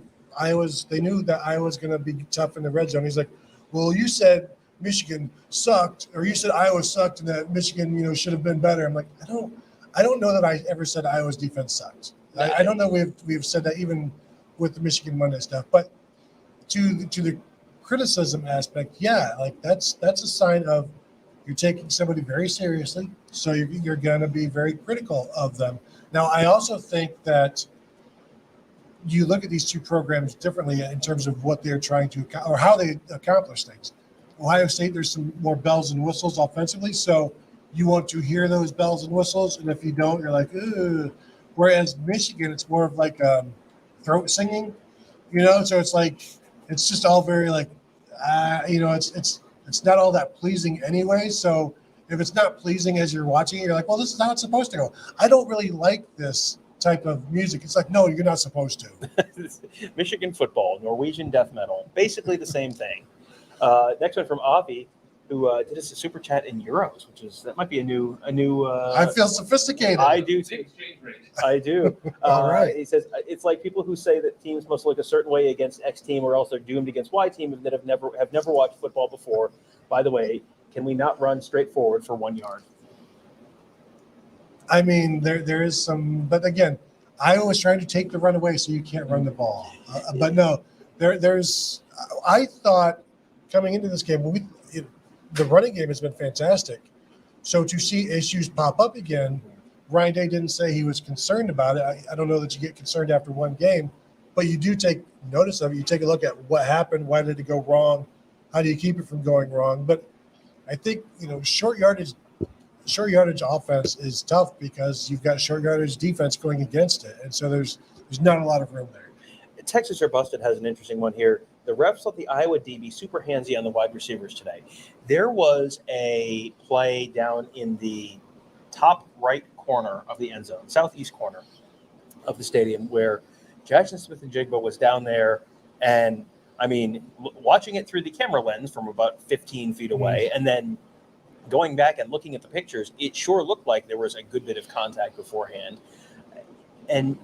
knew that Iowa's going to be tough in the red zone. He's like, well, you said Michigan sucked, or you said Iowa sucked, and that Michigan, should have been better. I'm like, I don't know that I ever said Iowa's defense sucked. I don't know we've said that even with the Michigan Monday stuff. But to the criticism aspect, yeah, like that's a sign of you're taking somebody very seriously, so you're going to be very critical of them. Now, I also think that you look at these two programs differently in terms of what they're trying to or how they accomplish things. Ohio State, there's some more bells and whistles offensively, so you want to hear those bells and whistles, and if you don't, you're like, ugh. Whereas Michigan, it's more of like throat singing, so it's like it's just all very like, it's not all that pleasing anyway. So if it's not pleasing as you're watching it, you're like, well, this is how it's supposed to go. I don't really like this type of music. It's like, no, you're not supposed to.
Michigan football, Norwegian death metal, basically the same thing. Next one from Avi, who did us a super chat in euros, that might be a new.
I feel sophisticated.
I do too. I do.
All right.
He says it's like people who say that teams must look a certain way against X team, or else they're doomed against Y team, that have never watched football before. By the way, can we not run straight forward for 1 yard?
I mean, there is some, but again, Iowa was trying to take the run away, so you can't run the ball. But no, there's. I thought coming into this game, the running game has been fantastic. So to see issues pop up again, Ryan Day didn't say he was concerned about it. I don't know that you get concerned after one game, but you do take notice of it. You take a look at what happened. Why did it go wrong? How do you keep it from going wrong? But I think, short yardage offense is tough because you've got short yardage defense going against it. And so there's not a lot of room there.
Texas or Busted has an interesting one here. The refs let the Iowa DB super handsy on the wide receivers today. There was a play down in the top right corner of the end zone, southeast corner of the stadium, where Jackson Smith-Njigba was down there. And, I mean, watching it through the camera lens from about 15 feet away, and then going back and looking at the pictures, it sure looked like there was a good bit of contact beforehand. And,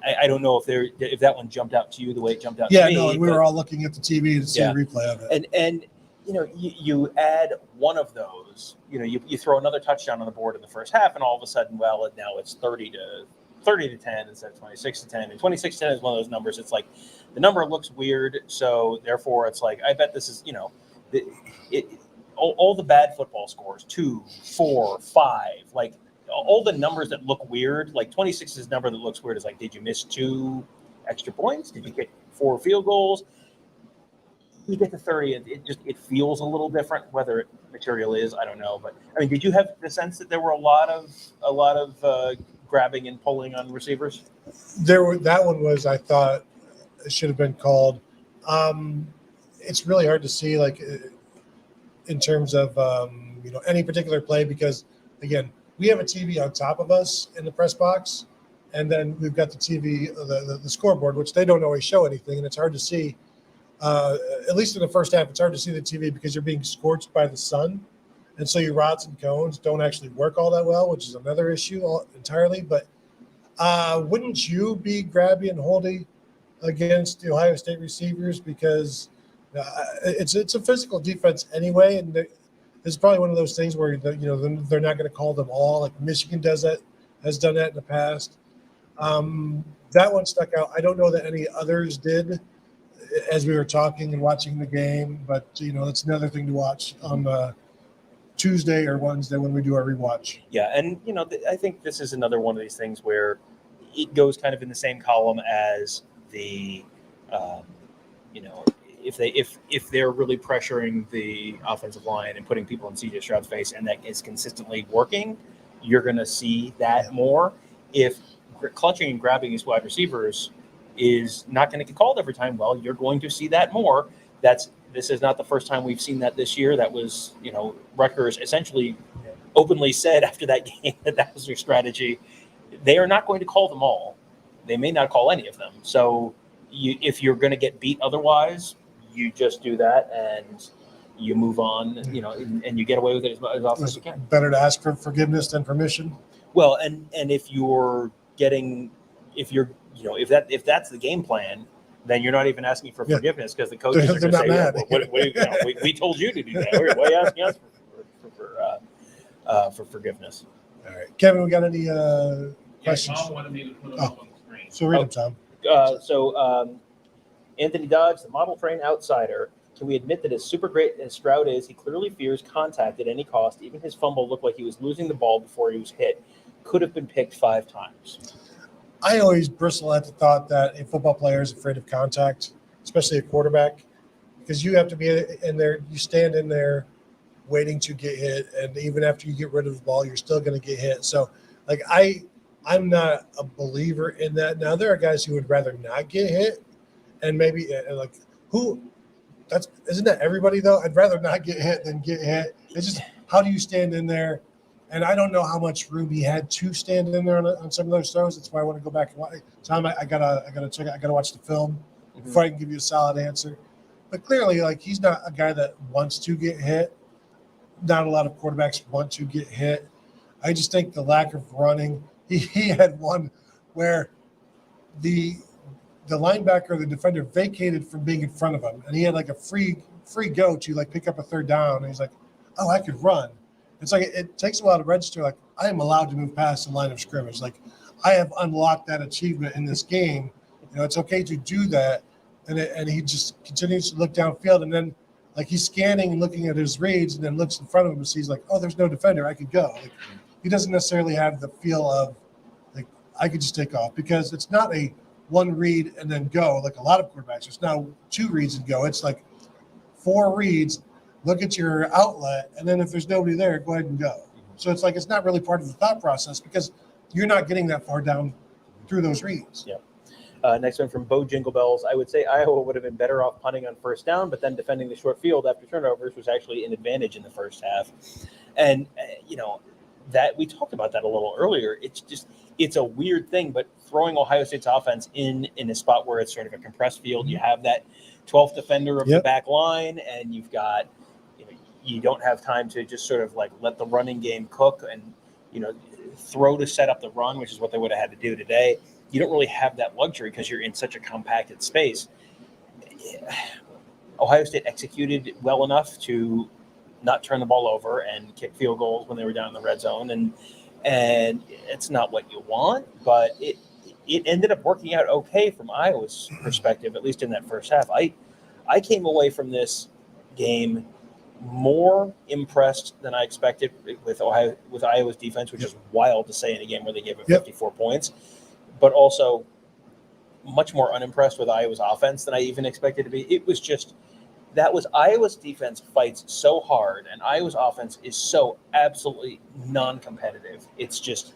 I don't know if that one jumped out to you the way it jumped out to me.
Yeah, no, we were all looking at the TV to see a replay of it.
And you add one of those, you throw another touchdown on the board in the first half, and all of a sudden, now it's 30 to 10 instead of 26 to 10. And 26 to 10 is one of those numbers. It's like the number looks weird, so therefore it's like I bet this is all the bad football scores, 2, 4, 5, like. All the numbers that look weird, like 26's number that looks weird is like, did you miss 2 extra points? Did you get 4 field goals? You get to 30, it feels a little different. Whether it material is, I don't know. But I mean, did you have the sense that there were a lot of grabbing and pulling on receivers?
That one was, I thought, it should have been called. It's really hard to see, like, in terms of any particular play, because again, we have a TV on top of us in the press box, and then we've got the TV, the scoreboard, which they don't always show anything, and it's hard to see. At least in the first half, it's hard to see the TV because you're being scorched by the sun, and so your rods and cones don't actually work all that well, which is another issue entirely. But wouldn't you be grabby and holdy against the Ohio State receivers, because it's a physical defense anyway, and it's probably one of those things where they're not going to call them all. Like Michigan does that has done that in the past. That one stuck out. I don't know that any others did as we were talking and watching the game, but that's another thing to watch on Tuesday or Wednesday when we do our rewatch.
Yeah, and I think this is another one of these things where it goes kind of in the same column as the, if they're really pressuring the offensive line and putting people in CJ Stroud's face, and that is consistently working, you're going to see that more. If clutching and grabbing his wide receivers is not going to get called every time, well, you're going to see that more. This is not the first time we've seen that this year. That was, Rutgers essentially openly said after that game that was their strategy. They are not going to call them all. They may not call any of them. So if you're going to get beat otherwise, you just do that and you move on, and you get away with it as often as you can.
Better to ask for forgiveness than permission.
Well, and if that's the game plan, then you're not even asking for forgiveness because the coaches are going to say, we told you to do that. Why are you asking us for forgiveness?
All right. Kevin, we got any questions?
Tom wanted me to put them up on the screen.
So read them, Tom.
Anthony Dodge, the model train outsider. Can we admit that as super great as Stroud is, he clearly fears contact at any cost? Even his fumble looked like he was losing the ball before he was hit. Could have been picked 5 times.
I always bristle at the thought that a football player is afraid of contact, especially a quarterback, because you have to be in there. You stand in there waiting to get hit, and even after you get rid of the ball, you're still going to get hit. So, I'm not a believer in that. Now, there are guys who would rather not get hit, and maybe isn't that everybody though? I'd rather not get hit than get hit. It's just, how do you stand in there? And I don't know how much room he had to stand in there on some of those throws. That's why I want to go back and watch. Tom, I gotta check it. I gotta watch the film before I can give you a solid answer. But clearly, he's not a guy that wants to get hit. Not a lot of quarterbacks want to get hit. I just think the lack of running. He had one where the linebacker, the defender, vacated from being in front of him, and he had a free go to pick up a third down. And he's like, "Oh, I could run." It's it takes a while to register. I am allowed to move past the line of scrimmage. I have unlocked that achievement in this game. It's okay to do that. And he just continues to look downfield, and then he's scanning and looking at his reads, and then looks in front of him and sees oh, there's no defender. I could go. He doesn't necessarily have the feel of I could just take off, because it's not a one read and then go like a lot of quarterbacks. It's now 2 reads and go. It's 4 reads. Look at your outlet, and then if there's nobody there, go ahead and go. So it's it's not really part of the thought process, because you're not getting that far down through those reads.
Yeah. Next one from Bo Jingle Bells. I would say Iowa would have been better off punting on first down, but then defending the short field after turnovers was actually an advantage in the first half. And, that we talked about that a little earlier. It's a weird thing, but throwing Ohio State's offense in a spot where it's sort of a compressed field, you have that 12th defender of the back line, and you've got, you don't have time to just sort of let the running game cook and, throw to set up the run, which is what they would have had to do today. You don't really have that luxury because you're in such a compacted space. Ohio State executed well enough to not turn the ball over and kick field goals when they were down in the red zone. And it's not what you want, but it ended up working out okay from Iowa's perspective, at least in that first half. I came away from this game more impressed than I expected with Iowa's defense, which is wild to say in a game where they gave it 54 points, but also much more unimpressed with Iowa's offense than I even expected to be. It was just, that was Iowa's defense fights so hard, and Iowa's offense is so absolutely non-competitive. It's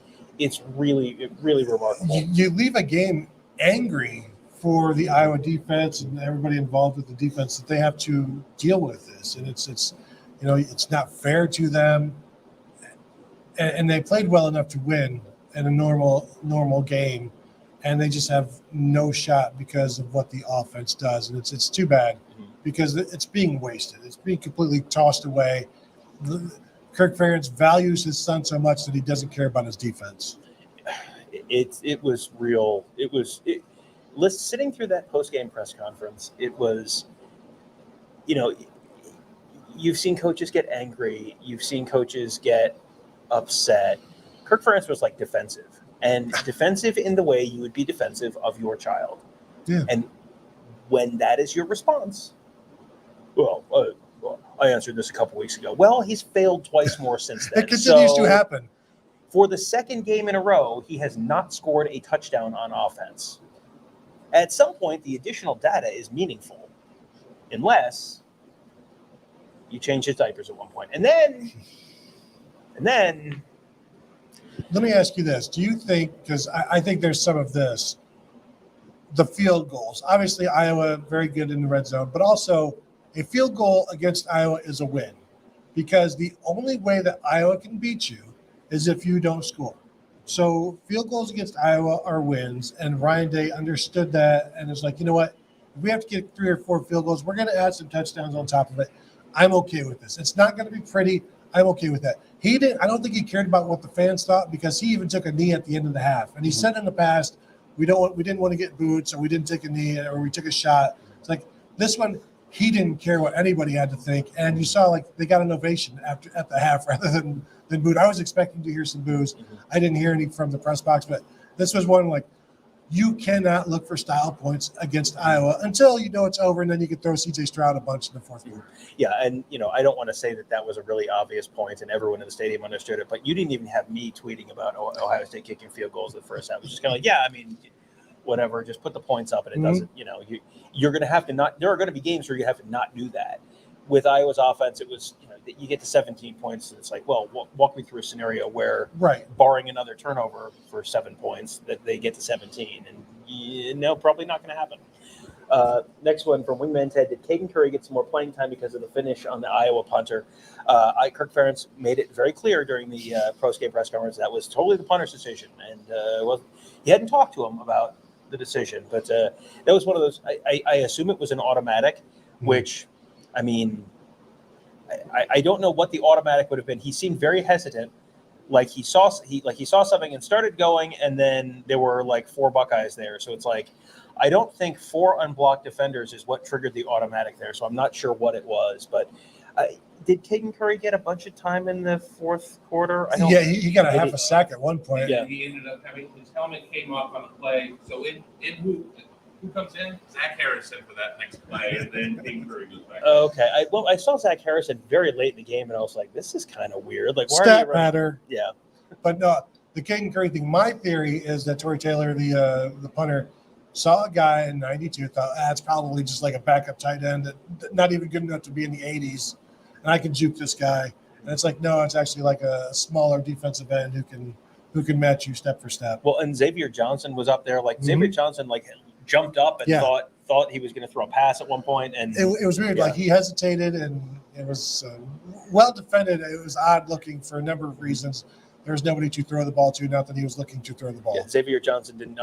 really remarkable.
You leave a game angry for the Iowa defense and everybody involved with the defense that they have to deal with this, and it's not fair to them. And they played well enough to win in a normal game, and they just have no shot because of what the offense does, and it's too bad. Because it's being wasted. It's being completely tossed away. Kirk Ferentz values his son so much that he doesn't care about his defense.
It was real. Sitting through that post-game press conference, it was, you've seen coaches get angry. You've seen coaches get upset. Kirk Ferentz was like defensive, and defensive in the way you would be defensive of your child.
Yeah.
And when that is your response, well, I answered this a couple weeks ago. Well, he's failed twice more since then.
It continues to
So,
happen.
For the second game in a row, he has not scored a touchdown on offense. At some point, the additional data is meaningful, unless you change his diapers at one point. And then
Let me ask you this. Do you think, because I think there's some of this, the field goals. Obviously, Iowa, very good in the red zone, but also a field goal against Iowa is a win, because the only way that Iowa can beat you is if you don't score. So field goals against Iowa are wins, and Ryan Day understood that and is like, you know what? If we have to get 3 or 4 field goals, we're going to add some touchdowns on top of it. I'm okay with this. It's not going to be pretty. I'm okay with that. He didn't. I don't think he cared about what the fans thought, because he even took a knee at the end of the half. And he said in the past, we didn't want to get booed, so we didn't take a knee, or we took a shot. It's like this one, he didn't care what anybody had to think, and you saw like they got an ovation at the half rather than booed. I was expecting to hear some boos. I didn't hear any from the press box, but this was one like, you cannot look for style points against Iowa until you know it's over, and then you can throw C.J. Stroud a bunch in the fourth quarter.
yeah, and I don't want to say that was a really obvious point and everyone in the stadium understood it, but you didn't even have me tweeting about Ohio State kicking field goals the first half. It was just kind of like, yeah, I mean, whatever, just put the points up, and it doesn't. You're going to have to not. There are going to be games where you have to not do that. With Iowa's offense, it was you get to 17 points, and it's like, well, walk me through a scenario where, barring another turnover for 7 points, that they get to 17, and probably not going to happen. Next one from Wingman Ted: did Caden Curry get some more playing time because of the finish on the Iowa punter? Kirk Ferentz made it very clear during the post-game press conference that was totally the punter's decision, and he hadn't talked to him about the decision, but that was one of those. I assume it was an automatic, which, I mean, I don't know what the automatic would have been. He seemed very hesitant, like he saw something and started going, and then there were like 4 Buckeyes there. So it's like, I don't think 4 unblocked defenders is what triggered the automatic there. So I'm not sure what it was, but did Caden Curry get a bunch of time in the fourth quarter?
He got a half a sack at one point.
Yeah, he ended up having his helmet came off on a play. So who comes in? Zach Harrison for that next play, and then Caden Curry goes back.
Okay, I saw Zach Harrison very late in the game, and I was like, this is kind of weird. Like, why are
Stat
you running?
matter.
Yeah,
but no, the Caden Curry thing. My theory is that Torrey Taylor, the punter, saw a guy in 92, thought it's probably just like a backup tight end, that not even good enough to be in the 80s, and I can juke this guy. And it's like, no, it's actually like a smaller defensive end who can match you step for step.
Well, and Xavier Johnson was up there. Like Xavier Johnson, like jumped up and thought he was going to throw a pass at one point, and
it was weird. Like he hesitated, and it was well defended. It was odd looking for a number of reasons. There was nobody to throw the ball to, not that he was looking to throw the ball.
Yeah, Xavier Johnson didn't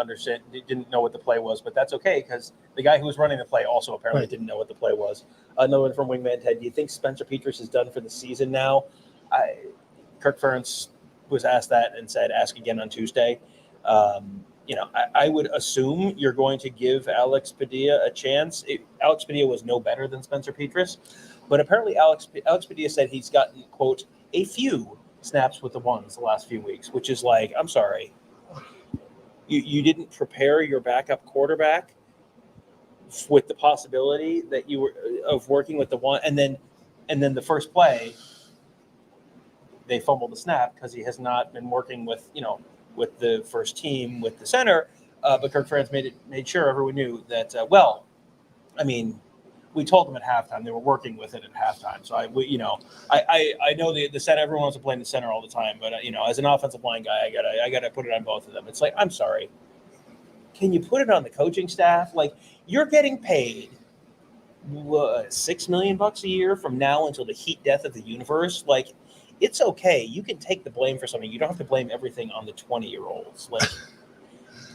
know what the play was, but that's okay, because the guy who was running the play also apparently didn't know what the play was. Another one from Wingman Ted: do you think Spencer Petras is done for the season now? Kirk Ferentz was asked that and said, ask again on Tuesday. I would assume you're going to give Alex Padilla a chance. Alex Padilla was no better than Spencer Petras, but apparently Alex Padilla said he's gotten, quote, a few snaps with the ones the last few weeks, which is like, I'm sorry. You didn't prepare your backup quarterback with the possibility that you were of working with the one, and then the first play they fumbled the snap because he has not been working with the first team with the center. But Kirk Ferentz made sure everyone knew that. We told them at halftime they were working with it at halftime. So I know the center. Everyone wants to blame the center all the time, but as an offensive line guy, I gotta put it on both of them. It's like, I'm sorry. Can you put it on the coaching staff? Like, you're getting paid $6 million a year from now until the heat death of the universe. Like, it's okay. You can take the blame for something. You don't have to blame everything on the 20-year-olds. Like,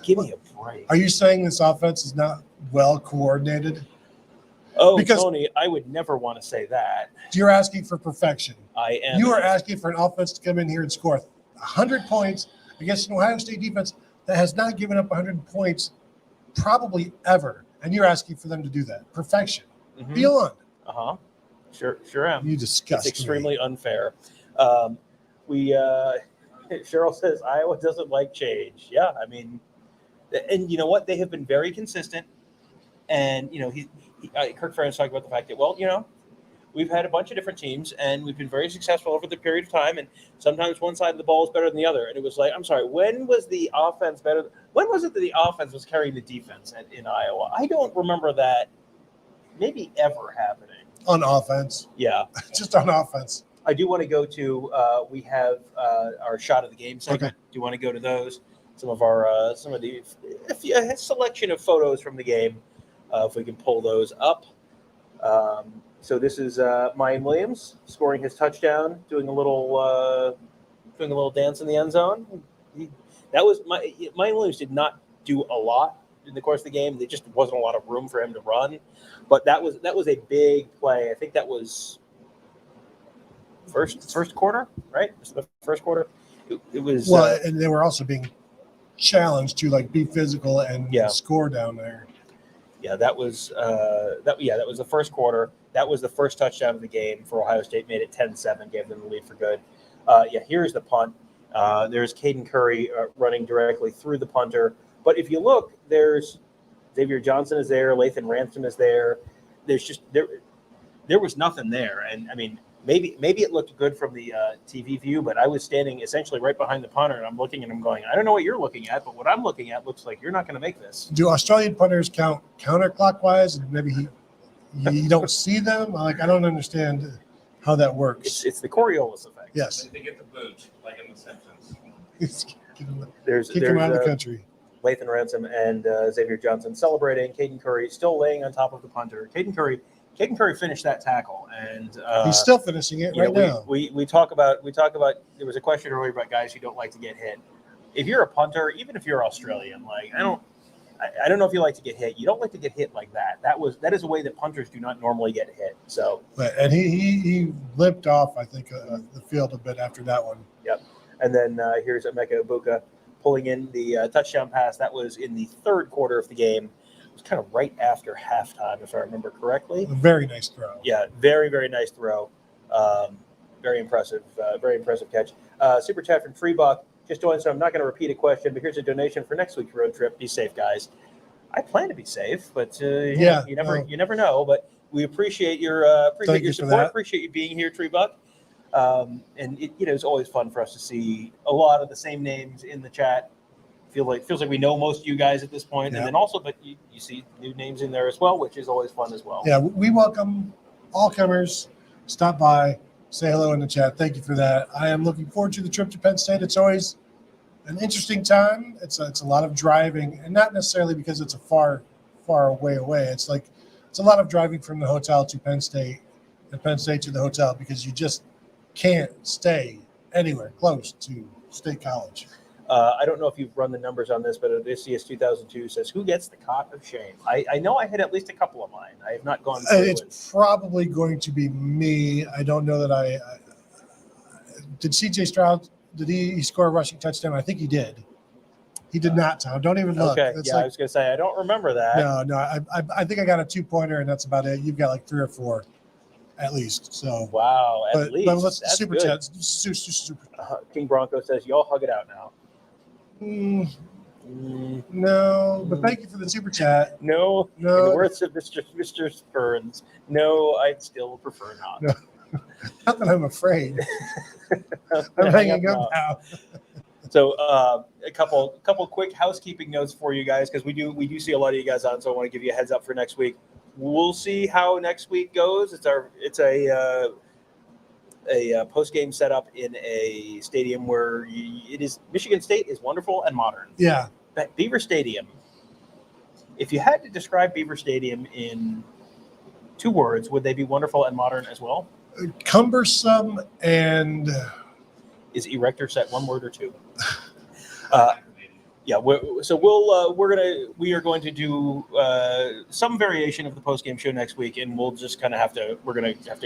give me a break.
Are you saying this offense is not well coordinated?
Oh, because Tony, I would never want to say that.
You're asking for perfection.
I am.
You are asking for an offense to come in here and score 100 points against an Ohio State defense that has not given up 100 points probably ever. And you're asking for them to do that. Perfection. Beyond.
Sure am.
You disgust
It's extremely unfair. Cheryl says Iowa doesn't like change. Yeah, I mean, and you know what? They have been very consistent. And you know, Kirk Ferentz talked about the fact that, well, you know, we've had a bunch of different teams, and we've been very successful over the period of time. And sometimes one side of the ball is better than the other. And it was like, I'm sorry, when was the offense better? When was it that the offense was carrying the defense in Iowa? I don't remember that maybe ever happening.
On offense.
Yeah.
Just on offense.
I do want to go to, we have our shot of the game segment.
Okay.
Do you want to go to those? Some of the a selection of photos from the game, if we can pull those up. So this is Mayan Williams scoring his touchdown, doing a little dance in the end zone. Mayan Williams did not do a lot in the course of the game. There just wasn't a lot of room for him to run, but that was a big play. I think that was first quarter, right? The first quarter. It was
and they were also being challenged to like be physical and score down there.
Yeah, that was the first quarter. That was the first touchdown of the game for Ohio State. Made it 10-7, gave them the lead for good. Here's the punt. There's Caden Curry running directly through the punter. But if you look, there's Xavier Johnson is there. Lathan Ransom is there. There's just there was nothing there. And I mean, maybe it looked good from the TV view, but I was standing essentially right behind the punter, and I'm looking and I'm going, I don't know what you're looking at, but what I'm looking at looks like you're not going to make this.
Do Australian punters count counterclockwise, and maybe you don't see them? Like, I don't understand how that works.
It's the Coriolis effect.
Yes.
They get the boot, like in The Simpsons.
Kick him out of the country.
Lathan Ransom and Xavier Johnson celebrating. Caden Curry still laying on top of the punter. Caden Curry finished that tackle, and
he's still finishing it right now.
We talk about. There was a question earlier about guys who don't like to get hit. If you're a punter, even if you're Australian, like I don't know if you like to get hit. You don't like to get hit like that. That is a way that punters do not normally get hit. So,
and he limped off, I think, the field a bit after that one.
Yep. And then here's Emeka Egbuka pulling in the touchdown pass. That was in the third quarter of the game. It was kind of right after halftime, if I remember correctly.
A very nice throw.
Yeah, very, very nice throw. Very impressive catch. Super chat from Freebuck. Just joined, so I'm not going to repeat a question, but here's a donation for next week's road trip. Be safe, guys. I plan to be safe, but you never know. But we appreciate your support. Appreciate you being here, Treebuck. And it's always fun for us to see a lot of the same names in the chat. Feels like we know most of you guys at this point, and then also, but you see new names in there as well, which is always fun as well.
Yeah, we welcome all comers. Stop by, say hello in the chat. Thank you for that. I am looking forward to the trip to Penn State. It's always an interesting time. It's a lot of driving, and not necessarily because it's a far away. It's a lot of driving from the hotel to Penn State, and Penn State to the hotel, because you just can't stay anywhere close to State College.
I don't know if you've run the numbers on this, but Odysseus 2002 says, who gets the cot of shame? I know I hit at least a couple of mine. I have not gone through it.
It's probably going to be me. I don't know that I did. CJ Stroud, did he score a rushing touchdown? I think he did. He did not, Tom. Don't even look.
Okay, I was going to say, I don't remember that.
No, I think I got a 2-pointer, and that's about it. You've got like 3 or 4. At least. So
wow, at least.
But let's
That's
super
good.
chat. Super.
King Bronco says, y'all hug it out now.
No, but thank you for the super chat.
No. In the words of Mr. Spurns, no, I'd still prefer not.
No. Not that I'm afraid. I'm hanging up now.
So a couple quick housekeeping notes for you guys, because we do see a lot of you guys on, so I want to give you a heads up for next week. We'll see how next week goes. It's a post game setup in a stadium where Michigan State is wonderful and modern.
Yeah.
But Beaver Stadium. If you had to describe Beaver Stadium in 2 words, would they be wonderful and modern as well?
Cumbersome and
is erector set 1 word or 2? Yeah, we are going to do some variation of the post game show next week, and we'll just kind of have to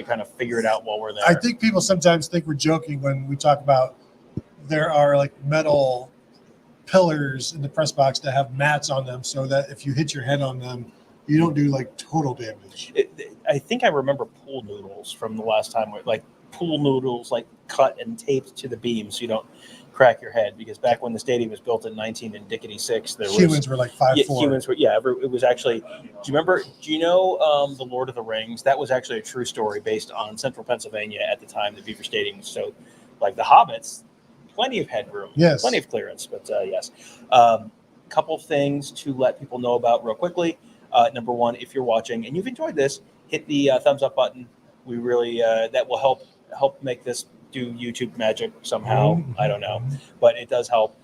kind of figure it out while we're there.
I think people sometimes think we're joking when we talk about there are like metal pillars in the press box that have mats on them, so that if you hit your head on them, you don't do like total damage.
I think I remember pool noodles from the last time, like pool noodles like cut and taped to the beam, so you don't crack your head, because back when the stadium was built in 1986, there was
Humans were like 5'4".
Humans were, it was actually. Do you know the Lord of the Rings? That was actually a true story based on central Pennsylvania at the time. The Beaver Stadium was so, like the Hobbits, plenty of headroom,
Yes,
plenty of clearance. But yes, couple things to let people know about real quickly. Number one, if you're watching and you've enjoyed this, hit the thumbs up button. We really that will help make this do YouTube magic somehow. I don't know, but it does help.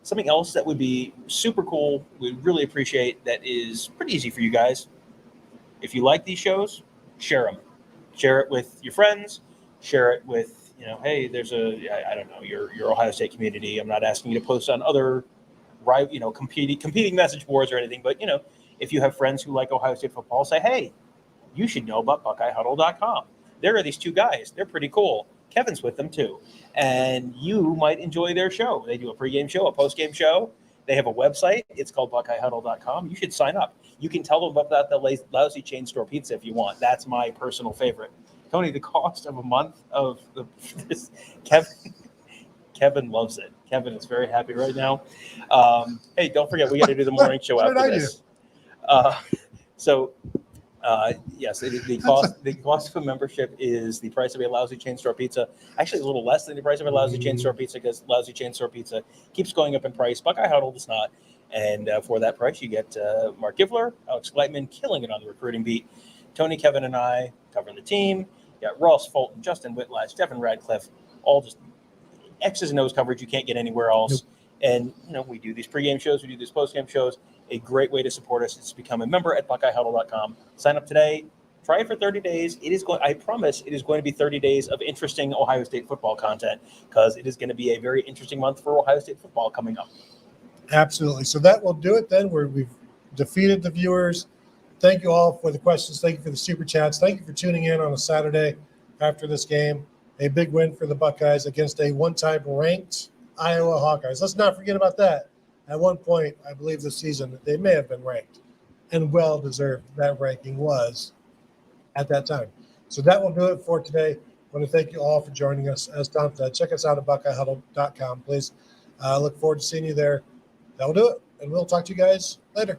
Something else that would be super cool, we'd really appreciate, that is pretty easy for you guys. If you like these shows, share them. Share it with your friends. Share it with, hey, there's I don't know, your Ohio State community. I'm not asking you to post on other competing message boards or anything, but if you have friends who like Ohio State football, say, hey, you should know about BuckeyeHuddle.com. There are these two guys. They're pretty cool. Kevin's with them too, and you might enjoy their show. They do a pregame show, a postgame show. They have a website. It's called BuckeyeHuddle.com. You should sign up. You can tell them about the lousy chain store pizza if you want. That's my personal favorite. Tony, the cost of a month of this, Kevin loves it. Kevin is very happy right now. Hey, don't forget, we got to do the morning show after this. Yes, the cost of a membership is the price of a lousy chain store pizza. Actually, a little less than the price of a lousy chain store pizza, because lousy chain store pizza keeps going up in price. Buckeye Huddle does not. And for that price, you get Mark Givler, Alex Gleitman killing it on the recruiting beat, Tony, Kevin, and I covering the team. You got Ross Fulton, Justin Whitlatch, Stephen Radcliffe, all just X's and O's coverage you can't get anywhere else. Nope. And we do these pregame shows, we do these postgame shows. A great way to support us is to become a member at BuckeyeHuddle.com. Sign up today. Try it for 30 days. I promise it is going to be 30 days of interesting Ohio State football content, because it is going to be a very interesting month for Ohio State football coming up.
Absolutely. So that will do it then. We've defeated the viewers. Thank you all for the questions. Thank you for the super chats. Thank you for tuning in on a Saturday after this game. A big win for the Buckeyes against a one-time ranked Iowa Hawkeyes. Let's not forget about that. At one point, I believe this season, they may have been ranked, and well-deserved that ranking was at that time. So that will do it for today. I want to thank you all for joining us. As Tom said, check us out at BuckeyeHuddle.com, please. Look forward to seeing you there. That will do it, and we'll talk to you guys later.